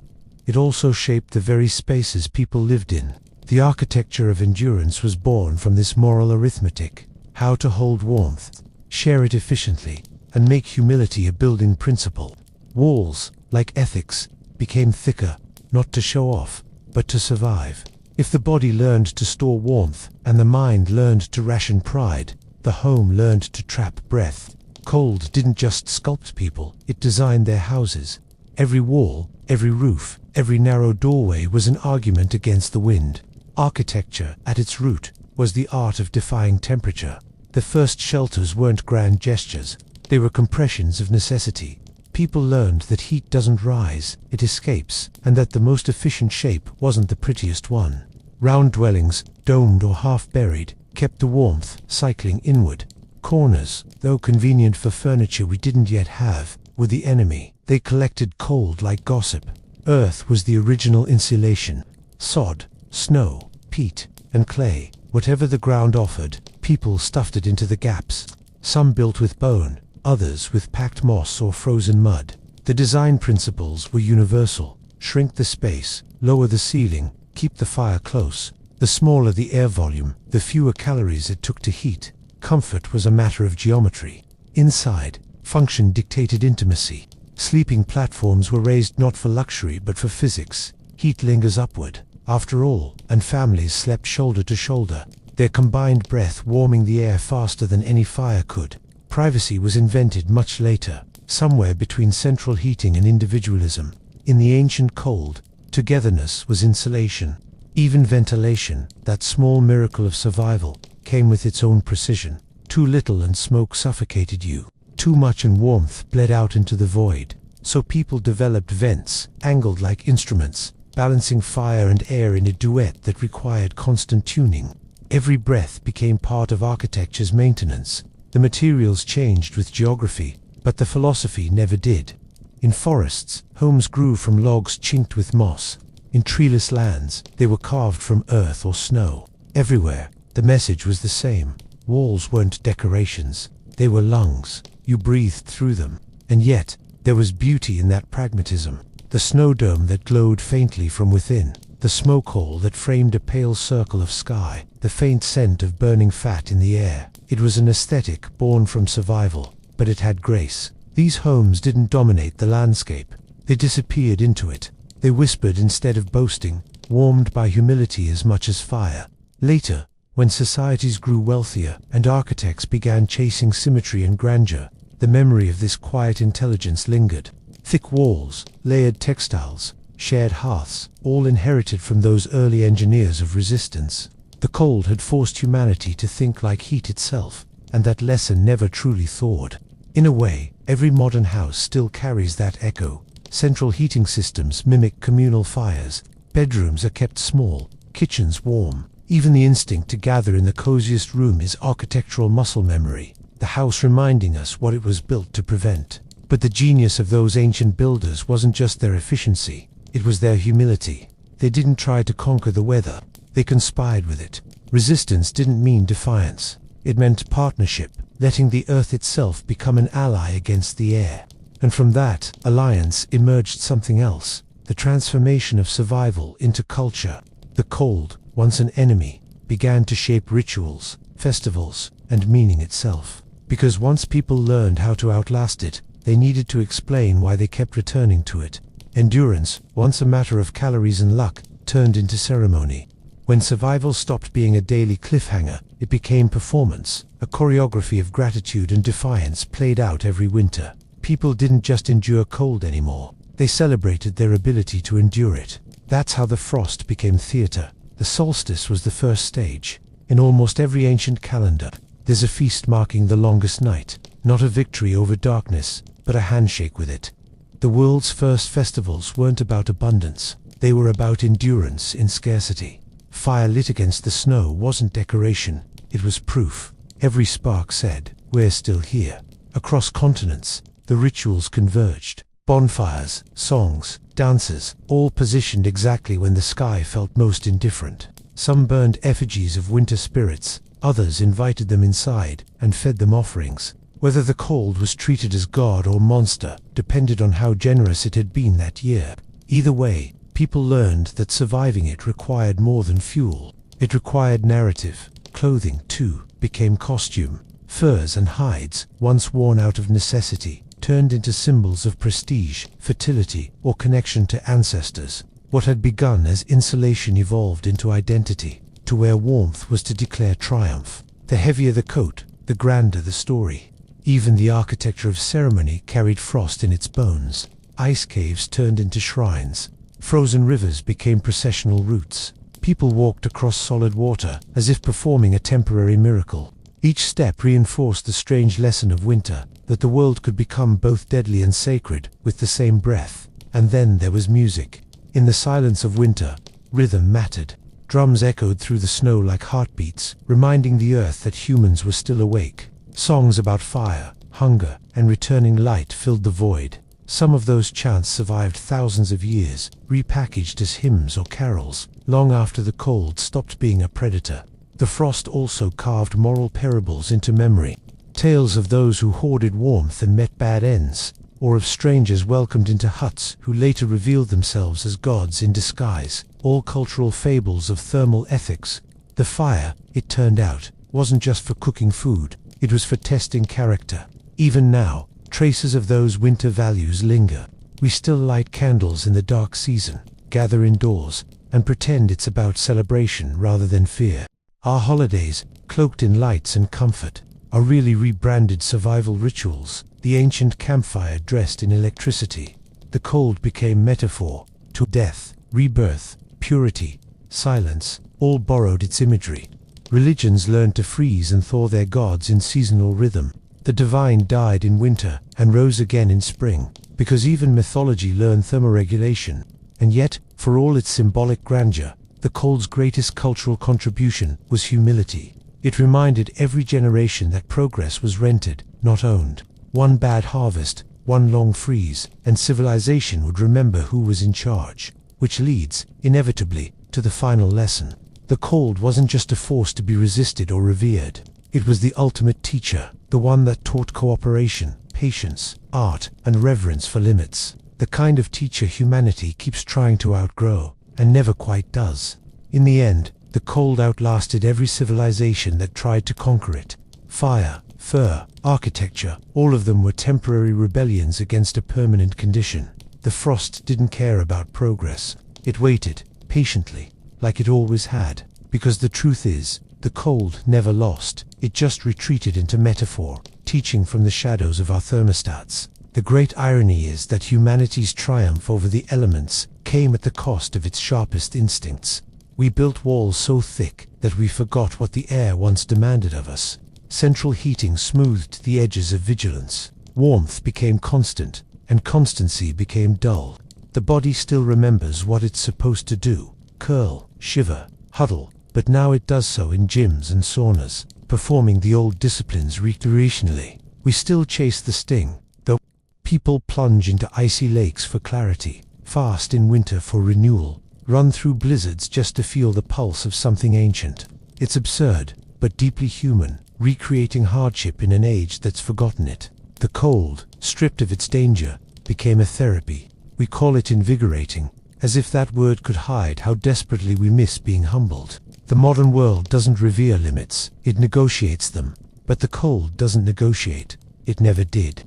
S1: It also shaped the very spaces people lived in. The architecture of endurance was born from this moral arithmetic: how to hold warmth, share it efficiently, and make humility a building principle. Walls, like ethics, became thicker, not to show off, but to survive. If the body learned to store warmth, and the mind learned to ration pride, the home learned to trap breath. Cold didn't just sculpt people, it designed their houses. Every wall, every roof, every narrow doorway was an argument against the wind. Architecture, at its root, was the art of defying temperature. The first shelters weren't grand gestures, they were compressions of necessity. People learned that heat doesn't rise, it escapes, and that the most efficient shape wasn't the prettiest one. Round dwellings, domed or half-buried, kept the warmth cycling inward. Corners, though convenient for furniture we didn't yet have, were the enemy. They collected cold like gossip. Earth was the original insulation. Sod, snow, peat, and clay, whatever the ground offered, people stuffed it into the gaps. Some built with bone, others with packed moss or frozen mud. The design principles were universal: shrink the space, lower the ceiling, keep the fire close. The smaller the air volume, the fewer calories it took to heat. Comfort was a matter of geometry. Inside, function dictated intimacy. Sleeping platforms were raised not for luxury but for physics. Heat lingers upward, after all, and families slept shoulder to shoulder, their combined breath warming the air faster than any fire could. Privacy was invented much later, somewhere between central heating and individualism. In the ancient cold, togetherness was insulation. Even ventilation, that small miracle of survival, came with its own precision. Too little and smoke suffocated you. Too much and warmth bled out into the void. So people developed vents, angled like instruments, balancing fire and air in a duet that required constant tuning. Every breath became part of architecture's maintenance. The materials changed with geography, but the philosophy never did. In forests, homes grew from logs chinked with moss. In treeless lands, they were carved from earth or snow. Everywhere, the message was the same. Walls weren't decorations, they were lungs. You breathed through them. And yet, there was beauty in that pragmatism. The snow dome that glowed faintly from within, the smoke hole that framed a pale circle of sky, the faint scent of burning fat in the air. It was an aesthetic born from survival, but it had grace. These homes didn't dominate the landscape. They disappeared into it. They whispered instead of boasting, warmed by humility as much as fire. Later, when societies grew wealthier and architects began chasing symmetry and grandeur, the memory of this quiet intelligence lingered. Thick walls, layered textiles, shared hearths, all inherited from those early engineers of resistance. The cold had forced humanity to think like heat itself, and that lesson never truly thawed. In a way, every modern house still carries that echo. Central heating systems mimic communal fires. Bedrooms are kept small, kitchens warm. Even the instinct to gather in the coziest room is architectural muscle memory, the house reminding us what it was built to prevent. But the genius of those ancient builders wasn't just their efficiency, it was their humility. They didn't try to conquer the weather, they conspired with it. Resistance didn't mean defiance, it meant partnership, letting the earth itself become an ally against the air. And from that alliance emerged something else, the transformation of survival into culture. The cold, once an enemy, began to shape rituals, festivals, and meaning itself. Because once people learned how to outlast it, they needed to explain why they kept returning to it. Endurance, once a matter of calories and luck, turned into ceremony. When survival stopped being a daily cliffhanger, it became performance, a choreography of gratitude and defiance played out every winter. People didn't just endure cold anymore, they celebrated their ability to endure it. That's how the frost became theater. The solstice was the first stage. In almost every ancient calendar, there's a feast marking the longest night, not a victory over darkness, but a handshake with it. The world's first festivals weren't about abundance, they were about endurance in scarcity. Fire lit against the snow wasn't decoration, it was proof. Every spark said, "We're still here." Across continents, the rituals converged. Bonfires, songs, dances, all positioned exactly when the sky felt most indifferent. Some burned effigies of winter spirits, others invited them inside and fed them offerings. Whether the cold was treated as god or monster depended on how generous it had been that year. Either way, people learned that surviving it required more than fuel. It required narrative. Clothing, too, became costume. Furs and hides, once worn out of necessity, turned into symbols of prestige, fertility, or connection to ancestors. What had begun as insulation evolved into identity. To wear warmth was to declare triumph. The heavier the coat, the grander the story. Even the architecture of ceremony carried frost in its bones. Ice caves turned into shrines. Frozen rivers became processional routes. People walked across solid water, as if performing a temporary miracle. Each step reinforced the strange lesson of winter, that the world could become both deadly and sacred with the same breath. And then there was music. In the silence of winter, rhythm mattered. Drums echoed through the snow like heartbeats, reminding the earth that humans were still awake. Songs about fire, hunger, and returning light filled the void. Some of those chants survived thousands of years, repackaged as hymns or carols, long after the cold stopped being a predator. The frost also carved moral parables into memory. Tales of those who hoarded warmth and met bad ends, or of strangers welcomed into huts who later revealed themselves as gods in disguise. All cultural fables of thermal ethics. The fire, it turned out, wasn't just for cooking food, it was for testing character. Even now, traces of those winter values linger. We still light candles in the dark season, gather indoors, and pretend it's about celebration rather than fear. Our holidays, cloaked in lights and comfort, are really rebranded survival rituals, the ancient campfire dressed in electricity. The cold became metaphor to death, rebirth, purity, silence, all borrowed its imagery. Religions learned to freeze and thaw their gods in seasonal rhythm. The divine died in winter and rose again in spring, because even mythology learned thermoregulation. And yet, for all its symbolic grandeur, the cold's greatest cultural contribution was humility. It reminded every generation that progress was rented, not owned. One bad harvest, one long freeze, and civilization would remember who was in charge. Which leads, inevitably, to the final lesson. The cold wasn't just a force to be resisted or revered. It was the ultimate teacher, the one that taught cooperation, patience, art, and reverence for limits. The kind of teacher humanity keeps trying to outgrow, and never quite does. In the end, the cold outlasted every civilization that tried to conquer it. Fire, fur, architecture, all of them were temporary rebellions against a permanent condition. The frost didn't care about progress. It waited, patiently, like it always had. Because the truth is, the cold never lost. It just retreated into metaphor, teaching from the shadows of our thermostats. The great irony is that humanity's triumph over the elements came at the cost of its sharpest instincts. We built walls so thick that we forgot what the air once demanded of us. Central heating smoothed the edges of vigilance. Warmth became constant, and constancy became dull. The body still remembers what it's supposed to do: curl, shiver, huddle, but now it does so in gyms and saunas, performing the old disciplines recreationally. We still chase the sting, though. People plunge into icy lakes for clarity, fast in winter for renewal, run through blizzards just to feel the pulse of something ancient. It's absurd, but deeply human, recreating hardship in an age that's forgotten it. The cold, stripped of its danger, became a therapy. We call it invigorating, as if that word could hide how desperately we miss being humbled. The modern world doesn't revere limits, it negotiates them. But the cold doesn't negotiate. It never did.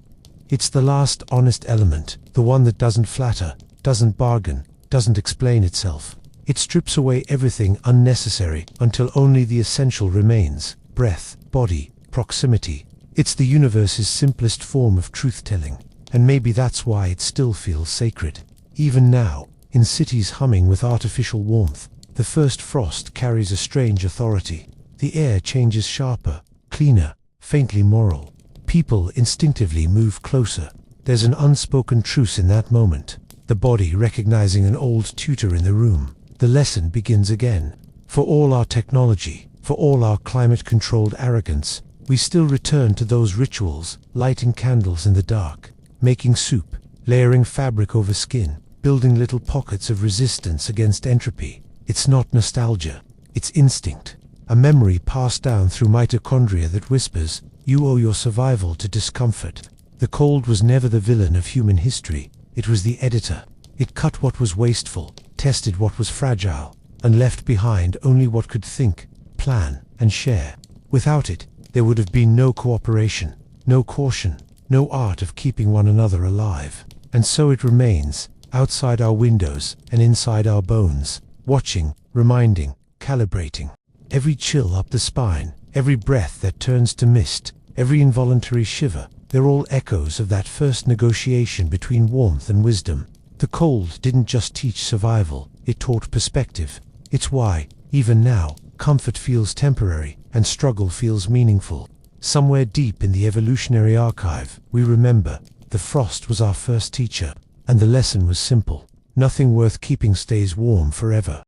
S1: It's the last honest element, the one that doesn't flatter, doesn't bargain, doesn't explain itself. It strips away everything unnecessary until only the essential remains: breath, body, proximity. It's the universe's simplest form of truth-telling, and maybe that's why it still feels sacred. Even now, in cities humming with artificial warmth, the first frost carries a strange authority. The air changes sharper, cleaner, faintly moral. People instinctively move closer. There's an unspoken truce in that moment, the body recognizing an old tutor in the room. The lesson begins again. For all our technology, for all our climate-controlled arrogance, we still return to those rituals: lighting candles in the dark, making soup, layering fabric over skin, building little pockets of resistance against entropy. It's not nostalgia, it's instinct. A memory passed down through mitochondria that whispers, you owe your survival to discomfort. The cold was never the villain of human history, it was the editor. It cut what was wasteful, tested what was fragile, and left behind only what could think, plan, and share. Without it, there would have been no cooperation, no caution, no art of keeping one another alive. And so it remains, outside our windows and inside our bones, watching, reminding, calibrating. Every chill up the spine, every breath that turns to mist, every involuntary shiver, they're all echoes of that first negotiation between warmth and wisdom. The cold didn't just teach survival, it taught perspective. It's why, even now, comfort feels temporary and struggle feels meaningful. Somewhere deep in the evolutionary archive, we remember, the frost was our first teacher, and the lesson was simple. Nothing worth keeping stays warm forever.